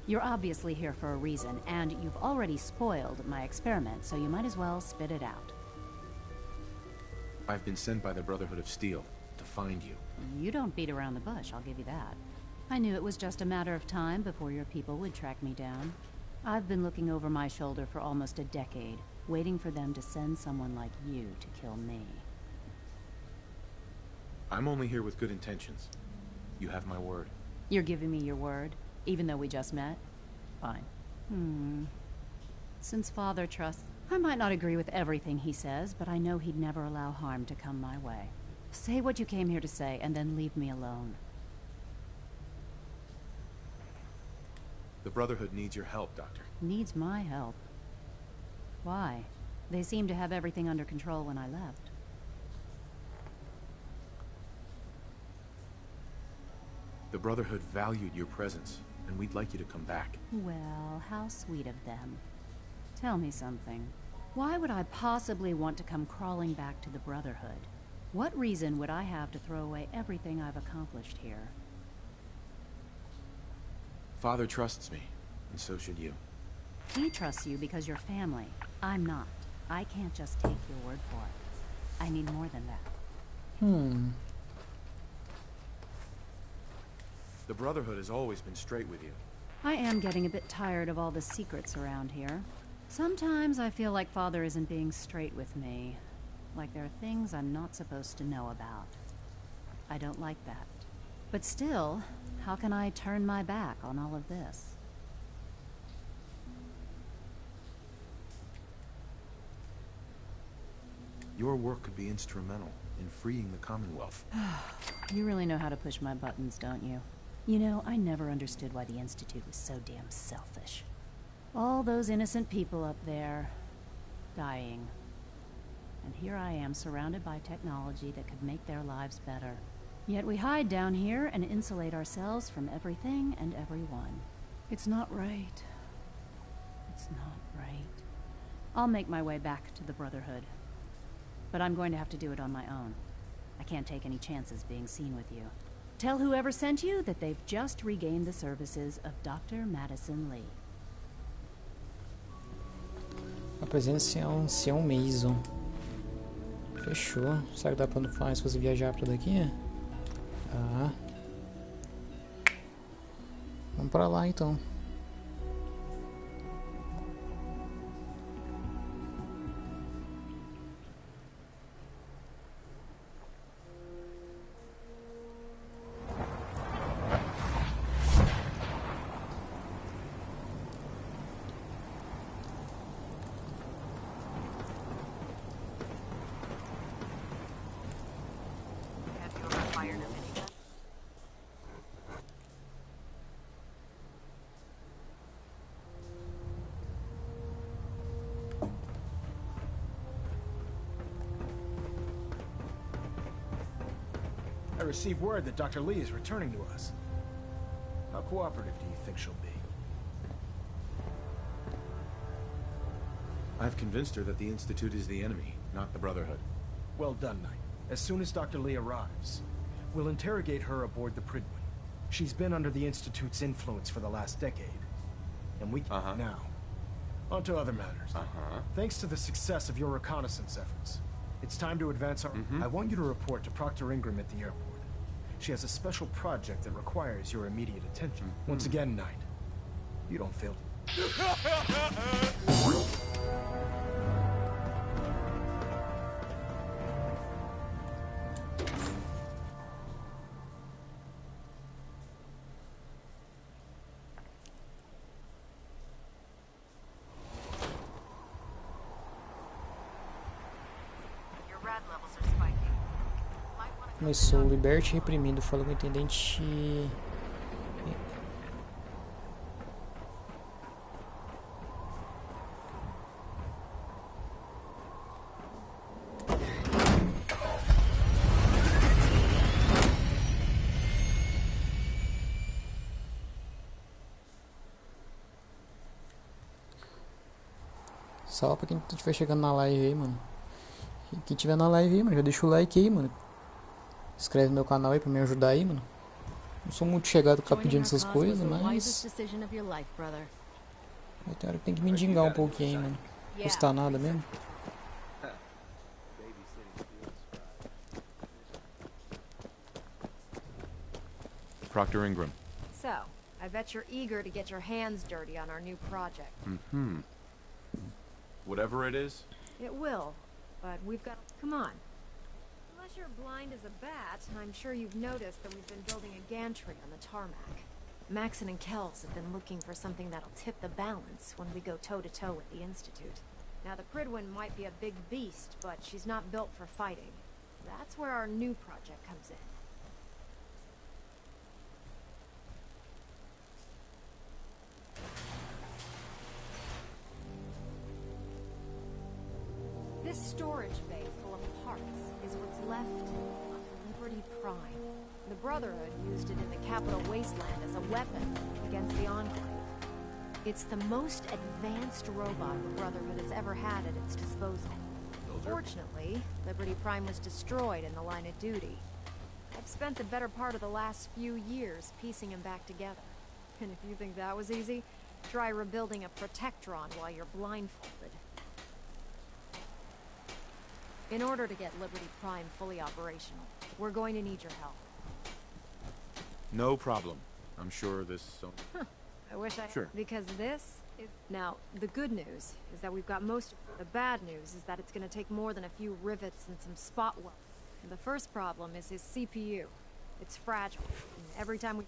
N: You're obviously here for a reason, and you've already spoiled my experiment, so you might as well spit it out.
R: I've been sent by the Brotherhood of Steel to find you.
N: You don't beat around the bush, I'll give you that. I knew it was just a matter of time before your people would track me down. I've been looking over my shoulder for almost a decade, waiting for them to send someone like you to kill me.
R: I'm only here with good intentions. You have my word.
N: You're giving me your word, even though we just met? Fine. Since Father trusts... I might not agree with everything he says, but I know he'd never allow harm to come my way. Say what you came here to say, and then leave me alone.
R: The Brotherhood needs your help, Doctor.
N: Needs my help? Why? They seemed to have everything under control when I left.
R: The Brotherhood valued your presence, and we'd like you to come back.
N: Well, how sweet of them. Tell me something. Why would I possibly want to come crawling back to the Brotherhood? What reason would I have to throw away everything I've accomplished here?
R: Father trusts me, and so should you.
N: He trusts you because you're family. I'm not. I can't just take your word for it. I need more than that.
R: The Brotherhood has always been straight with you.
N: I am getting a bit tired of all the secrets around here. Sometimes I feel like Father isn't being straight with me. Like there are things I'm not supposed to know about. I don't like that. But still, how can I turn my back on all of this?
R: Your work could be instrumental in freeing the Commonwealth.
N: You really know how to push my buttons, don't you? You know, I never understood why the Institute was so damn selfish. All those innocent people up there, dying. And here I am, surrounded by technology that could make their lives better. Yet we hide down here and insulate ourselves from everything and everyone. It's not right. It's not right. I'll make my way back to the Brotherhood. But I'm going to have to do it on my own. I can't take any chances being seen with you. Tell whoever sent you that they've just regained the services of Dr. Madison Lee.
A: Apresente-se a ancião Mason. Fechou. Será que dá pra mais fazer viajar pra daqui? Ah. Vamos pra lá então.
S: I received word that Dr. Lee is returning to us. How cooperative do you think she'll be?
R: I've convinced her that the Institute is the enemy, not the Brotherhood.
S: Well done, Knight. As soon as Dr. Lee arrives, we'll interrogate her aboard the Pridwin. She's been under the Institute's influence for the last decade. And we can now. On to other matters. Thanks to the success of your reconnaissance efforts, it's time to advance our... I want you to report to Proctor Ingram at the airport. She has a special project that requires your immediate attention. Once again, Knight, you don't fail.
A: Começou, liberte e reprimido, fala com o intendente. Salve pra quem estiver chegando na live aí, mano. E quem tiver na live aí, mano, já deixa o like aí, mano. Inscreve no meu canal aí pra me ajudar aí, mano. Não sou muito chegado a ficar pedindo essas coisas, mas... Tem hora que tem que mendigar um pouquinho aí, mano. Não custa nada mesmo.
R: Proctor Ingram.
T: So, I bet you're eager to get your hands dirty on our new project.
R: Whatever it is.
T: It will, but we've got... Come on. Unless you're blind as a bat, I'm sure you've noticed that we've been building a gantry on the tarmac. Maxon and Kells have been looking for something that'll tip the balance when we go toe-to-toe with the Institute. Now, the Pridwin might be a big beast, but she's not built for fighting. That's where our new project comes in. This storage bay full of parts is what's left of Liberty Prime. The Brotherhood used it in the Capital Wasteland as a weapon against the Enclave. It's the most advanced robot the Brotherhood has ever had at its disposal. Fortunately, Liberty Prime was destroyed in the line of duty. I've spent the better part of the last few years piecing him back together. And if you think that was easy, try rebuilding a Protectron while you're blindfolded. In order to get Liberty Prime fully operational, we're going to need your help.
R: No problem. I'm sure this...
T: I wish I...
R: Sure.
T: Because this is... Now, the good news is that we've got most of it. The bad news is that it's going to take more than a few rivets and some spot weld. And the first problem is his CPU. It's fragile. And every time we...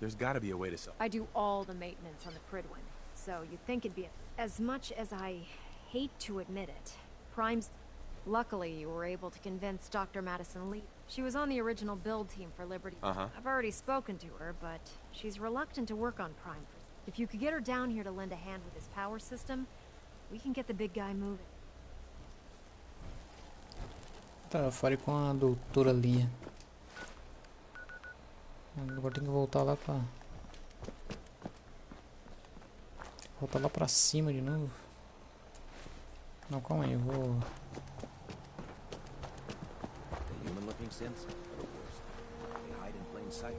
R: There's gotta be a way to solve...
T: I do all the maintenance on the Pridwin. So you'd think it'd be... As much as I hate to admit it, Prime's... Luckily, you were able to convince Dr. Madison Lee. She was on the original build team for Liberty. I've already spoken to her, but she's reluctant to work on Prime. If you could get her down here to lend a hand with his power system, we can get the big guy moving.
A: Tá, fale com a doutora Lia. Agora tem que voltar lá pra... Voltar lá pra cima de novo. Não, calma aí, eu vou...
I: same synths, but worse. They hide in plain sight.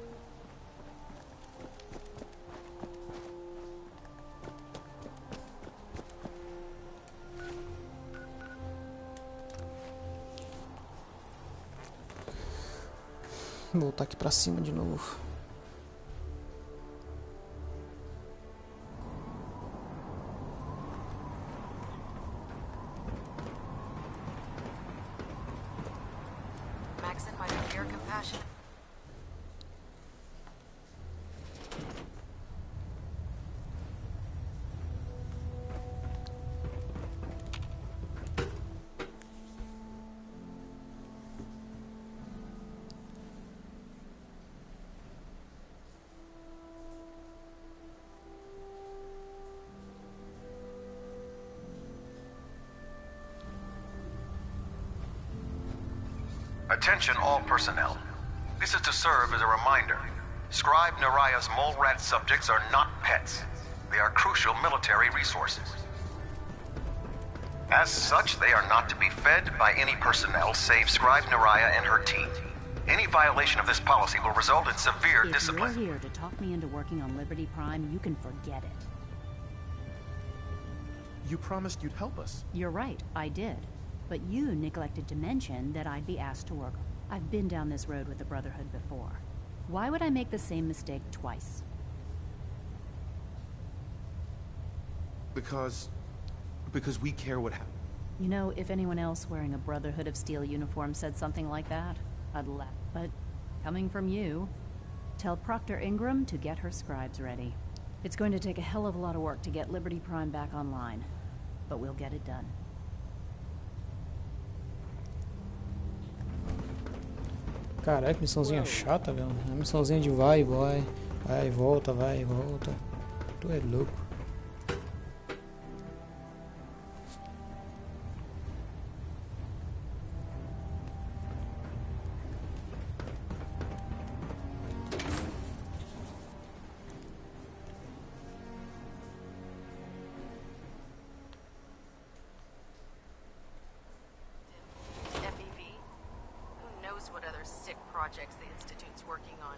A: Vou voltar aqui pra cima de novo.
B: Attention all personnel. This is to serve as a reminder. Scribe Naraya's mole rat subjects are not pets. They are crucial military resources. As such, they are not to be fed by any personnel save Scribe Naraya and her team. Any violation of this policy will result in severe discipline.
N: If you're here to talk me into working on Liberty Prime, you can forget it.
R: You promised you'd help us.
N: You're right, I did. But you neglected to mention that I'd be asked to work. I've been down this road with the Brotherhood before. Why would I make the same mistake twice?
R: Because we care what happens.
N: You know, if anyone else wearing a Brotherhood of Steel uniform said something like that, I'd laugh. But coming from you, tell Proctor Ingram to get her scribes ready. It's going to take a hell of a lot of work to get Liberty Prime back online, but we'll get it done.
A: Caraca, que missãozinha chata, velho. É uma missãozinha de vai e vai. Vai e volta, vai e volta. Tu é louco.
G: What other sick projects the Institute's working on.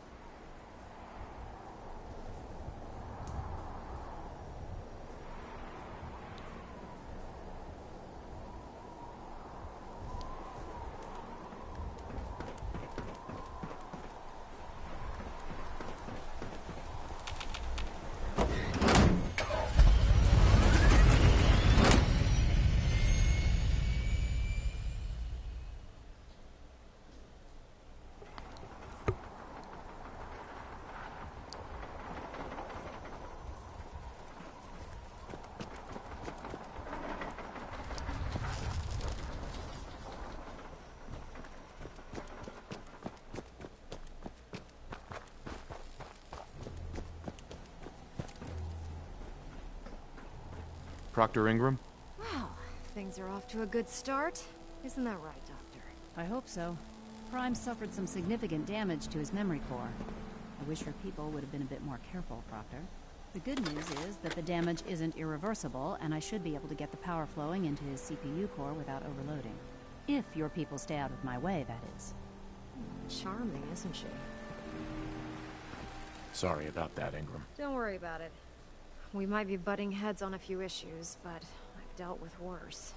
R: Proctor Ingram?
T: Wow, things are off to a good start. Isn't that right, Doctor?
N: I hope so. Prime suffered some significant damage to his memory core. I wish your people would have been a bit more careful, Proctor. The good news is that the damage isn't irreversible, and I should be able to get the power flowing into his CPU core without overloading. If your people stay out of my way, that is.
T: Charming, isn't she?
R: Sorry about that, Ingram.
T: Don't worry about it. We might be butting heads on a few issues, but I've dealt with worse.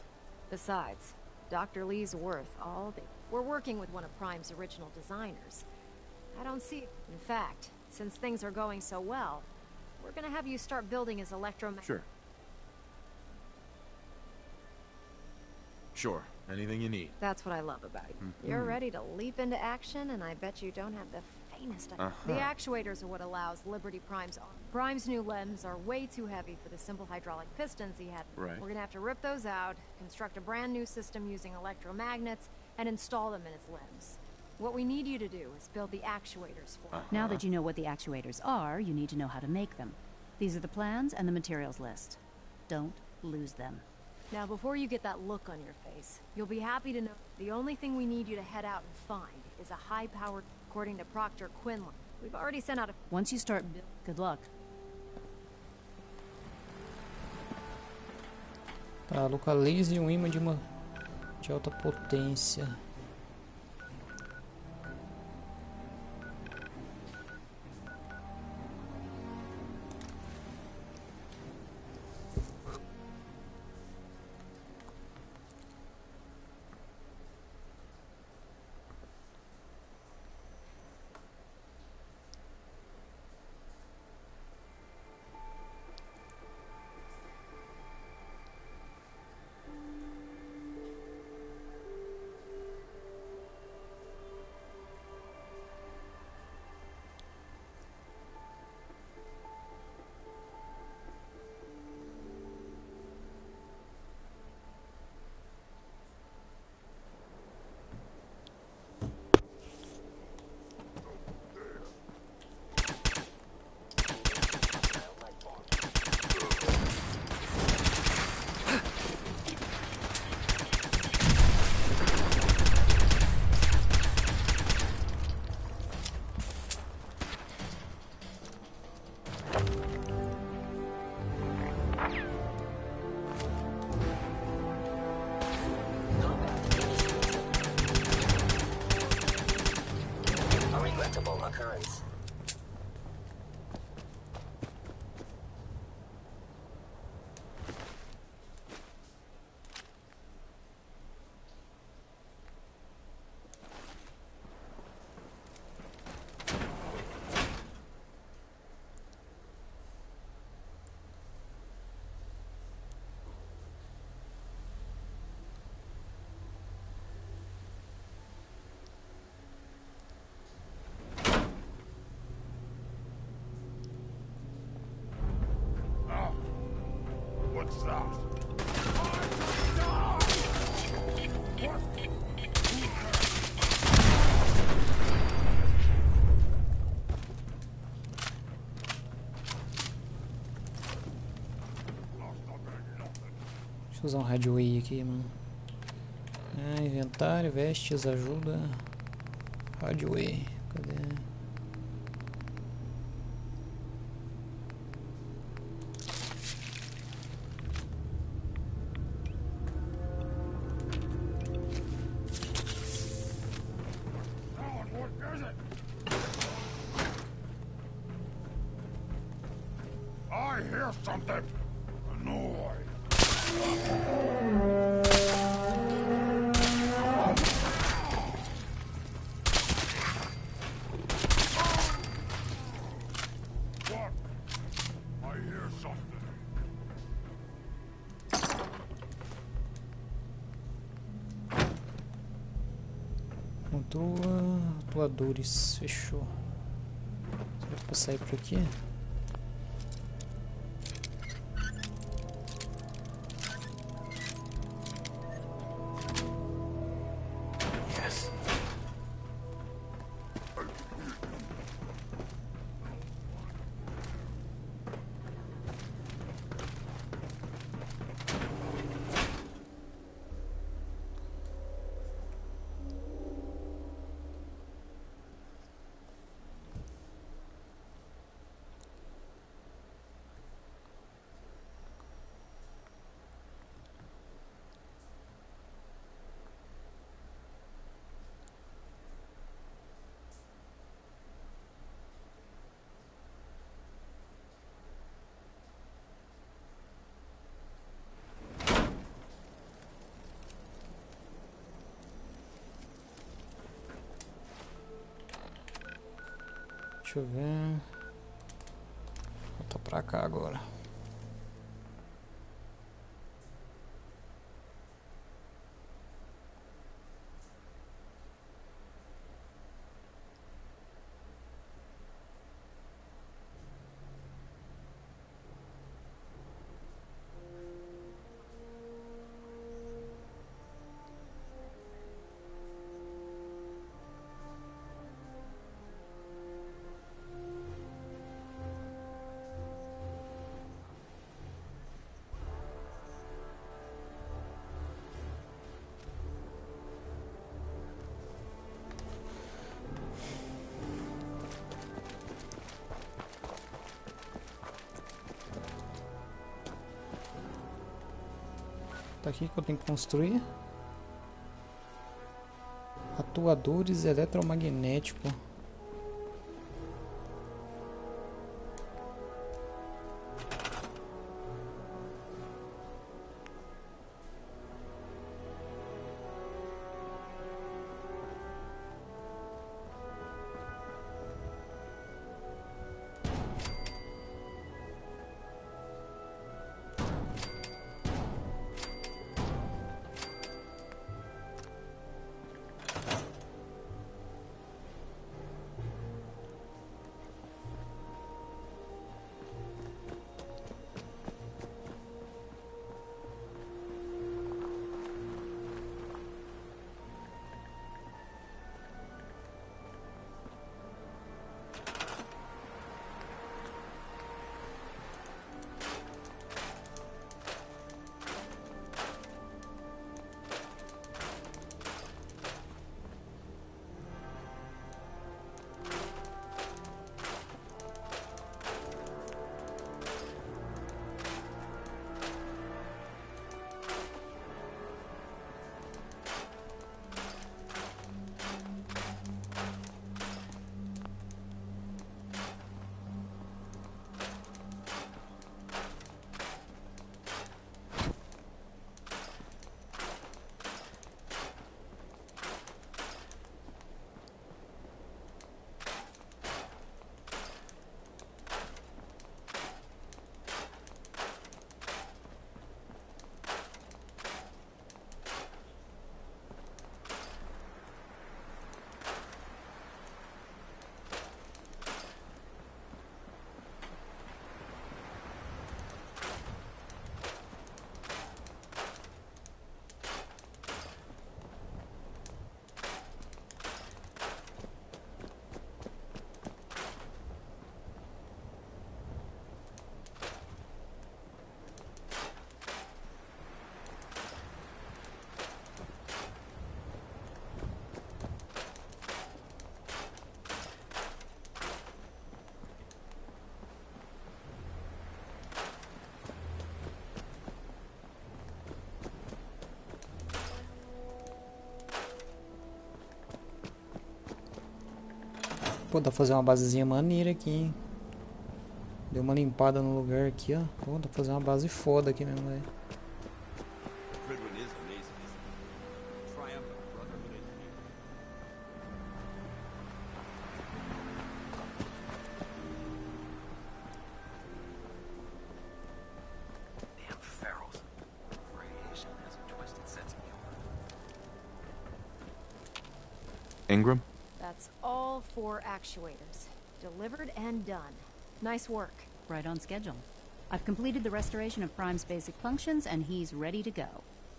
T: Besides, Dr. Lee's worth all the... We're working with one of Prime's original designers. I don't see... In fact, since things are going so well, we're gonna have you start building his
R: Sure. Sure. Anything you need.
T: That's what I love about you. You're ready to leap into action, and I bet you don't have the faintest idea. The actuators are what allows Liberty Prime's arm. Prime's new limbs are way too heavy for the simple hydraulic pistons he had.
R: Right.
T: We're gonna have to rip those out, construct a brand new system using electromagnets, and install them in his limbs. What we need you to do is build the actuators for him.
N: Now that you know what the actuators are, you need to know how to make them. These are the plans and the materials list. Don't lose them.
T: Now, before you get that look on your face, you'll be happy to know the only thing we need you to head out and find is a high-powered, according to Proctor Quinlan. We've already sent out a...
N: Once you start... Good luck.
A: Tá, localize um imã de alta potência. Deixa eu usar um Radioii aqui, mano. Inventário, vestes, ajuda. Radioii. Cadê?
O: I hear something. A noise. What? I hear something.
A: Atuadores, fechou. Será que eu sair por aqui? Deixa eu ver. Volta pra cá agora. Tá aqui que eu tenho que construir. Atuadores eletromagnéticos. Pô, dá pra fazer uma basezinha maneira aqui, hein? Deu uma limpada no lugar aqui, ó. Pô, dá pra fazer uma base foda aqui mesmo, velho.
C: Ingram?
T: That's all 4 actuators. Delivered and done. Nice work.
N: Right on schedule. I've completed the restoration of Prime's basic functions, and he's ready to go.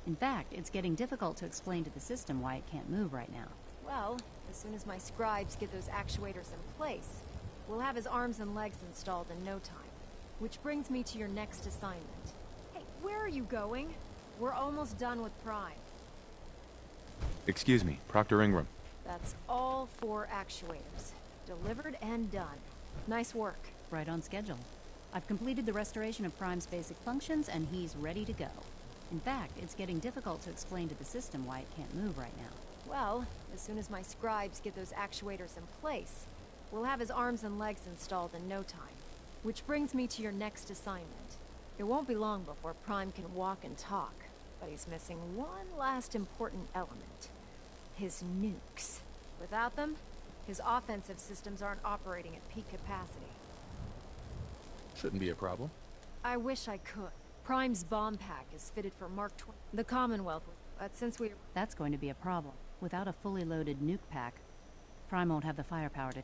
N: In fact, it's getting difficult to explain to the system why it can't move right now.
T: Well, as soon as my scribes get those actuators in place, we'll have his arms and legs installed in no time. Which brings me to your next assignment. Hey, where are you going? We're almost done with Prime.
C: Excuse me, Proctor Ingram.
T: That's all 4 actuators. Delivered and done. Nice work.
N: Right on schedule. I've completed the restoration of Prime's basic functions, and he's ready to go. In fact, it's getting difficult to explain to the system why it can't move right now.
T: Well, as soon as my scribes get those actuators in place, we'll have his arms and legs installed in no time. Which brings me to your next assignment. It won't be long before Prime can walk and talk, but he's missing one last important element. His nukes. Without them, his offensive systems aren't operating at peak capacity.
C: Shouldn't be a problem.
T: I wish I could. Prime's bomb pack is fitted for Mark 20. The Commonwealth, but since we...
N: That's going to be a problem. Without a fully loaded nuke pack, Prime won't have the firepower to...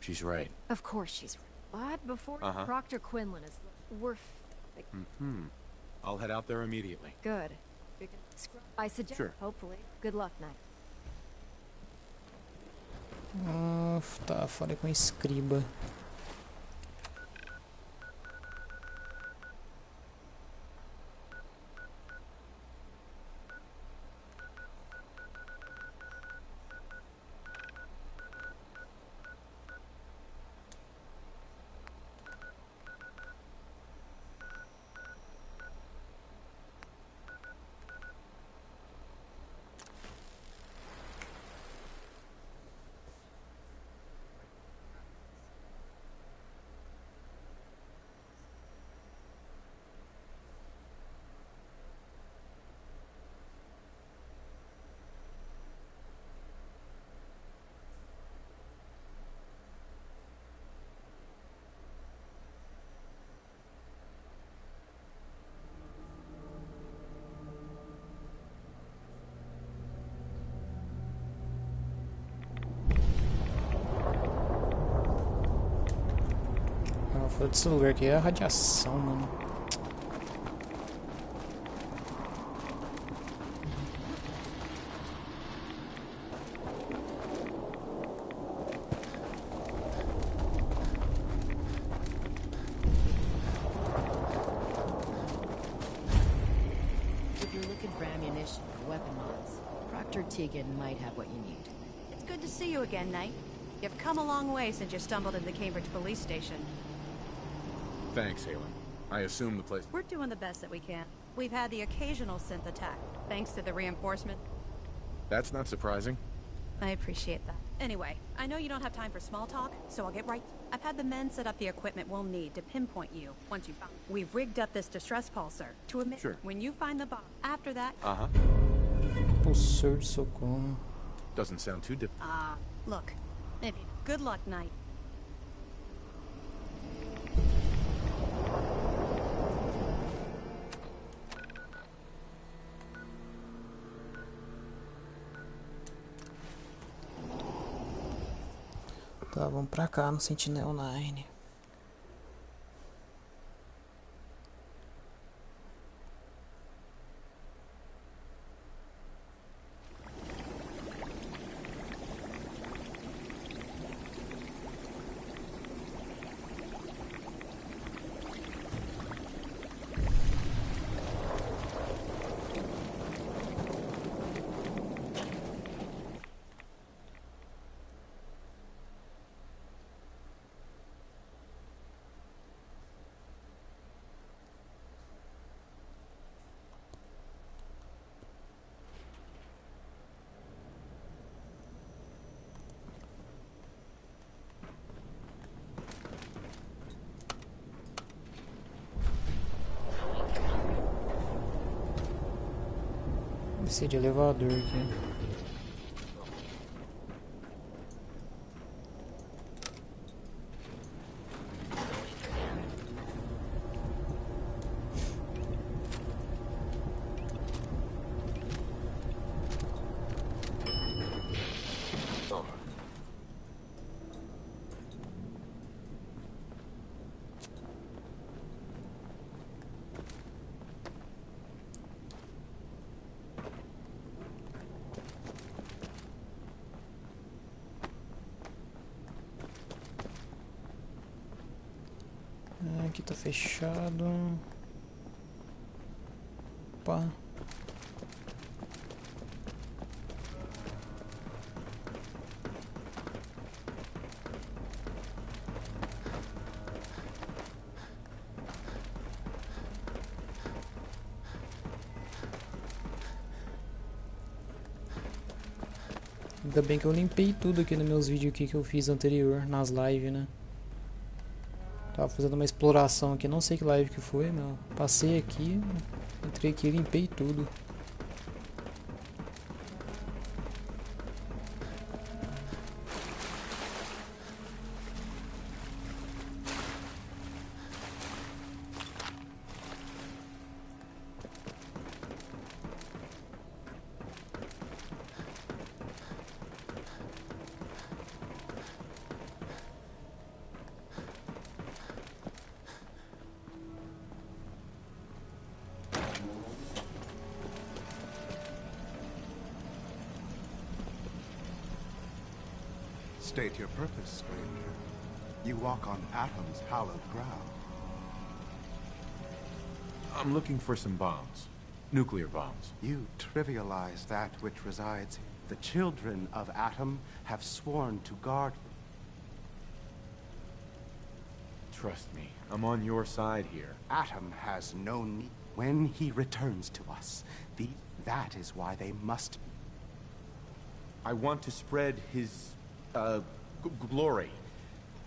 C: She's right.
T: Of course she's right. But before Proctor Quinlan is... We're...
R: I'll head out there immediately.
T: Good. I suggest...
R: Sure.
T: Hopefully. Good luck, Knight.
A: Tá, falei com a escriba. Foda desse lugar aqui é a radiação, mano.
L: If you're looking for ammunition or weapon mods, Proctor Tegan might have what you need.
H: It's good to see you again, Knight. You've come a long way since you stumbled into the Cambridge police station.
R: Thanks, Halen. I assume the place...
H: We're doing the best that we can. We've had the occasional synth attack, thanks to the reinforcement.
R: That's not surprising.
H: I appreciate that. Anyway, I know you don't have time for small talk, so I'll get right. I've had the men set up the equipment we'll need to pinpoint you once you found. We've rigged up this distress pulsar to emit when you find the bomb. After that...
A: Pulsar de socorro.
R: Doesn't sound too difficult.
H: Look. Maybe. Good luck, Knight.
A: Tá, vamos pra cá no Sentinel 9. Deve ser de elevador aqui. Aqui tá fechado. Opa. Ainda bem que eu limpei tudo aqui nos meus vídeos aqui que eu fiz anterior, nas lives, né? Tava fazendo uma exploração aqui, não sei que live que foi, meu. Passei aqui, entrei aqui e limpei tudo.
D: State your purpose, stranger. You walk on Atom's hallowed ground.
C: I'm looking for some bombs. Nuclear bombs.
M: You trivialize that which resides. The children of Atom have sworn to guard.
C: Trust me, I'm on your side here.
M: Atom has no need. When he returns to us, that is why they must.
C: I want to spread his, glory.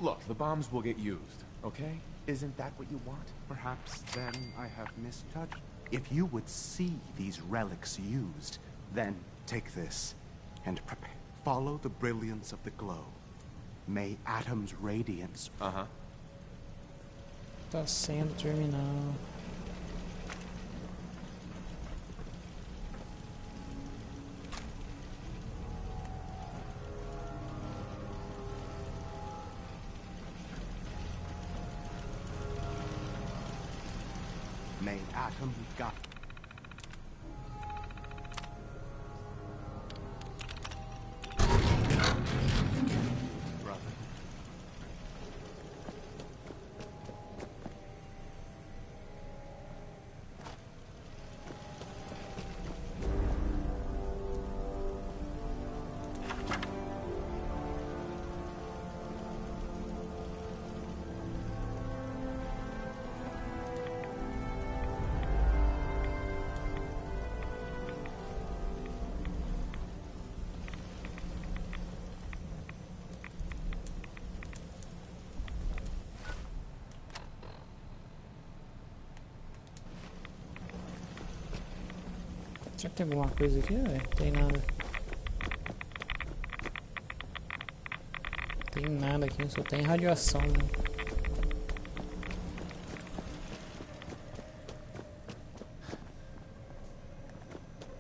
C: Look, the bombs will get used, okay? Isn't that what you want?
M: Perhaps then I have misjudged. If you would see these relics used, then take this and prepare. Follow the brilliance of the glow. May Atom's radiance.
A: Tá sendo terminal.
M: May Atom guide. Brother.
A: Será que tem alguma coisa aqui? Tem nada. Tem nada aqui, só tem radiação, né?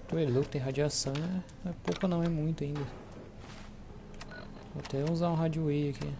A: Tu é louco, tem radiação, né? Não é pouco não, é muito ainda. Vou até usar um radio aqui.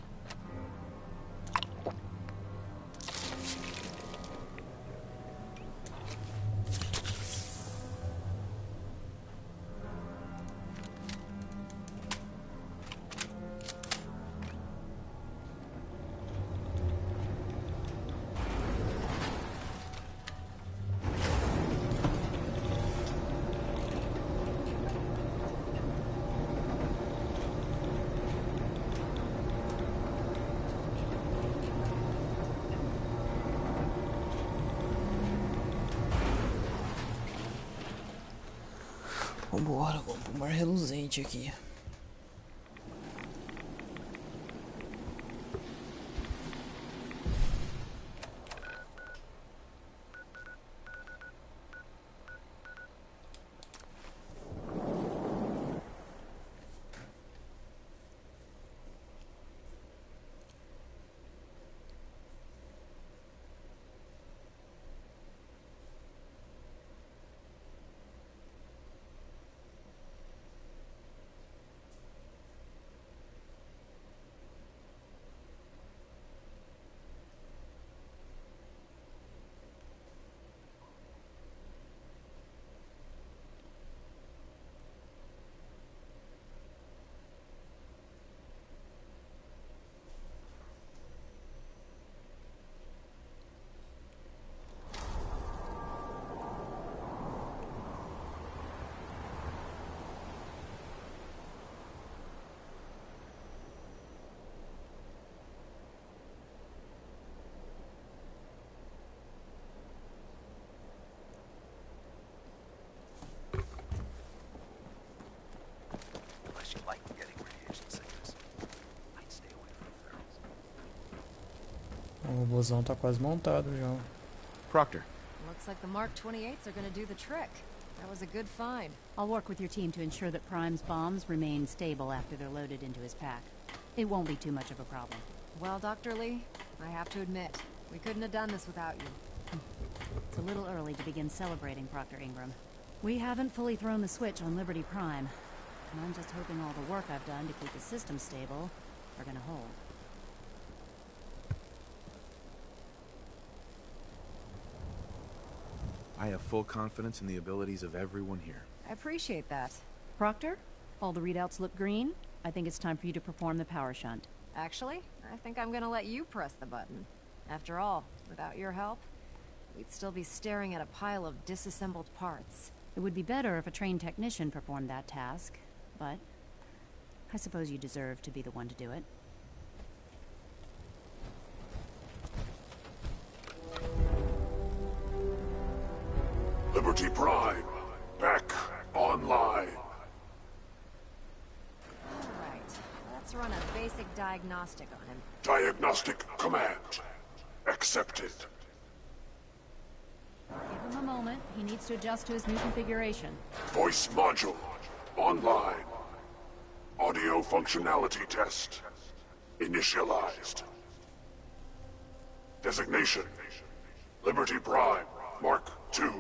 A: Vambora, vamos pro mar reluzente aqui. O robôzão tá quase montado já.
R: Proctor.
V: Looks like the Mark 28s are gonna do the trick. That was a good find.
N: I'll work with your team to ensure that Prime's bombs remain stable after they're loaded into his pack. It won't be too much of a problem.
V: Well, Dr. Lee, I have to admit, we couldn't have done this without you.
N: It's a little early to begin celebrating, Proctor Ingram. We haven't fully thrown the switch on Liberty Prime, and I'm just hoping all the work I've done to keep the system stable are gonna hold.
C: I have full confidence in the abilities of everyone here.
V: I appreciate that.
N: Proctor, all the readouts look green. I think it's time for you to perform the power shunt.
V: Actually, I think I'm gonna let you press the button. After all, without your help, we'd still be staring at a pile of disassembled parts.
N: It would be better if a trained technician performed that task, but I suppose you deserve to be the one to do it.
F: Liberty Prime, back online.
V: Alright, let's run a basic diagnostic on him.
F: Diagnostic command accepted.
N: Give him a moment. He needs to adjust to his new configuration.
F: Voice module online. Audio functionality test initialized. Designation: Liberty Prime Mark II.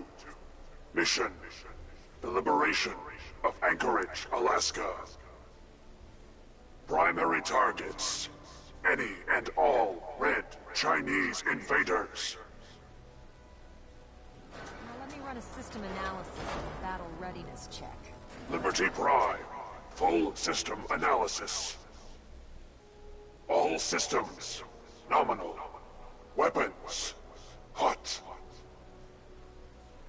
F: Mission: the liberation of Anchorage, Alaska. Primary targets: any and all red Chinese invaders.
V: Now let me run a system analysis and a battle readiness check.
F: Liberty Prime, full system analysis. All systems nominal. Weapons hot.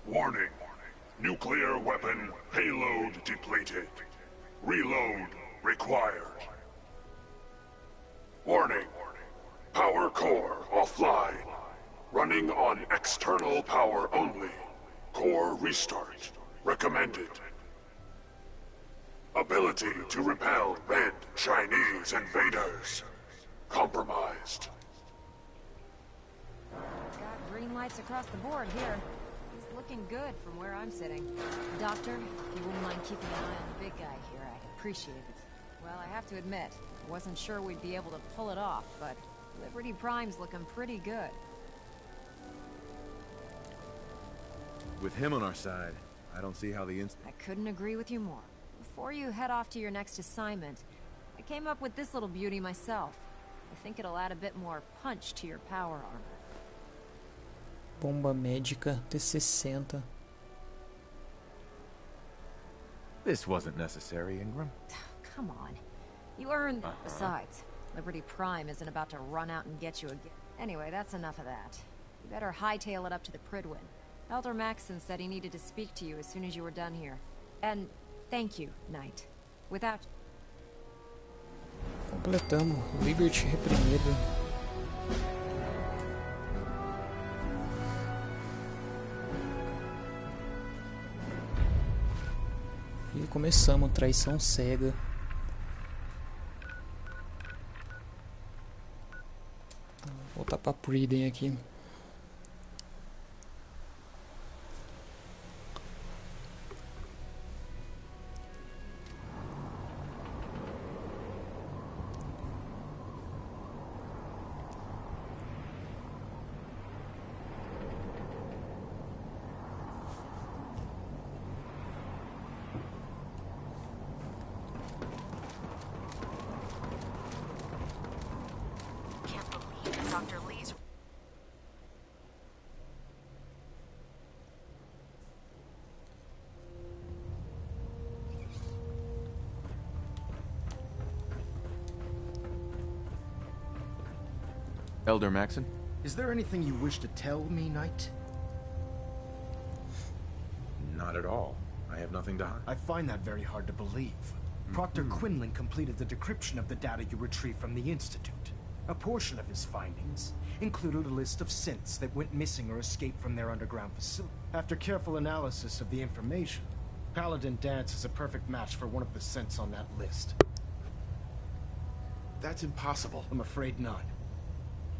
F: Warning: nuclear weapon payload depleted. Reload required. Warning: power core offline. Running on external power only. Core restart recommended. Ability to repel red Chinese invaders compromised.
V: Got green lights across the board here. He's looking good from where I'm sitting. Doctor, if you wouldn't mind keeping an eye on the big guy here, I'd appreciate it. Well, I have to admit, I wasn't sure we'd be able to pull it off, but Liberty Prime's looking pretty good.
C: With him on our side, I don't see how the
V: I couldn't agree with you more. Before you head off to your next assignment, I came up with this little beauty myself. I think it'll add a bit more punch to your power armor.
A: Bomba médica T60.
C: This wasn't necessary, Ingram.
V: Come on. You earned... Besides, Liberty Prime isn't about to run out and get you again. Anyway, that's enough of that. You better hightail it up to the Pridwin. Elder Maxson said he needed to speak to you as soon as you were done here. And thank you, Knight. Without...
A: Completamos. Liberty reprimida. E começamos. Traição cega. Vou voltar pra Priden aqui.
V: Dr. Lee's...
C: Elder Maxson?
S: Is there anything you wish to tell me, Knight?
C: Not at all. I have nothing to hide.
S: I find that very hard to believe. Proctor Quinlan completed the decryption of the data you retrieved from the Institute. A portion of his findings included a list of synths that went missing or escaped from their underground facility. After careful analysis of the information, Paladin Dance is a perfect match for one of the synths on that list.
C: That's impossible.
S: I'm afraid not.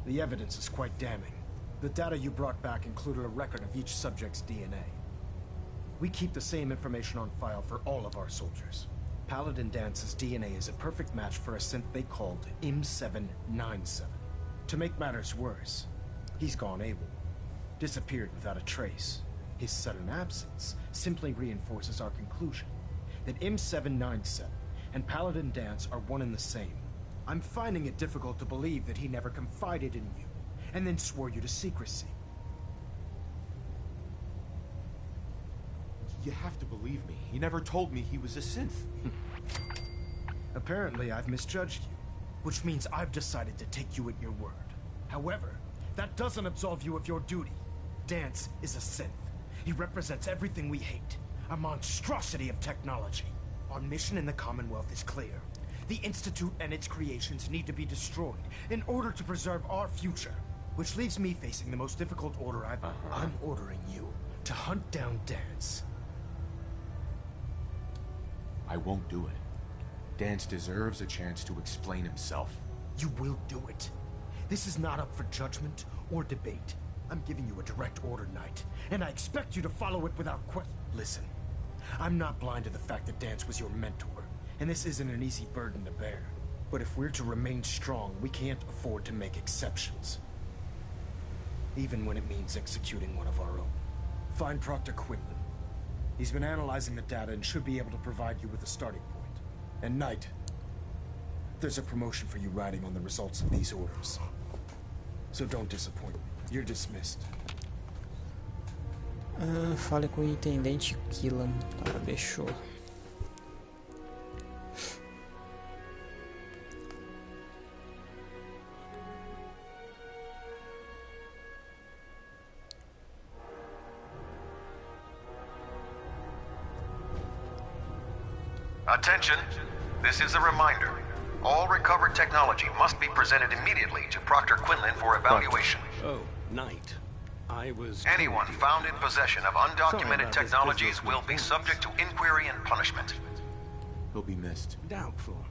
S: The evidence is quite damning. The data you brought back included a record of each subject's DNA. We keep the same information on file for all of our soldiers. Paladin Dance's DNA is a perfect match for a synth they called M797. To make matters worse, he's gone AWOL. Disappeared without a trace. His sudden absence simply reinforces our conclusion that M797 and Paladin Dance are one and the same. I'm finding it difficult to believe that he never confided in you, and then swore you to secrecy.
R: You have to believe me. He never told me he was a synth.
S: Apparently, I've misjudged you, which means I've decided to take you at your word. However, that doesn't absolve you of your duty. Dance is a synth. He represents everything we hate, a monstrosity of technology. Our mission in the Commonwealth is clear. The Institute and its creations need to be destroyed in order to preserve our future, which leaves me facing the most difficult order I'm ordering you to hunt down Dance.
R: I won't do it. Dance deserves a chance to explain himself.
S: You will do it. This is not up for judgment or debate. I'm giving you a direct order, Knight, and I expect you to follow it without question. Listen, I'm not blind to the fact that Dance was your mentor, and this isn't an easy burden to bear. But if we're to remain strong, we can't afford to make exceptions. Even when it means executing one of our own. Find Proctor Quinlan. He's been analyzing the data and should be able to provide you with a starting point. And Knight, there's a promotion for you riding on the results of these orders. So don't disappoint me. You're dismissed.
A: Fale com o Intendente Killam. Tá, fechou.
B: Attention, this is a reminder. All recovered technology must be presented immediately to Proctor Quinlan for evaluation.
I: Oh, Knight.
B: Anyone found in possession of undocumented technologies will be subject to inquiry and punishment.
R: He'll be missed.
I: Doubtful.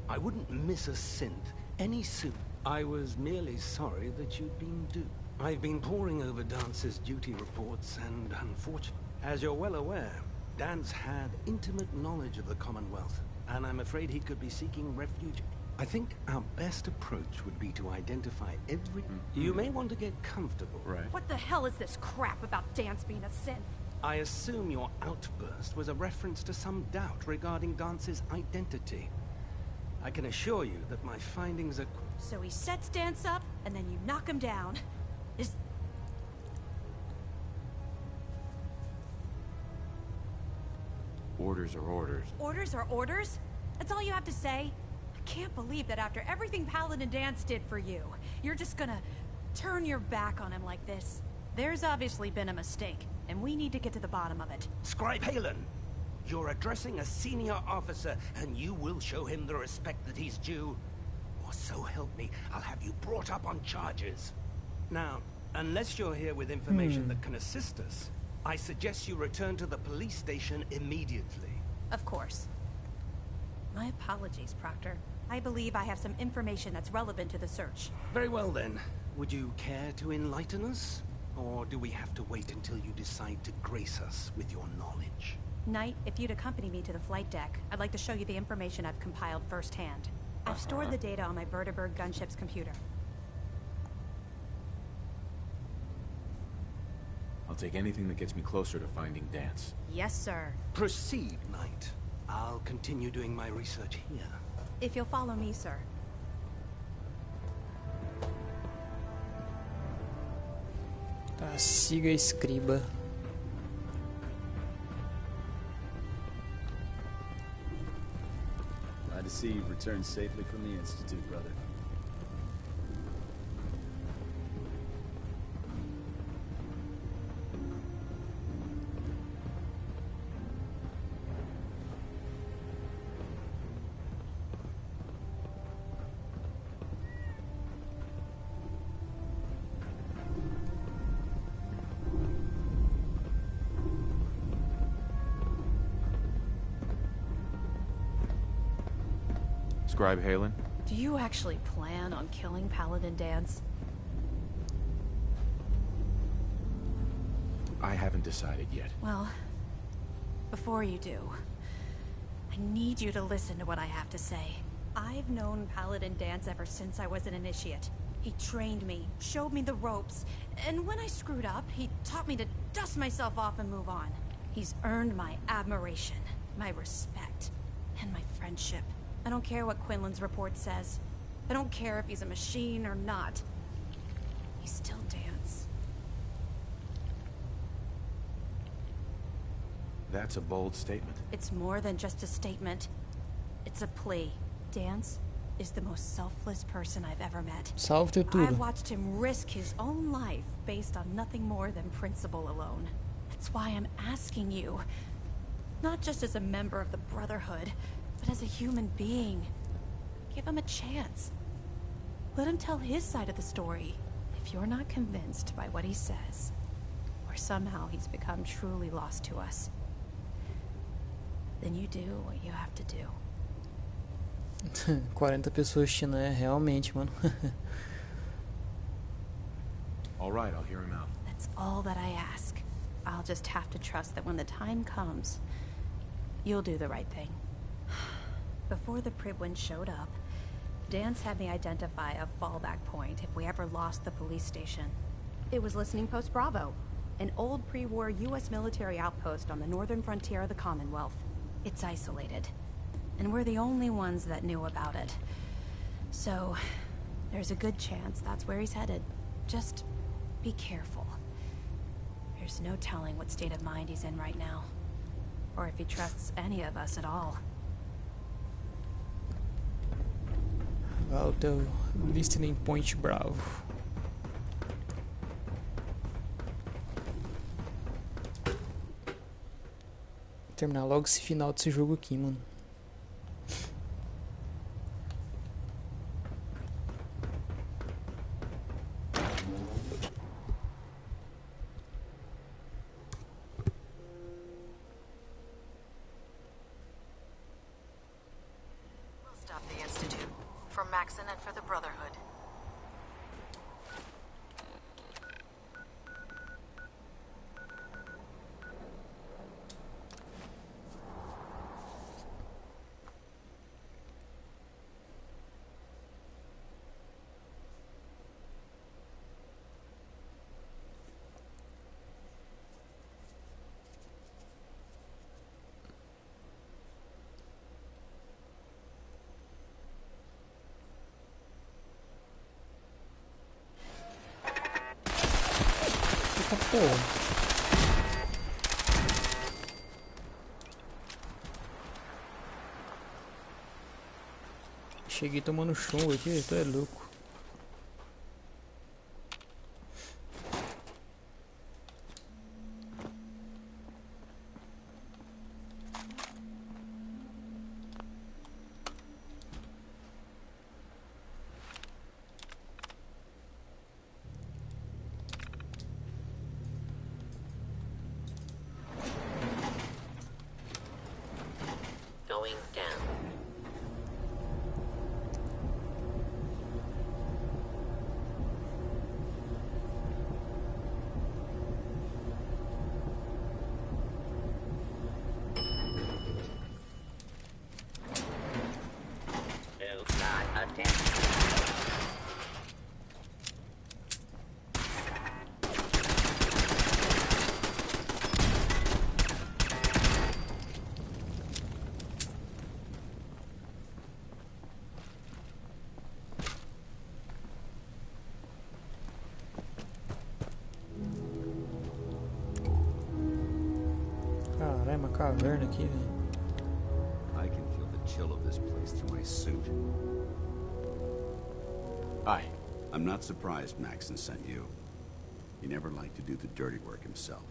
I: I wouldn't miss a synth any sooner. I was merely sorry that you'd been duped. I've been poring over Dance's duty reports, and unfortunately, as you're well aware, Dance had intimate knowledge of the Commonwealth, and I'm afraid he could be seeking refuge. I think our best approach would be to identify every... You may want to get comfortable.
R: Right.
H: What the hell is this crap about Dance being a synth?
I: I assume your outburst was a reference to some doubt regarding Dance's identity. I can assure you that my findings are...
H: So he sets Dance up, and then you knock him down.
R: Orders are orders.
H: Orders are orders? That's all you have to say? I can't believe that after everything Paladin Dance did for you, you're just gonna turn your back on him like this. There's obviously been a mistake, and we need to get to the bottom of it.
I: Scribe Halen, you're addressing a senior officer, and you will show him the respect that he's due. Or so help me, I'll have you brought up on charges. Now, unless you're here with information that can assist us, I suggest you return to the police station immediately.
H: Of course. My apologies, Proctor. I believe I have some information that's relevant to the search.
I: Very well then. Would you care to enlighten us? Or do we have to wait until you decide to grace us with your knowledge?
H: Knight, if you'd accompany me to the flight deck, I'd like to show you the information I've compiled firsthand. I've stored the data on my Vertibird gunship's computer.
R: I'll take anything that gets me closer to finding Dance.
H: Yes, sir.
I: Proceed, Knight. I'll continue doing my research here.
H: If you'll follow me, sir.
A: Tá, siga a escriba.
Q: Glad to see you've returned safely from the Institute, brother.
R: Scribe Halen?
H: Do you actually plan on killing Paladin Dance?
C: I haven't decided yet.
H: Well, before you do, I need you to listen to what I have to say. I've known Paladin Dance ever since I was an initiate. He trained me, showed me the ropes, and when I screwed up, he taught me to dust myself off and move on. He's earned my admiration, my respect, and my friendship. I don't care what Quinlan's report says. I don't care if he's a machine or not. He's still Dance.
C: That's a bold statement.
H: It's more than just a statement. It's a plea. Dance is the most selfless person I've ever met.
A: Salve teu tudo.
H: I've watched him risk his own life based on nothing more than principle alone. That's why I'm asking you, not just as a member of the Brotherhood, but as a human being. Give him a chance. Let him tell his side of the story. If you're not convinced by what he says, or somehow he's become truly lost to us, then you do what you have to do.
A: 40 pessoas assistindo, realmente, mano.
C: All right, I'll hear him out.
H: That's all that I ask. I'll just have to trust that when the time comes, you'll do the right thing. Before the Pribwin showed up, Dance had me identify a fallback point if we ever lost the police station. It was Listening Post Bravo, an old pre-war U.S. military outpost on the northern frontier of the Commonwealth. It's isolated, and we're the only ones that knew about it. So, there's a good chance that's where he's headed. Just be careful. There's no telling what state of mind he's in right now, or if he trusts any of us at all.
A: O teu listening point bravo. Terminar logo esse final desse jogo aqui, mano.
K: We'll stop the Institute. For Maxon and for the Brotherhood.
A: Cheguei tomando chumbo aqui, tu é louco.
P: Going down. Do not attempt.
A: Caralho, uma caverna aqui, velho.
U: I can feel the chill of this place through my suit.
C: Hi.
U: I'm not surprised Maxon sent you. He never liked to do the dirty work himself.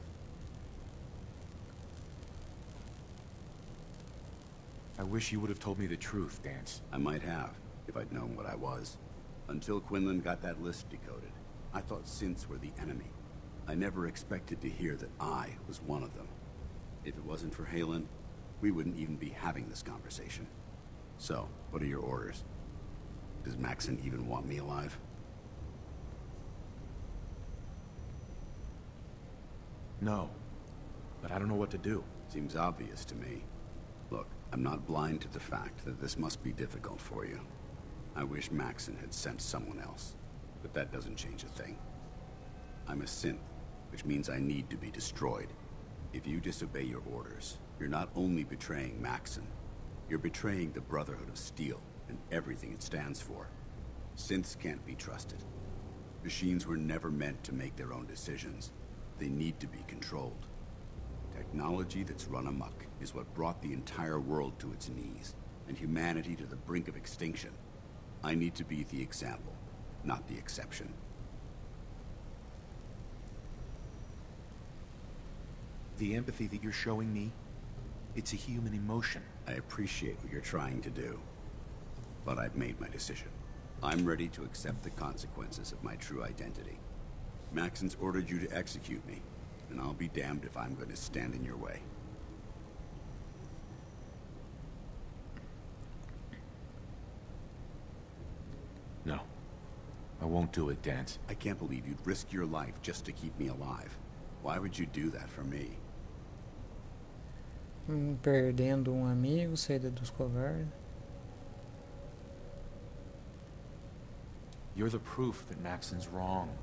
C: I wish you would have told me the truth, Dance.
U: I might have, if I'd known what I was. Until Quinlan got that list decoded, I thought synths were the enemy. I never expected to hear that I was one of them. If it wasn't for Halen, we wouldn't even be having this conversation. So, what are your orders? Does Maxon even want me alive?
C: No. But I don't know what to do.
U: Seems obvious to me. Look, I'm not blind to the fact that this must be difficult for you. I wish Maxon had sent someone else, but that doesn't change a thing. I'm a synth, which means I need to be destroyed. If you disobey your orders, you're not only betraying Maxon, you're betraying the Brotherhood of Steel and everything it stands for. Synths can't be trusted. Machines were never meant to make their own decisions. They need to be controlled. Technology that's run amok is what brought the entire world to its knees, and humanity to the brink of extinction. I need to be the example, not the exception.
C: The empathy that you're showing me, it's a human emotion.
U: I appreciate what you're trying to do, but I've made my decision. I'm ready to accept the consequences of my true identity. Maxon's ordered you to execute me, and I'll be damned if I'm going to stand in your way.
C: No. I won't do it, Dance.
U: I can't believe you'd risk your life just to keep me alive. Why would you do that for me?
A: Perdendo amigo, saída dos covardes.
C: You're the proof that Maxon's wrong.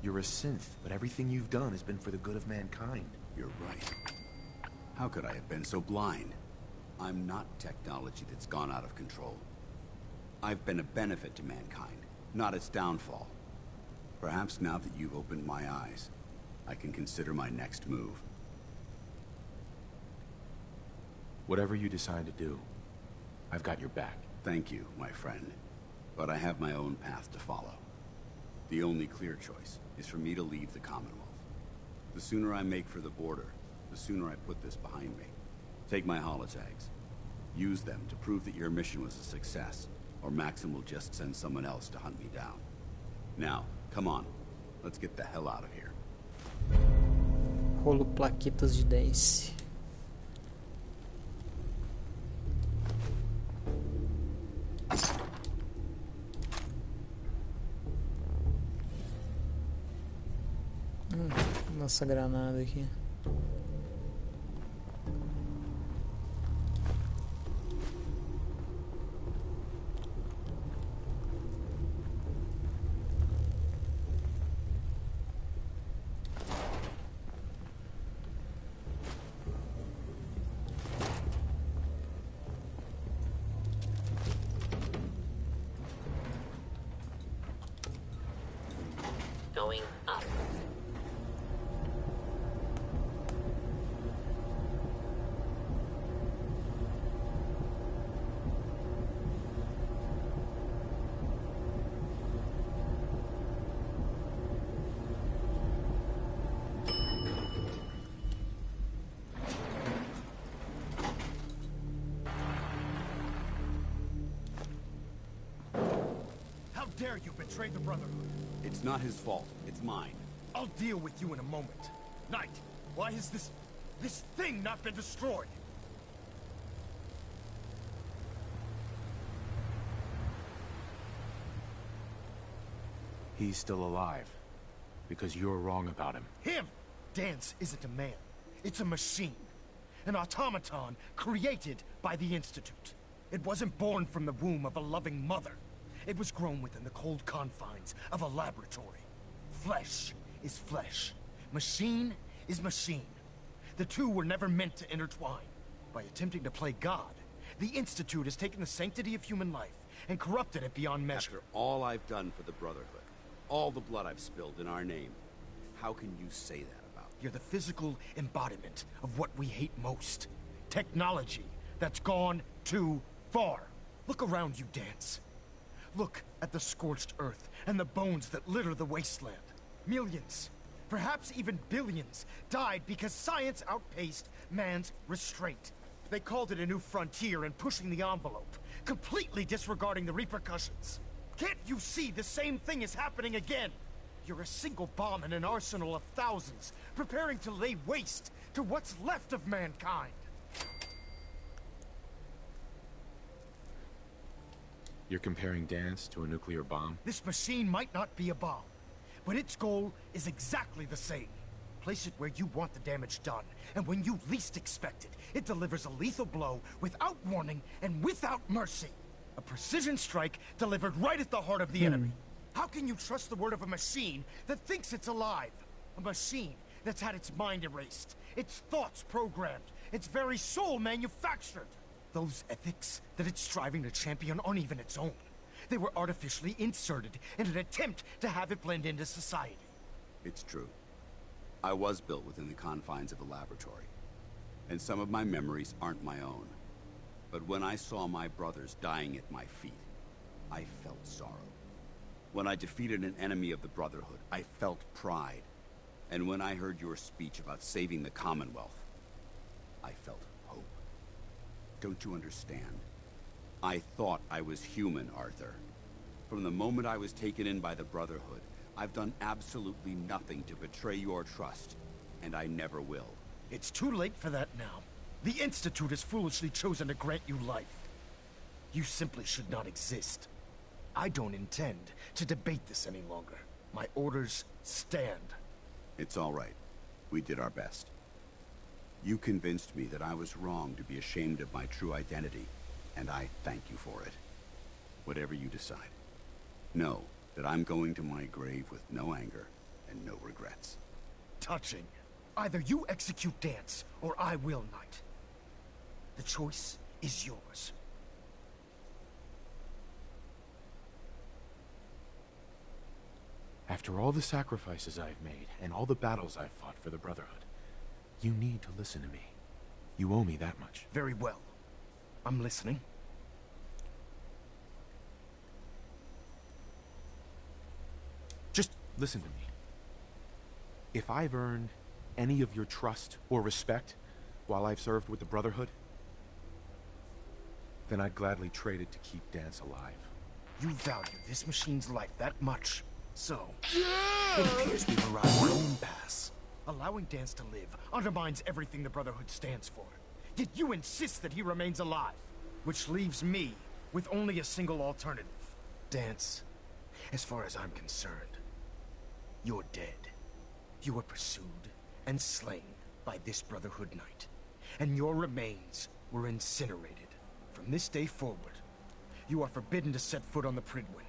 C: You're a synth, but everything you've done has been for the good of mankind.
U: You're right. How could I have been so blind? I'm not technology that's gone out of control. I've been a benefit to mankind, not its downfall. Perhaps now that you've opened my eyes, I can consider my next move.
C: Whatever you decide to do, I've got your back.
U: Thank you, my friend. But I have my own path to follow. The only clear choice is for me to leave the Commonwealth. The sooner I make for the border, the sooner I put this behind me. Take my holotags. Use them to prove that your mission was a success, or Maxon will just send someone else to hunt me down. Now, come on. Let's get the hell out of here.
A: Rolo plaquetas de Dance. Nossa granada aqui.
P: Going up.
S: How dare you betray the Brotherhood?
U: It's not his fault. It's mine.
S: I'll deal with you in a moment. Knight, why has this thing not been destroyed?
C: He's still alive. Because you're wrong about him.
S: Him! Dance isn't a man. It's a machine. An automaton created by the Institute. It wasn't born from the womb of a loving mother. It was grown within the cold confines of a laboratory. Flesh is flesh. Machine is machine. The two were never meant to intertwine. By attempting to play God, the Institute has taken the sanctity of human life and corrupted it beyond measure.
U: After all I've done for the Brotherhood, all the blood I've spilled in our name, how can you say that about me?
S: You're the physical embodiment of what we hate most. Technology that's gone too far. Look around you, Dance. Look at the scorched earth and the bones that litter the wasteland. Millions, perhaps even billions, died because science outpaced man's restraint. They called it a new frontier and pushing the envelope, completely disregarding the repercussions. Can't you see the same thing is happening again? You're a single bomb in an arsenal of thousands, preparing to lay waste to what's left of mankind.
C: You're comparing Dance to a nuclear bomb?
S: This machine might not be a bomb, but its goal is exactly the same. place it where you want the damage done, and when you least expect it, it delivers a lethal blow without warning and without mercy. A precision strike delivered right at the heart of the enemy. How can you trust the word of a machine that thinks it's alive? A machine that's had its mind erased, its thoughts programmed, its very soul manufactured. Those ethics that it's striving to champion aren't even its own. They were artificially inserted in an attempt to have it blend into society.
U: It's true. I was built within the confines of a laboratory, and some of my memories aren't my own. But when I saw my brothers dying at my feet, I felt sorrow. When I defeated an enemy of the Brotherhood, I felt pride. And when I heard your speech about saving the Commonwealth, I felt hope. Don't you understand? I thought I was human, Arthur. From the moment I was taken in by the Brotherhood, I've done absolutely nothing to betray your trust, and I never will.
S: It's too late for that now. The Institute has foolishly chosen to grant you life. You simply should not exist. I don't intend to debate this any longer. My orders stand.
U: It's all right. We did our best. You convinced me that I was wrong to be ashamed of my true identity, and I thank you for it. Whatever you decide, know that I'm going to my grave with no anger and no regrets.
S: Touching. Either you execute Dance, or I will, Knight. The choice is yours.
R: After all the sacrifices I've made, and all the battles I've fought for the Brotherhood, you need to listen to me. You owe me that much.
S: Very well. I'm listening.
R: Just listen to me. If I've earned any of your trust or respect while I've served with the Brotherhood, then I'd gladly trade it to keep Dance alive.
S: You value this machine's life that much, so it appears we've arrived at an impasse. Allowing Dance to live undermines everything the Brotherhood stands for. Yet you insist that he remains alive, which leaves me with only a single alternative. Dance, as far as I'm concerned, you're dead. You were pursued and slain by this Brotherhood Knight, and your remains were incinerated. From this day forward, you are forbidden to set foot on the Prydwen,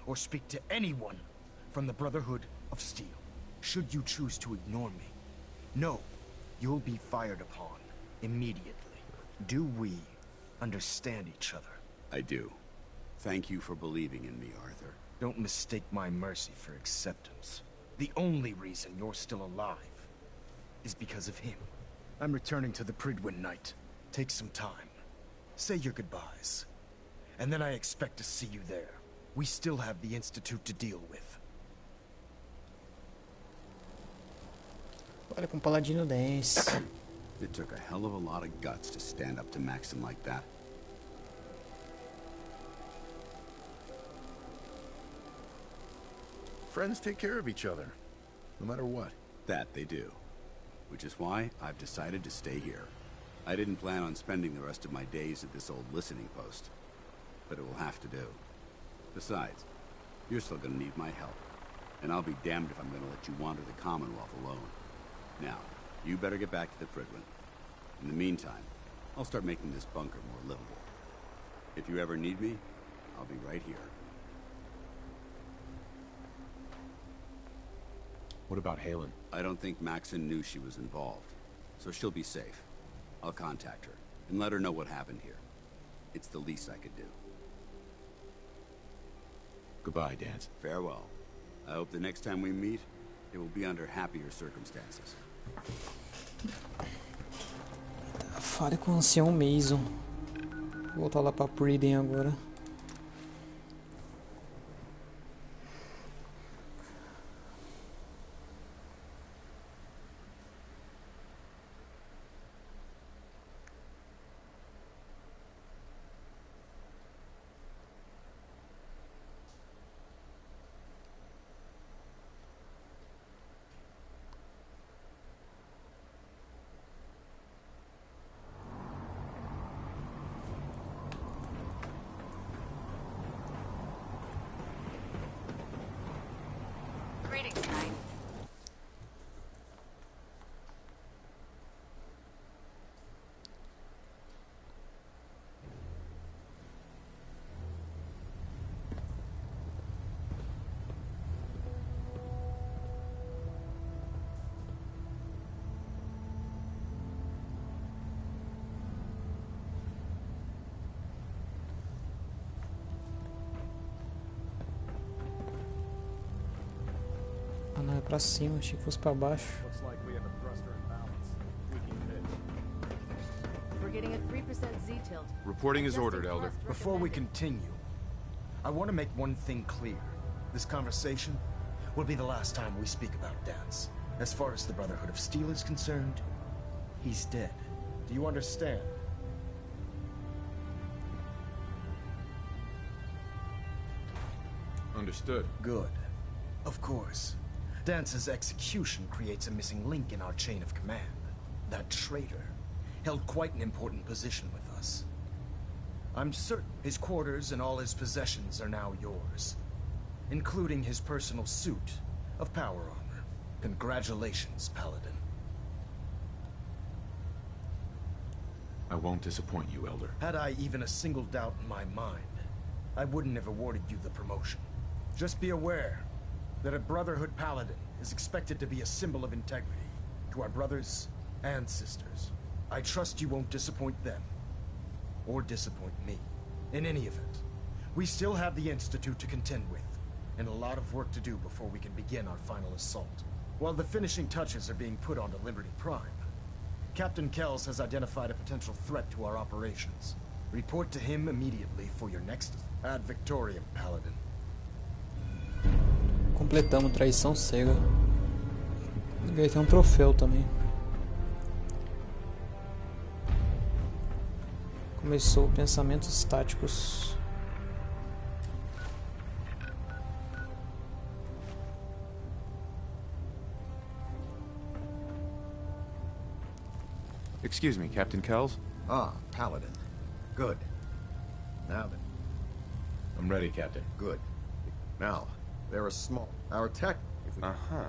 S: or speak to anyone from the Brotherhood of Steel. Should you choose to ignore me, know you'll be fired upon immediately. Do we understand each other?
U: I do. Thank you for believing in me, Arthur.
S: Don't mistake my mercy for acceptance. The only reason you're still alive is because of him. I'm returning to the Prydwen, Knight. Take some time. Say your goodbyes. And then I expect to see you there. We still have the Institute to deal with.
A: Olha com Paladino 10.
U: It took a hell of a lot of guts to stand up to Maxim like that.
C: Friends take care of each other, no matter what.
U: That they do. Which is why I've decided to stay here. I didn't plan on spending the rest of my days at this old listening post, but it will have to do. Besides, you're still gonna need my help, and I'll be damned if I'm gonna let you wander the Commonwealth alone. Now, you better get back to the Prydwen. In the meantime, I'll start making this bunker more livable. If you ever need me, I'll be right here.
R: What about Halen?
U: I don't think Maxon knew she was involved, so she'll be safe. I'll contact her and let her know what happened here. It's the least I could do.
R: Goodbye, Dance.
U: Farewell. I hope the next time we meet, it will be under happier circumstances.
A: Fale com o ancião Mason. Vou voltar lá pra Prydwen agora. Ah não, é pra cima, achei que fosse pra baixo.
C: Reporting is ordered, Elder.
S: Before we continue, I want to make one thing clear. This conversation will be the last time we speak about Dance. As far as the Brotherhood of Steel is concerned, he's dead. Do you understand?
C: Understood.
S: Good. Of course. Dance's execution creates a missing link in our chain of command. That traitor held quite an important position with us. I'm certain his quarters and all his possessions are now yours, including his personal suit of power armor. Congratulations, Paladin.
C: I won't disappoint you, Elder.
S: Had I even a single doubt in my mind, I wouldn't have awarded you the promotion. Just be aware that a Brotherhood Paladin is expected to be a symbol of integrity to our brothers and sisters. I trust you won't disappoint them, or disappoint me. In any event, we still have the Institute to contend with, and a lot of work to do before we can begin our final assault. While the finishing touches are being put onto Liberty Prime, Captain Kells has identified a potential threat to our operations. Report to him immediately for your next ad Victoriam, Paladin.
A: Completamos traição cega. Ganhei até um troféu também. Começou pensamentos táticos.
C: Excuse me, Captain Kells?
D: Ah, Paladin. Good. Now then.
C: I'm ready, Captain.
D: Good. Now, they're a small... Our tech...
C: Uh-huh.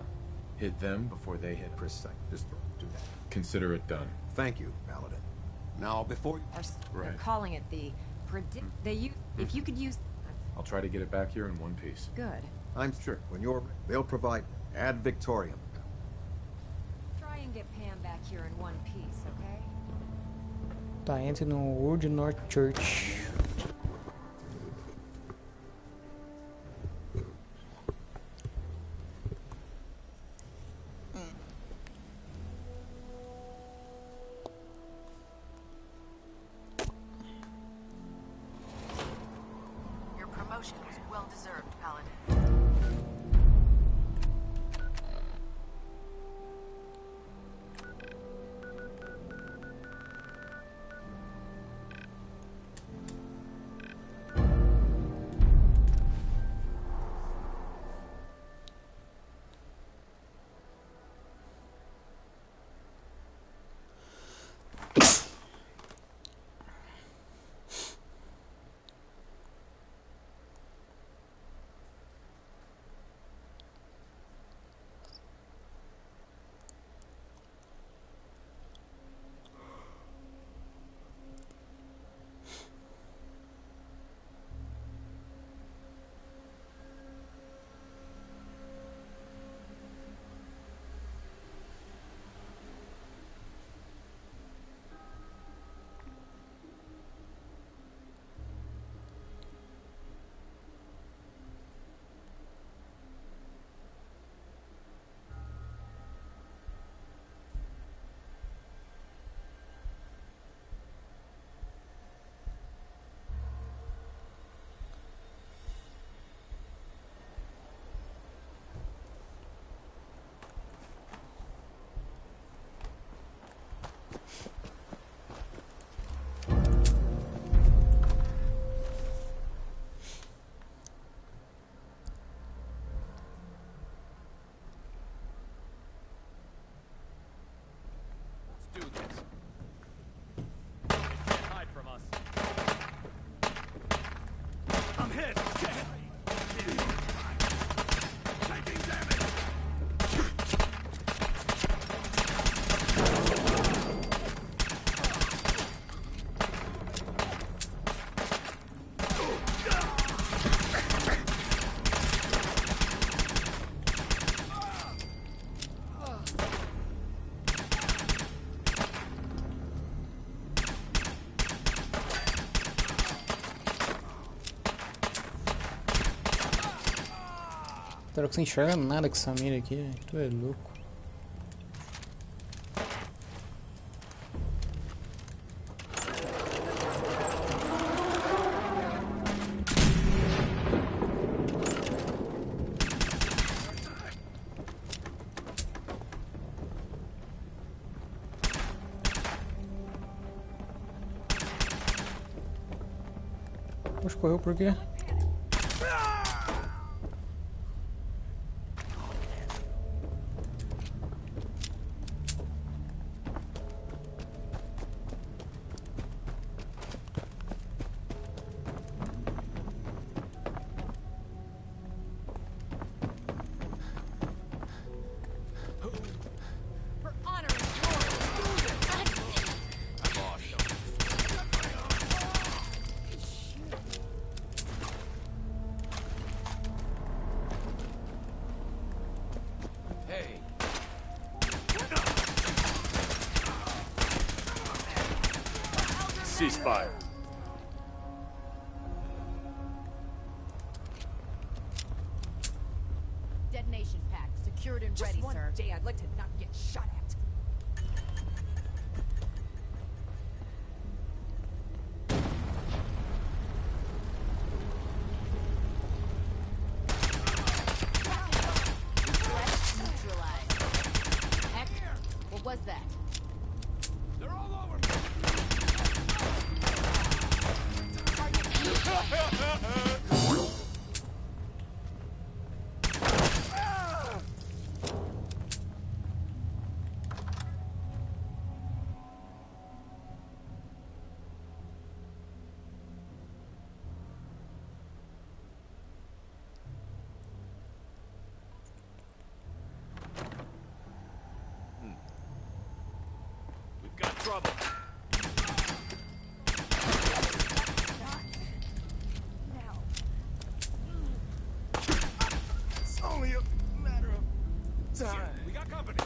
C: Hit them before they hit us.
D: Precise. Just do that.
C: Consider it done.
D: Thank you, Paladin. Now, before you...
V: They're calling it the... They use... If you could use...
C: I'll try to get it back here in one piece.
V: Good.
D: I'm sure when you're... They'll provide ad Victoriam.
V: Try and get Pam back here in one piece, okay?
A: Tá, entre no Wood North Church.
K: Your promotion was well deserved, Paladin.
A: Espero que você enxerga nada com essa mira aqui, velho. Tu é louco. Poxa, correu por quê?
O: Ceasefire.
E: Detonation pack secured and ready, sir. Just one day I'd like to not get shot at. Neutralized. Heck, what was that?
O: They're all over me. We've got trouble.
F: Only a matter of time.
O: We got company.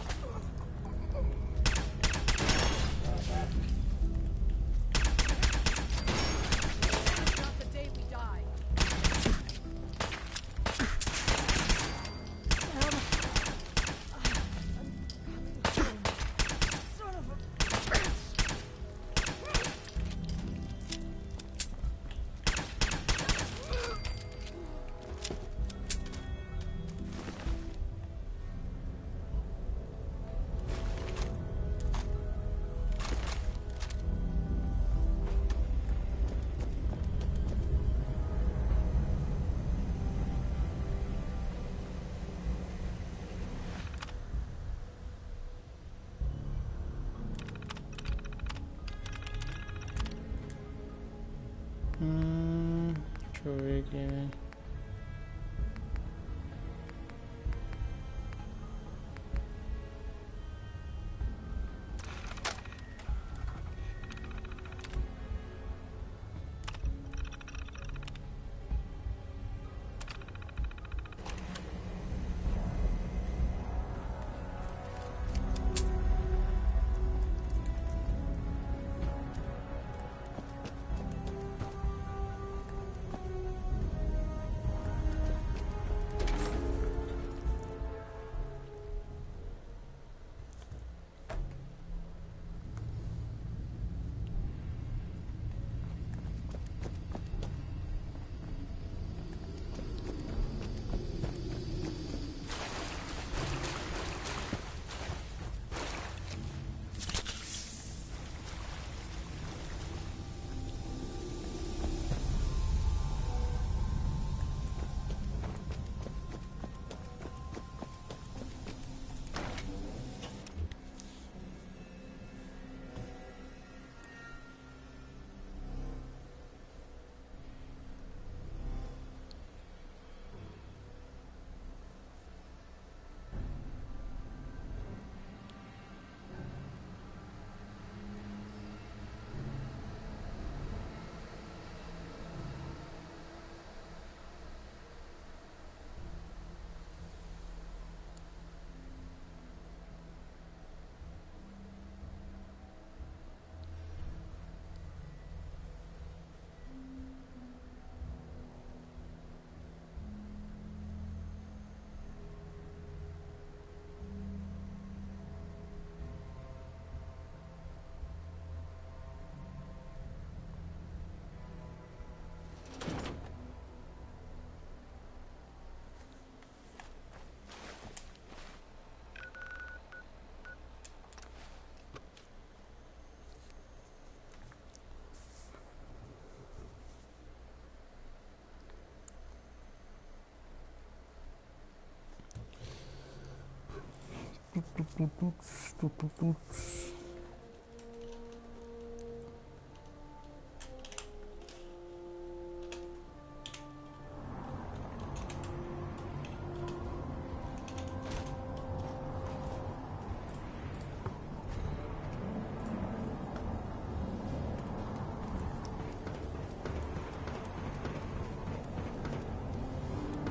E: Not the day we die. Son of a bitch.
A: Deixa eu ver aqui, né?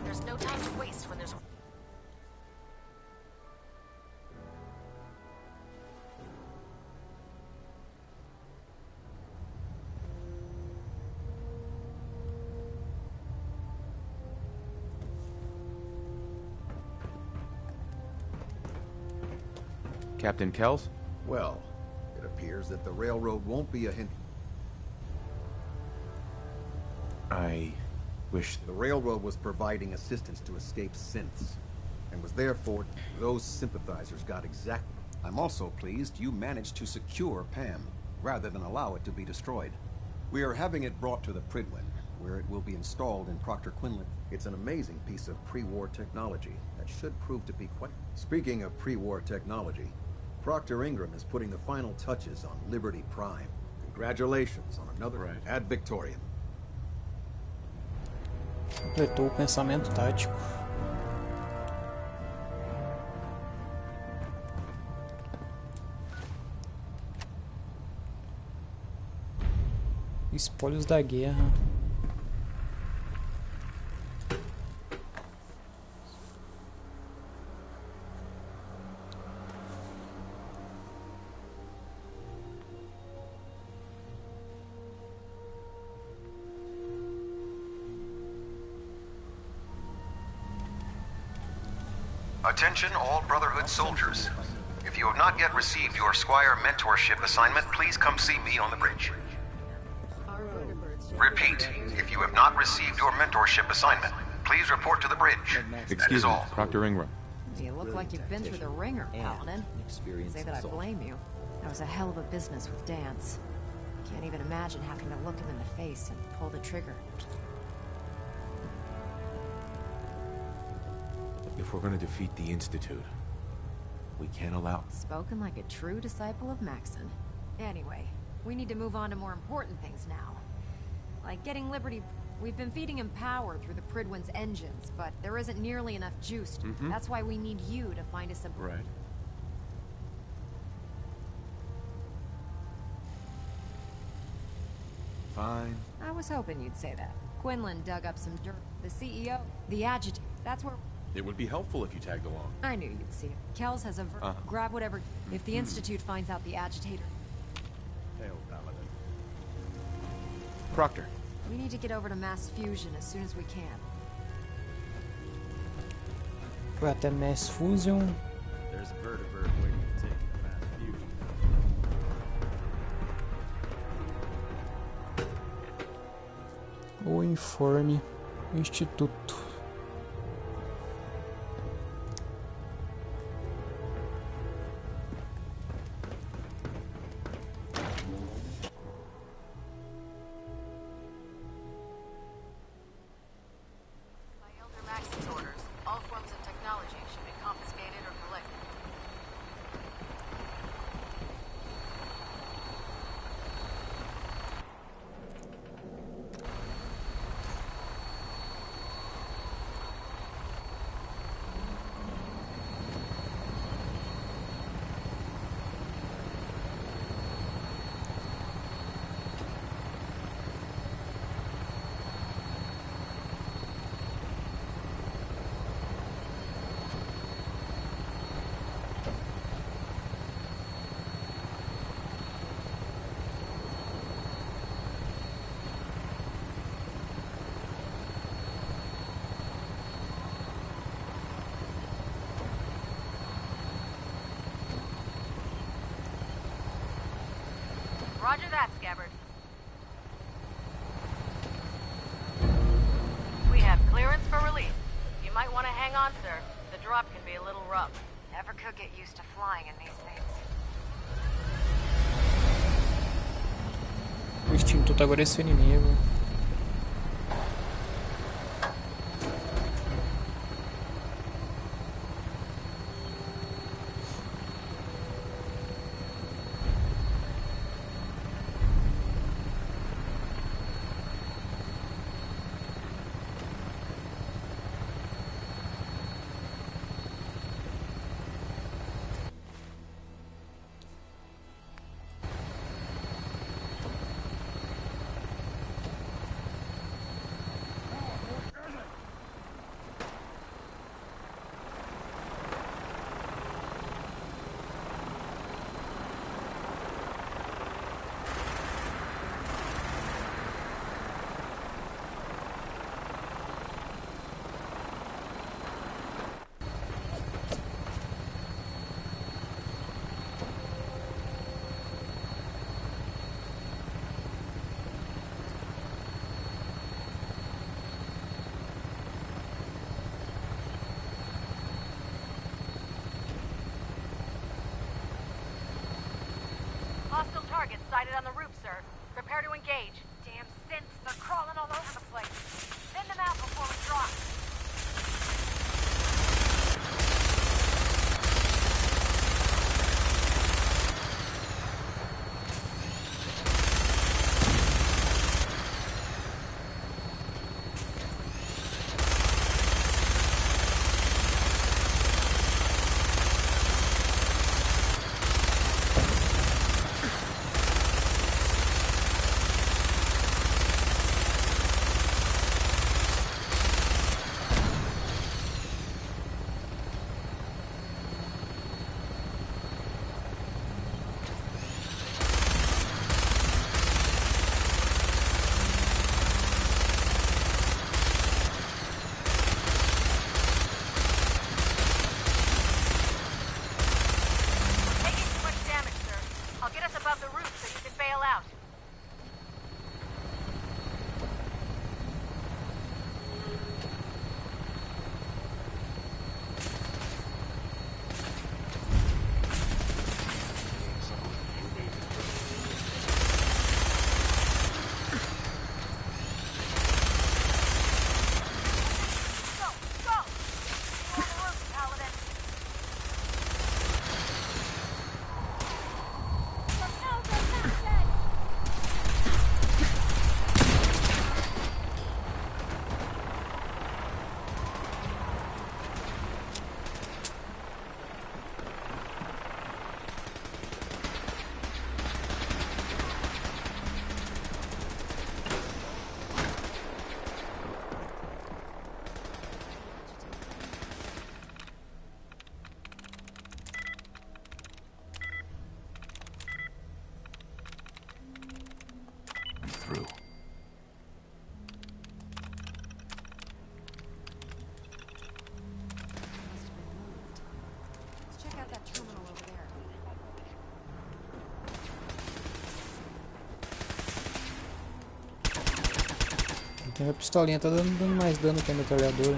K: There's no time to waste when there's...
R: Captain Kells?
G: Well, it appears that the railroad won't be a hint.
R: I wish...
G: The railroad was providing assistance to escaped synths, and was therefore... Those sympathizers got exact... I'm also pleased you managed to secure Pam, rather than allow it to be destroyed. We are having it brought to the Pridwin, where it will be installed in Proctor Quinlan. It's an amazing piece of pre-war technology that should prove to be quite... Speaking of pre-war technology, Proctor Ingram is putting the final touches on Liberty Prime. Congratulations on another Ad Victoriam.
A: Completou o pensamento tático. Espólios da guerra.
B: Attention all Brotherhood soldiers. If you have not yet received your Squire mentorship assignment, please come see me on the bridge. Repeat, if you have not received your mentorship assignment, please report to the bridge.
R: Excuse me, Proctor Ingram.
V: You look like you've been through the ringer, Paladin. Say that I blame you. That was a hell of a business with Dance. Can't even imagine having to look him in the face and pull the trigger.
R: If we're going to defeat the Institute, we can't allow...
V: Spoken like a true disciple of Maxon. Anyway, we need to move on to more important things now. Like getting Liberty... We've been feeding him power through the Pridwin's engines, but there isn't nearly enough juice. That's why we need you to find us a...
R: Right. Fine.
V: I was hoping you'd say that. Quinlan dug up some dirt. The CEO, the adjutant, that's where...
C: It would be helpful if you tagged along.
V: I knew you'd see it. Kells has a grab whatever... If the Institute finds out the agitator...
C: Hail, Paladin.
R: Proctor.
V: We need to get over to mass fusion as soon as we can.
A: Foi até mass fusion.
Q: There's a vertibird waiting to take you to mass fusion.
A: O informe Instituto.
K: Roger that, Scabbard. We have clearance for release. You might want to hang on, sir. The drop can be a little rough.
V: Never could get used to flying in these things.
A: O Instituto agora é seu inimigo.
K: Sighted on the roof, sir. Prepare to engage. Damn synths, they're crawling all over the place. Send them out before we drop.
C: Through.
V: Let's check out that terminal over there.
A: Tem a pistolinha, tá dando mais dano que a metralhadora, né?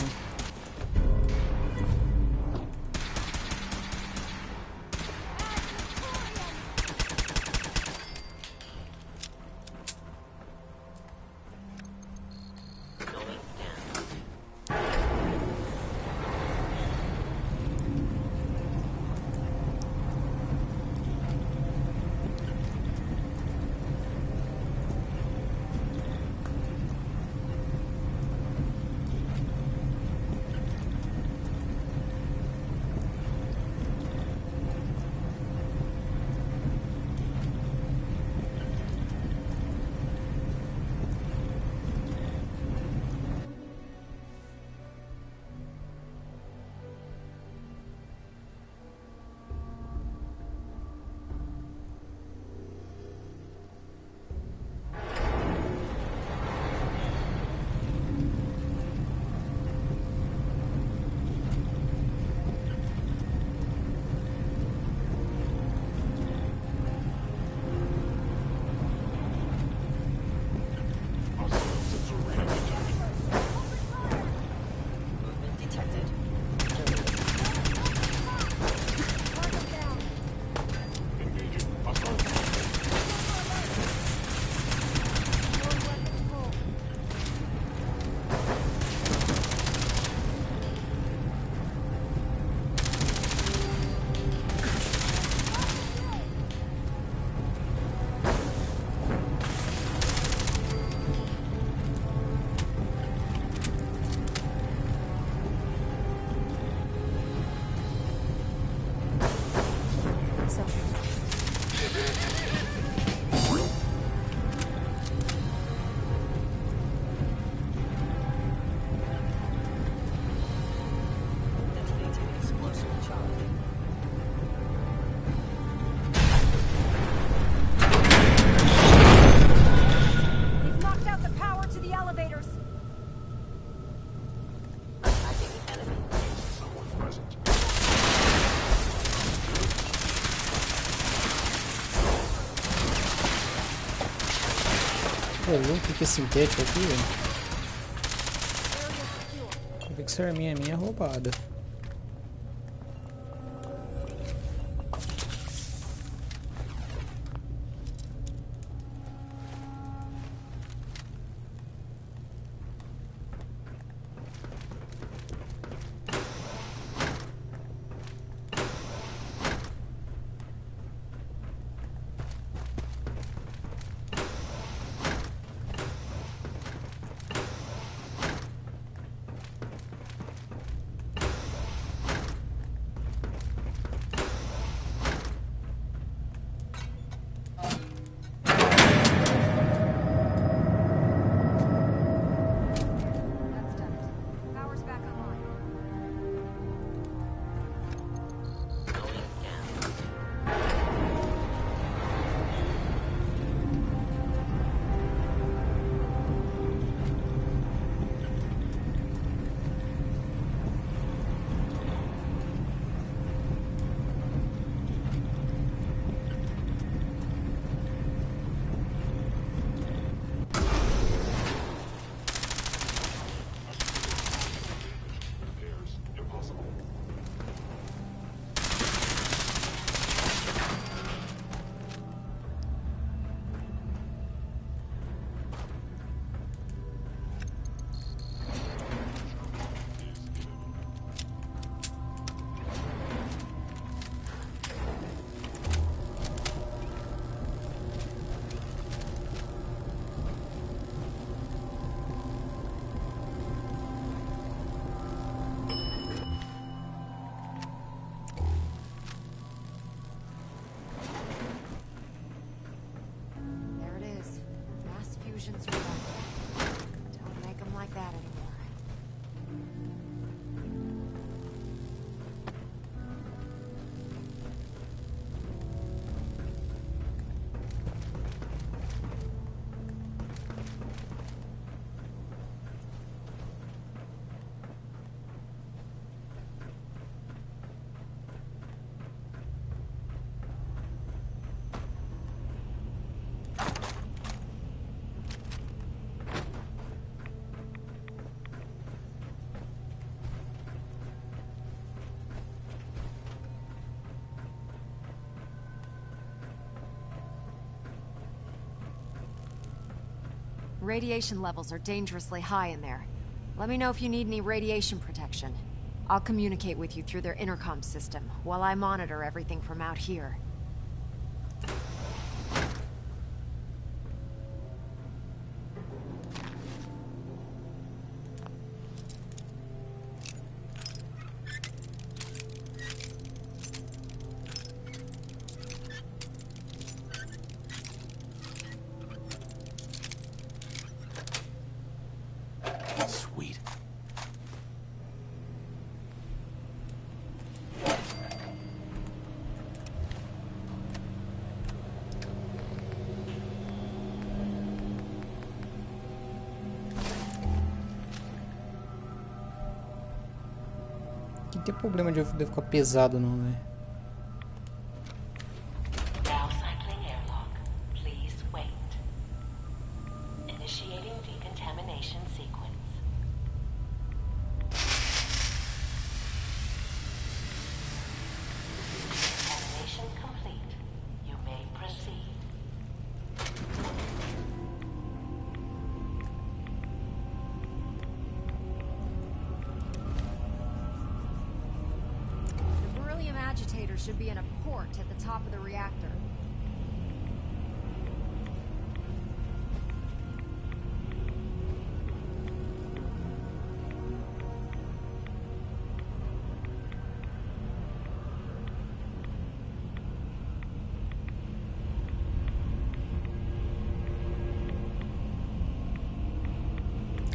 A: O que é sintético aqui, velho? Vou ver que essa arminha minha é roubada.
V: Radiation levels are dangerously high in there. Let me know if you need any radiation protection. I'll communicate with you through their intercom system while I monitor everything from out here.
C: Sweet.
A: Não tem problema de eu ficar pesado não, né?
J: Now cycling airlock. Please wait. Initiating decontamination sequence. Decontamination complete. You may proceed.
V: The beryllium agitator should be in a port at the top of the reactor.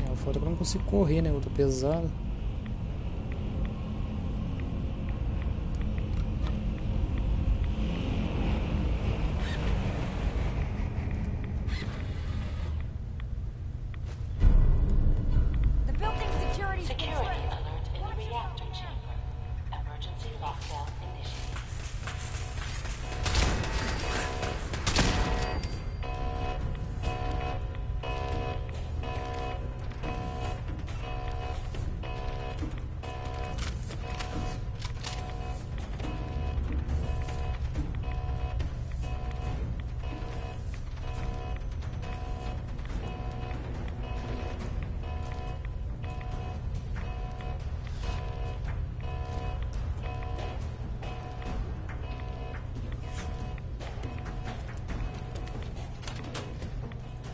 A: É, o foda é que eu não consigo correr, né? Eu tô pesado.
V: The building security's been
J: Security
V: threatened.
J: alert in the reactor chamber. Emergency lockdown initiated.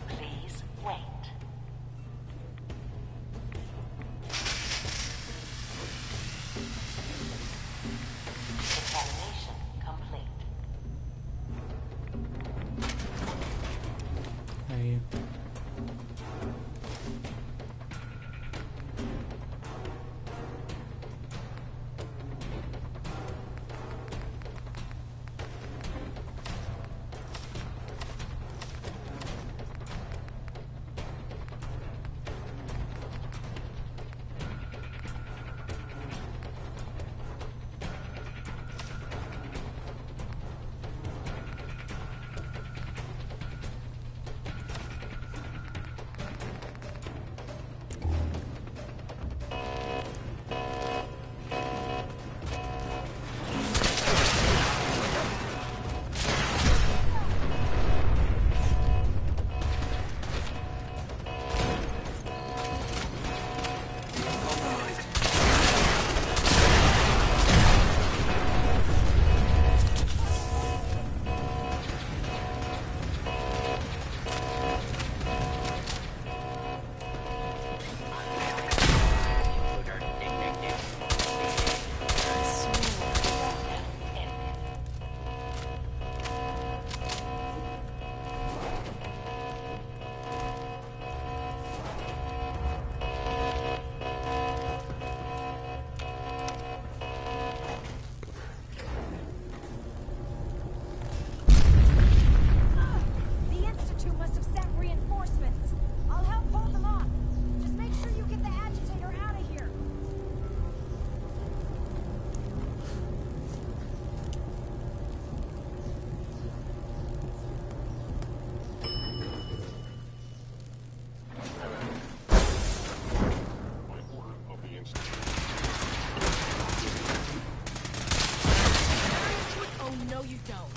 J: Please wait. Decontamination complete.
A: Aí.
V: The Institute must have sent reinforcements. I'll help hold them off. Just make sure you get the agitator out of here.
E: Oh, no, you don't.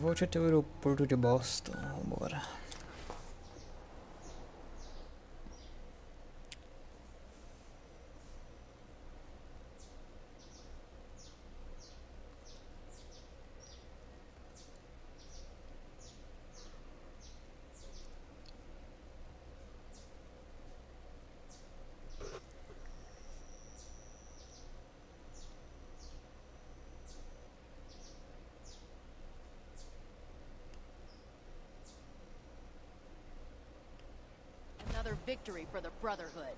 A: Volte até o aeroporto de Boston. Vambora.
E: Another victory for the Brotherhood.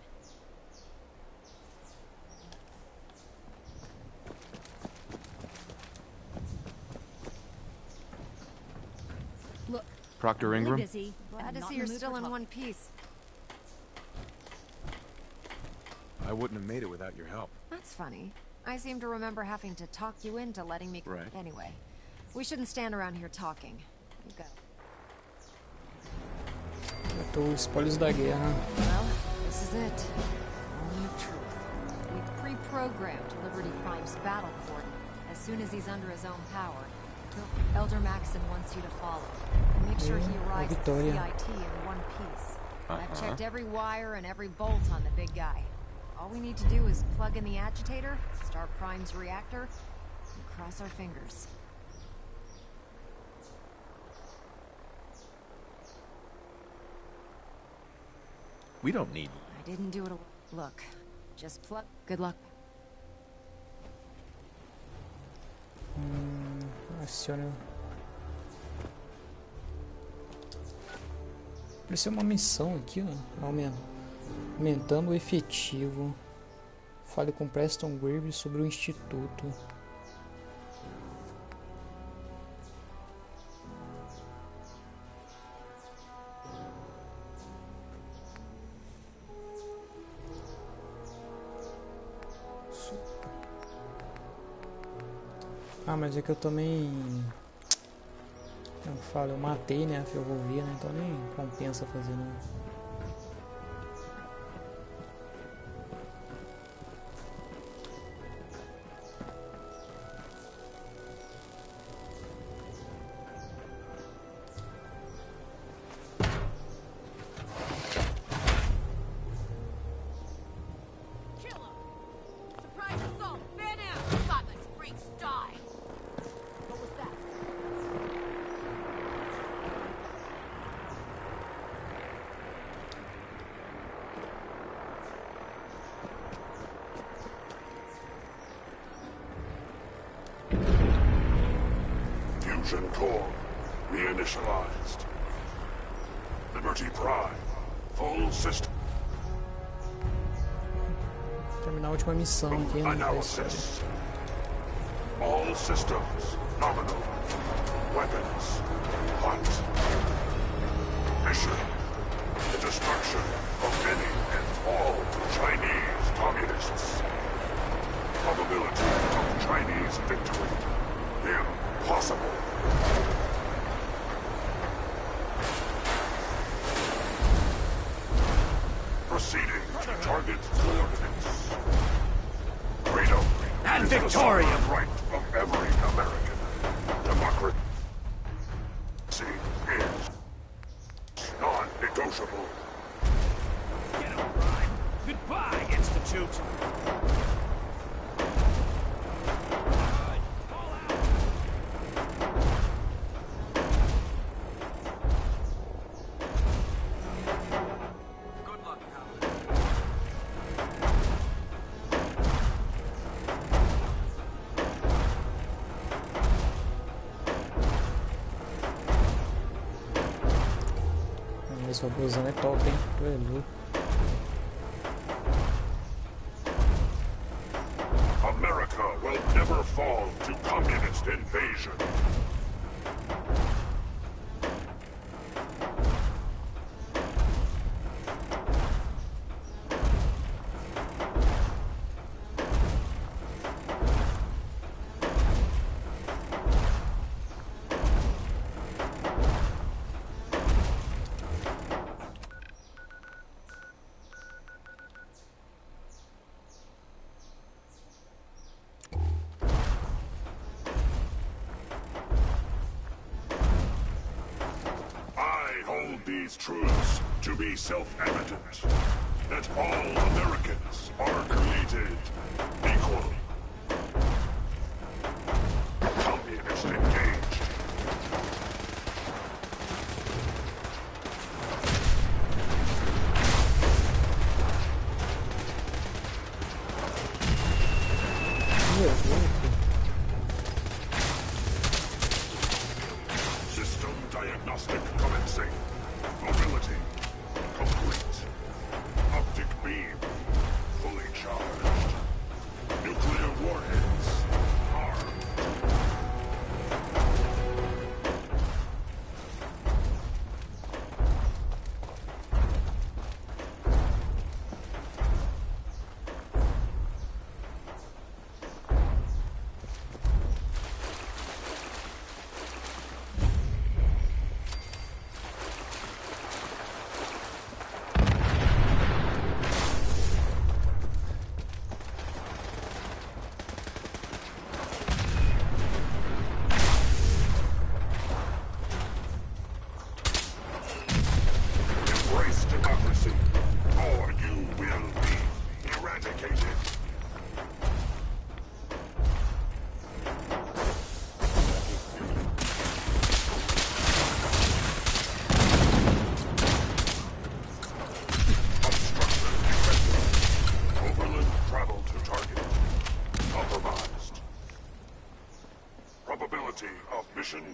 V: Look,
R: Proctor Ingram?
V: really busy. Glad to see you're still in one piece.
R: I wouldn't have made it without your help.
V: That's funny. I seem to remember having to talk you into letting me...
R: Right.
V: Anyway, we shouldn't stand around here talking. You go.
A: Os spoilers da guerra.
V: Well, this is it. Moment of truth. We've pre-programmed Liberty Prime's battle coordinate. As soon as he's under his own power, Elder Maxon wants you to follow. And make sure he arrives at the CIT in one piece. I've checked every wire and every bolt on the big guy. All we need to do is plug in the agitator, start Prime's reactor, and cross our fingers.
R: We don't need...
V: I didn't do it alone. Look, just plug... Good luck.
A: Adiciona. Apareceu uma missão aqui, ó. Aumentando o efetivo. Fale com Preston Graves sobre o Instituto. Ah, mas é que eu também... Eu falo, eu matei, né, a ferrovia, né, então nem compensa fazer, não.
L: Fusion core reinitialized. Liberty Prime, full system.
A: Terminar a última missão aqui, né?
L: Analysis. All systems nominal. Weapons hot. Mission: the destruction of many and all Chinese communists. Probability of Chinese victory: impossible. Proceeding to target coordinates. Freedom and victory right of every American. Democracy
A: esse robôzão é top, hein? Velho.
L: America will never fall to communist invasion. These truths to be self-evident, that all Americans are created equal. Communist engaged. System diagnostic commencing. Mobility complete. Optic beam fully charged. Nuclear warheads armed.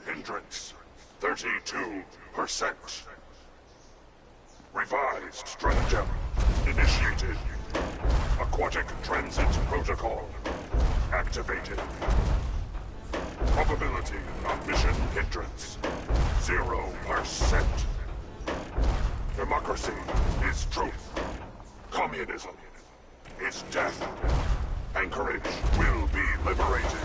L: Hindrance 32%. Revised stratagem initiated. Aquatic transit protocol activated. Probability of mission hindrance 0%. Democracy is truth. Communism is death. Anchorage will be liberated.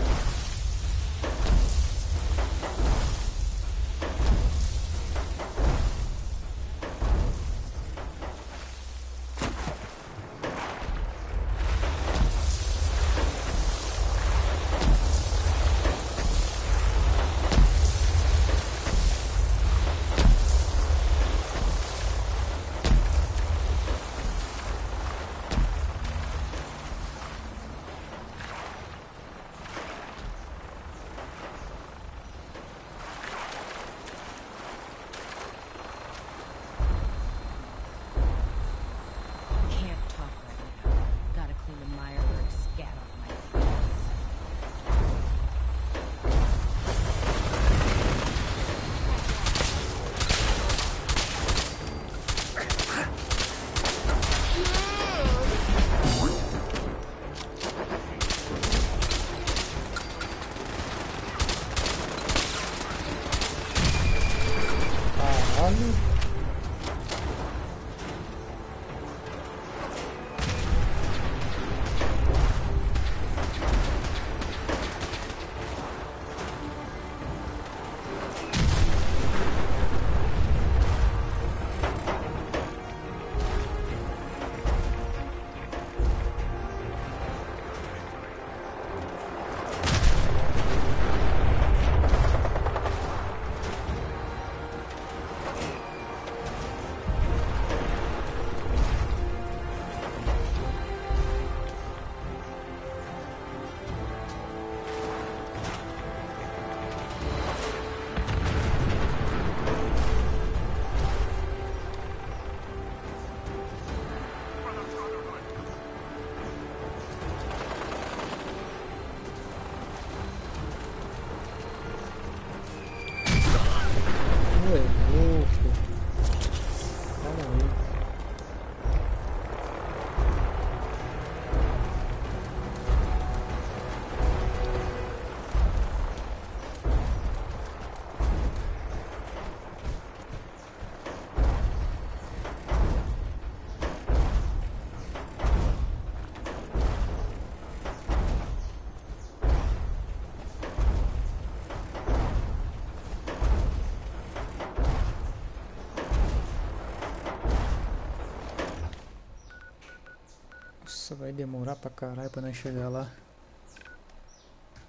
A: Vai demorar pra caralho pra nós chegar lá.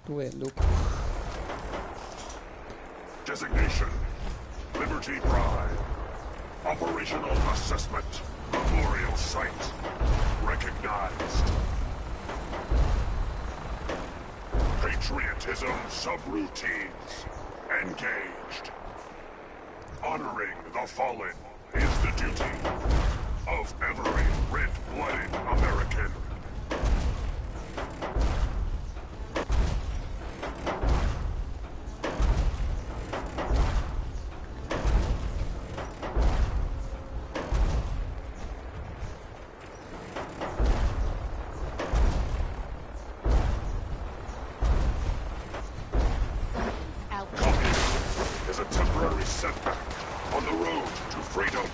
A: Tu é louco.
L: Designation: Liberty Prime. Operational assessment: Memorial Site. Recognized. Patriotism subroutines. Engaged. Honoring the fallen is the duty of every red-blooded American. Communism is a temporary setback on the road to freedom.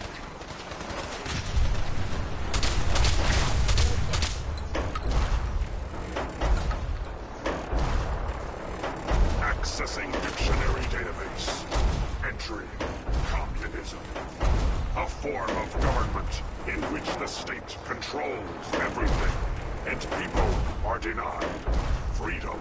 L: Accessing dictionary database. Entry: communism. A form of government in which the state controls everything, and people are denied freedom.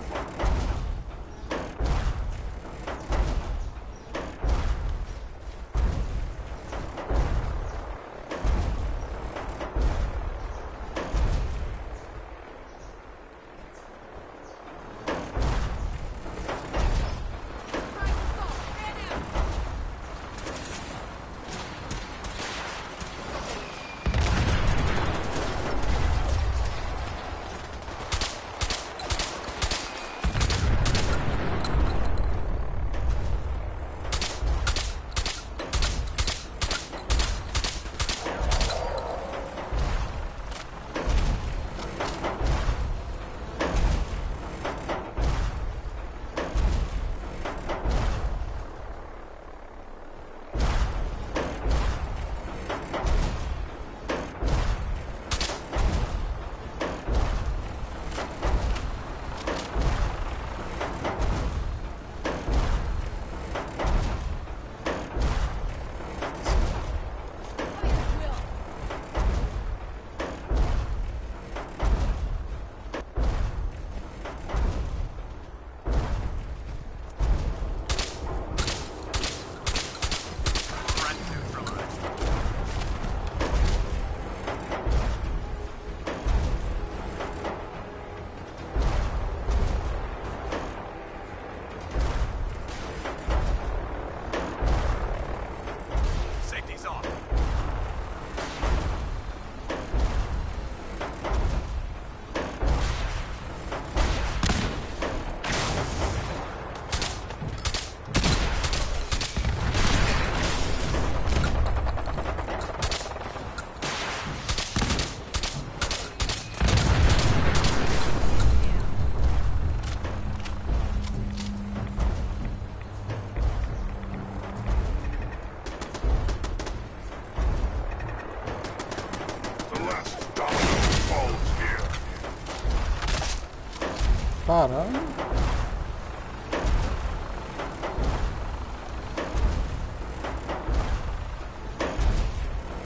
A: Caralho.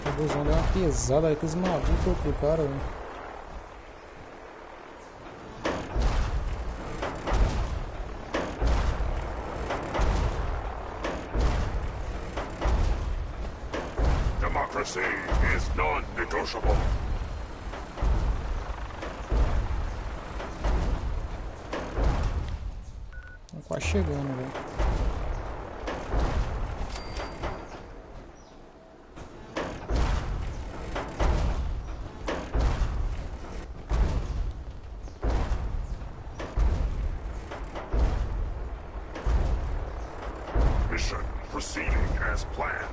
A: O busão deu uma pesada aí, aqueles malucos pro cara, velho.
L: Democracy is non-negotiable.
A: Tô quase chegando, velho.
L: Mission proceeding as planned.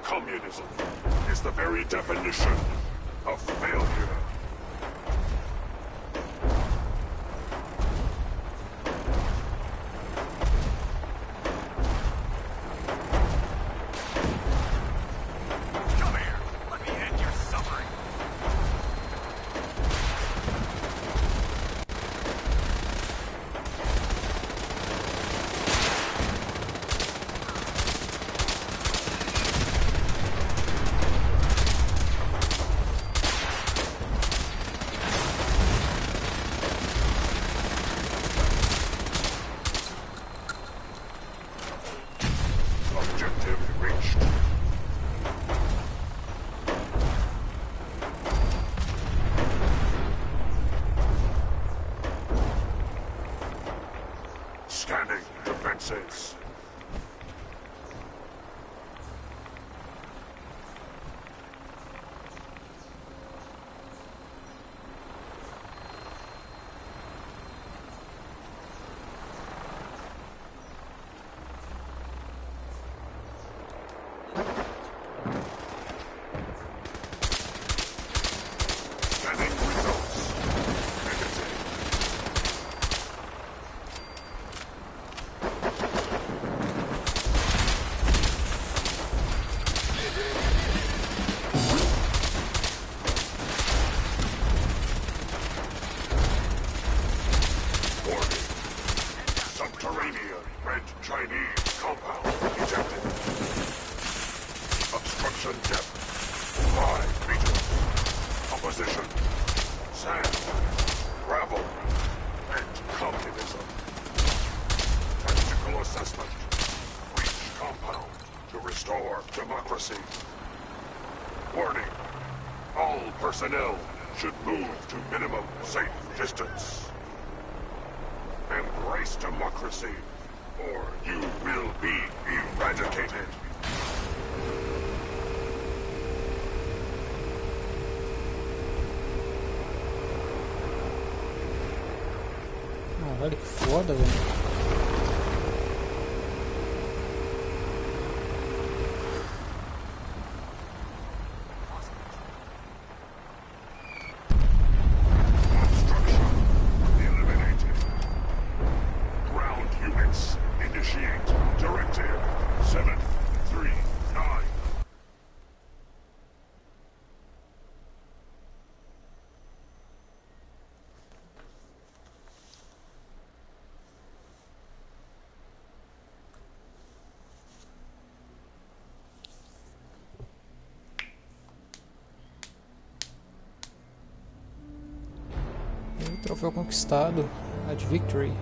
L: Communism is the very definition of failure. defenses. Personnel should move to minimum safe distance. Embrace democracy, or you will be eradicated.
A: Olha que foda, velho. Troféu conquistado, Ad Victory.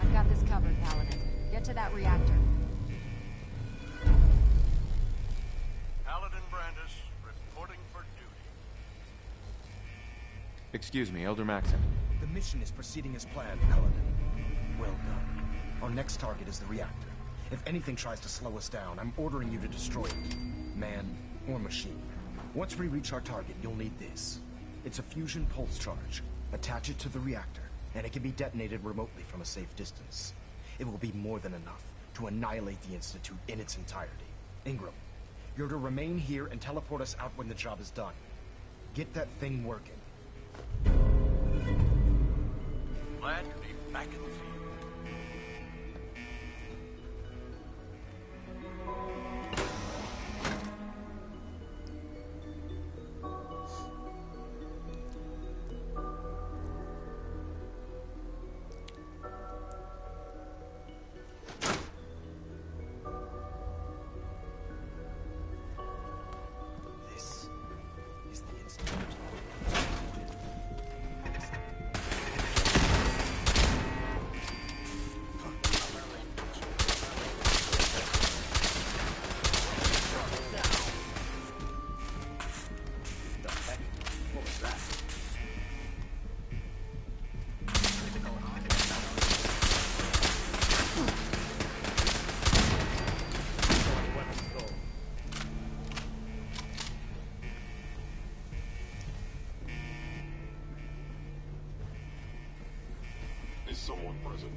V: I've got this covered, Paladin. Get to that reactor.
L: Paladin Brandis, reporting for duty.
R: Excuse me, Elder Maxon.
S: The mission is proceeding as planned, Paladin. Well done. Our next target is the reactor. If anything tries to slow us down, I'm ordering you to destroy it. Man or machine. Once we reach our target, you'll need this. It's a fusion pulse charge. Attach it to the reactor, and it can be detonated remotely from a safe distance. It will be more than enough to annihilate the Institute in its entirety. Ingram, you're to remain here and teleport us out when the job is done. Get that thing working.
L: Glad to be back in the field. Someone present.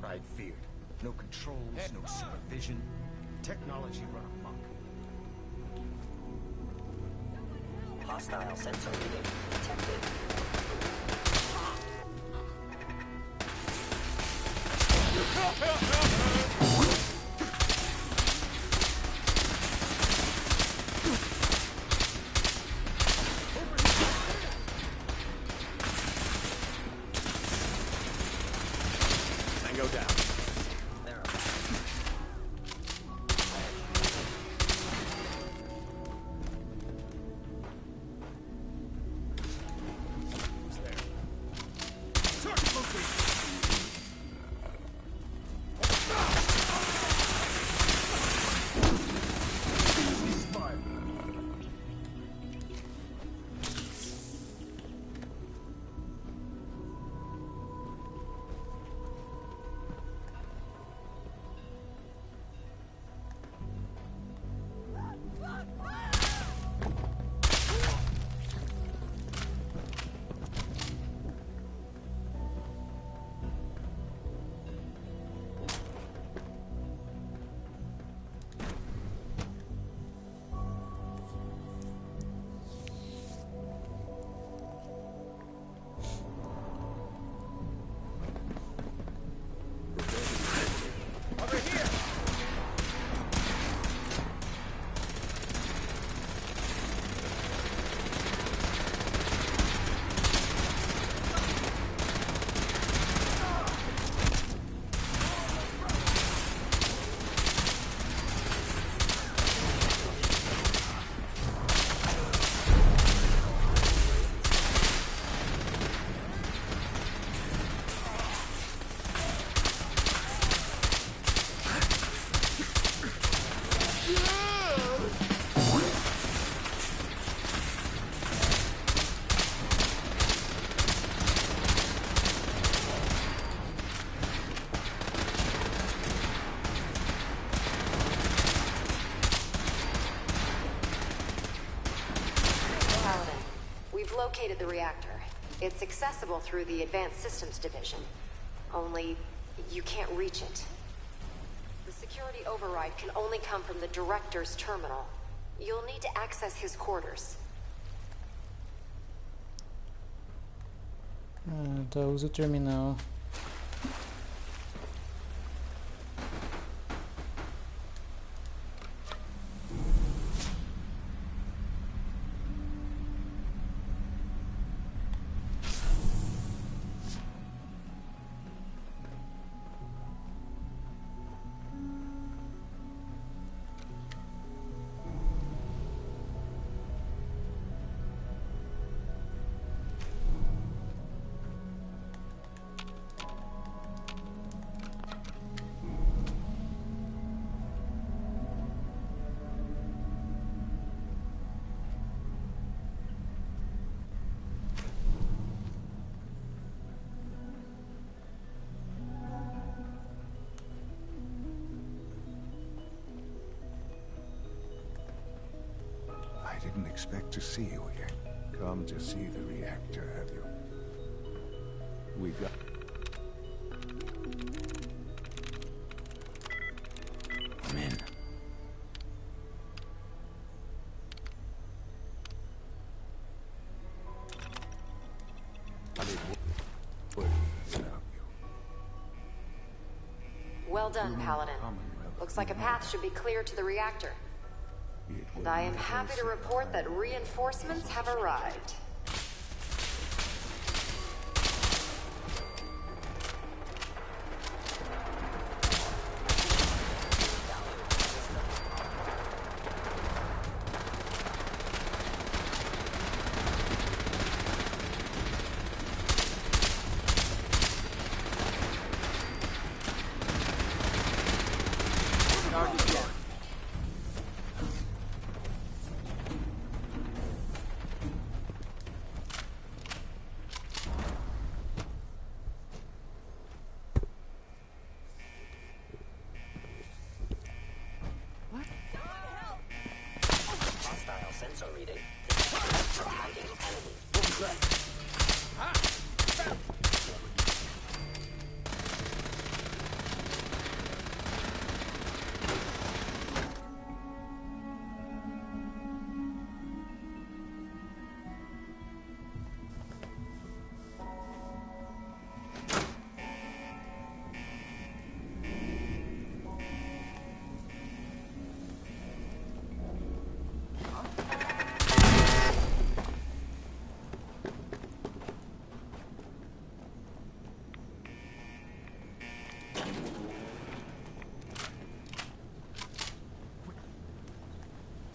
S: I'd feared. No controls, no supervision. Technology run amok.
P: Hostile sensor reading detected.
Q: Tango down.
V: Located the reactor. It's accessible through the Advanced Systems Division. Only, you can't reach it. The security override can only come from the Director's terminal. You'll need to access his quarters.
A: Tá, usa o terminal.
D: I didn't expect to see you again. Come to see the reactor, have you? We got...
C: I'm in.
V: Well done, Paladin. Looks like a path should be clear to the reactor. And I am happy to report that reinforcements have arrived.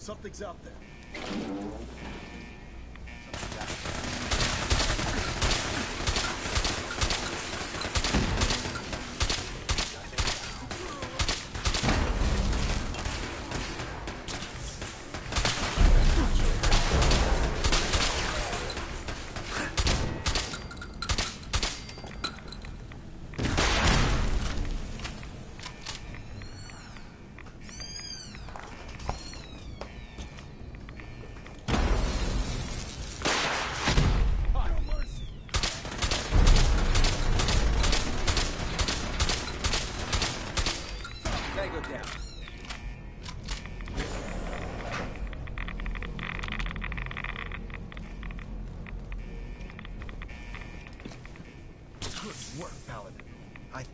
S: Something's out there.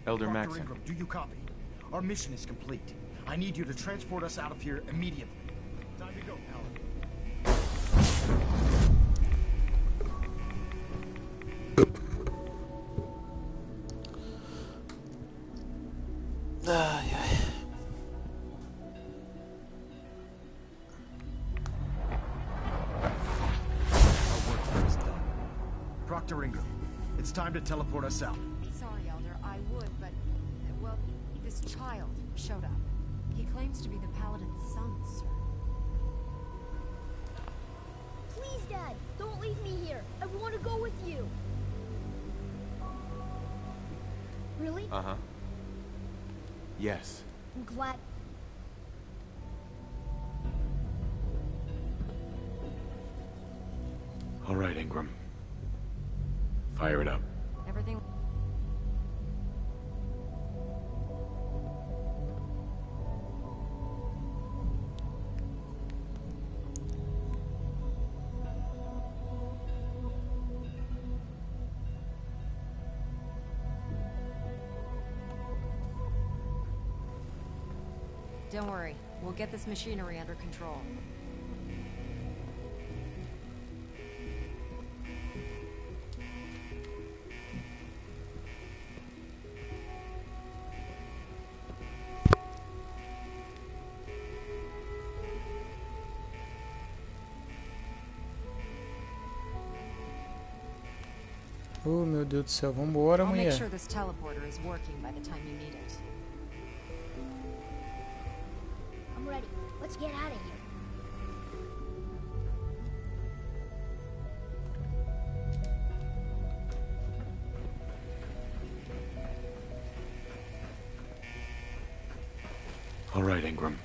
R: Elder
S: Dr.
R: Maxon.
S: Ingram, do you copy? Our mission is complete. I need you to transport us out of here immediately. Time to go, Our work here is done. Dr. Ingram, it's time to teleport us out.
V: Sorry, Elder, I would, but... well, this child showed up. He claims to be the Paladin's son, sir.
M: Please, Dad, don't leave me here. I want to go with you. Really?
R: Uh-huh. Yes.
M: I'm glad.
R: All right, Ingram. Fire it up.
V: Everything... Don't worry, we'll get this machinery under control.
A: Oh, meu Deus do céu, vambora,
V: I'll make
A: mulher.
V: sure this teleporter is working by the time you need it.
M: I'm ready. Let's get out of here.
R: All right, Ingram.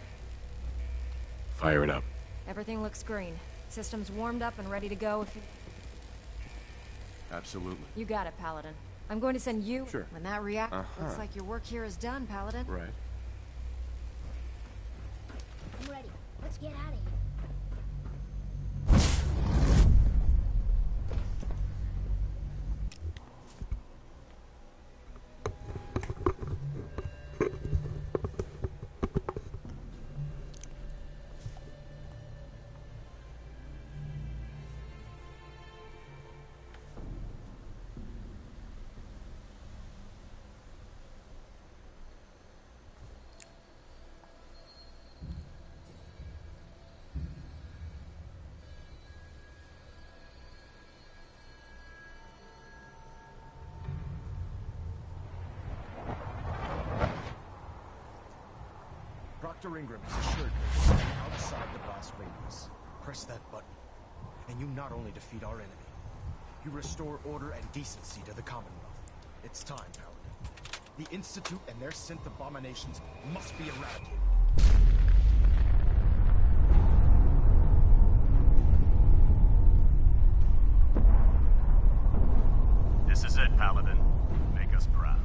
R: Fire it up.
V: Everything looks green. System's warmed up and ready to go if you...
R: Absolutely.
V: You got it, Paladin. I'm going to send you...
R: Sure.
V: When that reacts...
R: Uh-huh.
V: Looks like your work here is done, Paladin.
R: Right.
M: I'm ready. Let's get out of here.
S: Dr. Ingram has assured me that outside the blast radius. Press that button, and you not only defeat our enemy, you restore order and decency to the Commonwealth. It's time, Paladin. The Institute and their synth abominations must be eradicated.
T: This is it, Paladin. Make us proud.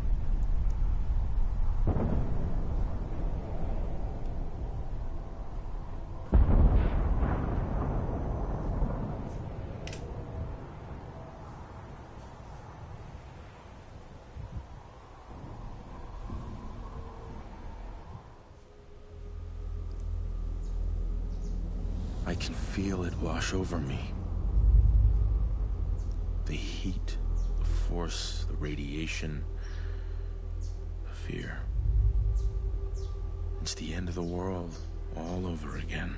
C: I can feel it wash over me. The heat, the force, the radiation, the fear. It's the end of the world all over again.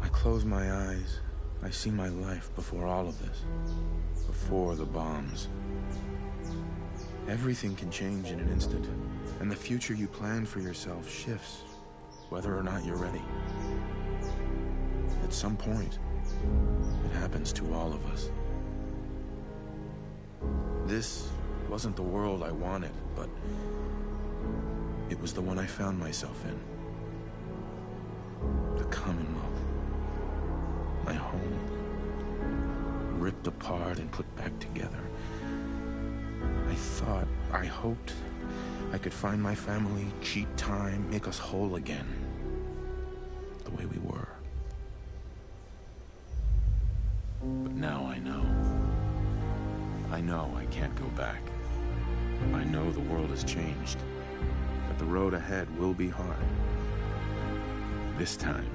C: I close my eyes. I see my life before all of this. Before the bombs. Everything can change in an instant, and the future you plan for yourself shifts, whether or not you're ready. At some point, it happens to all of us. This wasn't the world I wanted, but it was the one I found myself in. The Commonwealth. My home. Ripped apart and put back together. I hoped I could find my family, cheat time, make us whole again. The way we were. But now I know. I know I can't go back. I know the world has changed. That the road ahead will be hard. This time,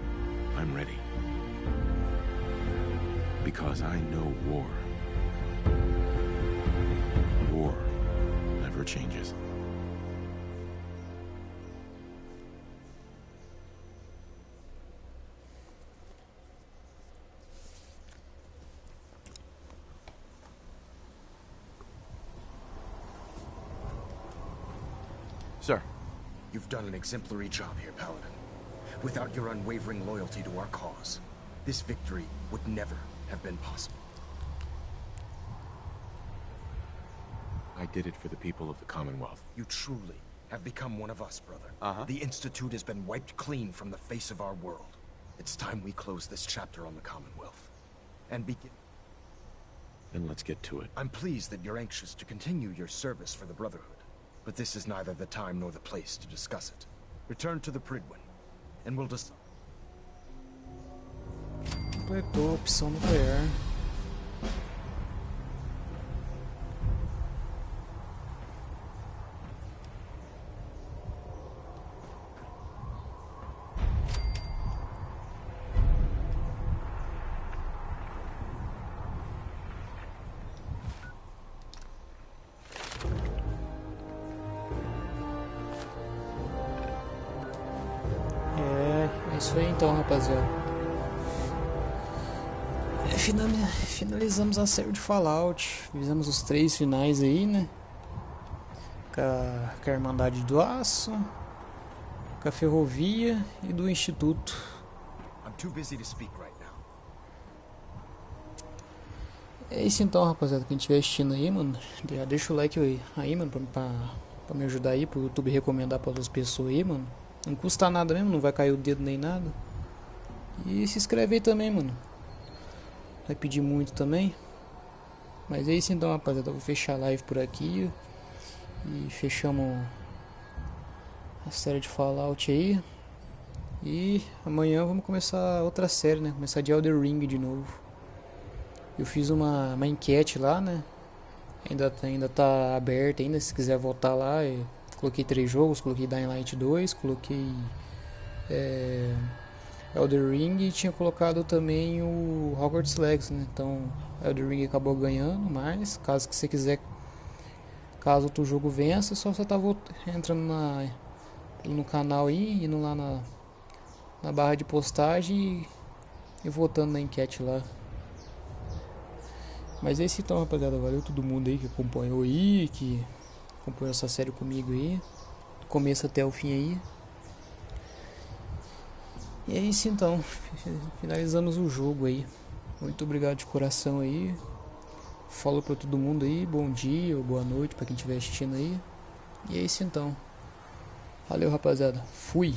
C: I'm ready. Because I know war. War never changes.
S: Sir. You've done an exemplary job here, Paladin. Without your unwavering loyalty to our cause, this victory would never have been possible.
R: I did it for the people of the Commonwealth.
S: You truly have become one of us, brother. The Institute has been wiped clean from the face of our world. It's time we close this chapter on the Commonwealth. And begin...
C: Then let's get to it.
S: I'm pleased that you're anxious to continue your service for the Brotherhood. But this is neither the time nor the place to discuss it. Return to the Pridwin, and we'll decide.
A: Completou a opção nuclear. É isso aí então, rapaziada. Finalizamos a série de Fallout. Fizemos os 3 finais aí, né? Com a Irmandade do Aço, com a Ferrovia e do Instituto. É isso então, rapaziada. Quem estiver assistindo aí, mano, já deixa o like aí, mano, pra me ajudar aí, pro YouTube recomendar pra outras pessoas aí, mano. Não custa nada mesmo, não vai cair o dedo nem nada. E se inscreve aí também, mano. Vai pedir muito também. Mas é isso então, rapaziada. Eu vou fechar a live por aqui. E fechamos a série de Fallout aí. E amanhã vamos começar outra série, né? Começar de Elden Ring de novo. Eu fiz uma enquete lá, né? Ainda tá aberta ainda, se quiser voltar lá. Coloquei 3 jogos, coloquei Dying Light 2, coloquei Elden Ring e tinha colocado também o Hogwarts Legacy, né? Então Elden Ring acabou ganhando, mas caso que você quiser, caso outro jogo vença, só você tá entrando no canal aí, indo lá na barra de postagem e votando na enquete lá. Mas é isso então, rapaziada. Valeu todo mundo aí que acompanhou aí, que acompanhou essa série comigo aí, do começo até o fim aí. E é isso então, finalizamos o jogo aí. Muito obrigado de coração aí. Falou pra todo mundo aí, bom dia ou boa noite pra quem estiver assistindo aí. E é isso então. Valeu, rapaziada. Fui.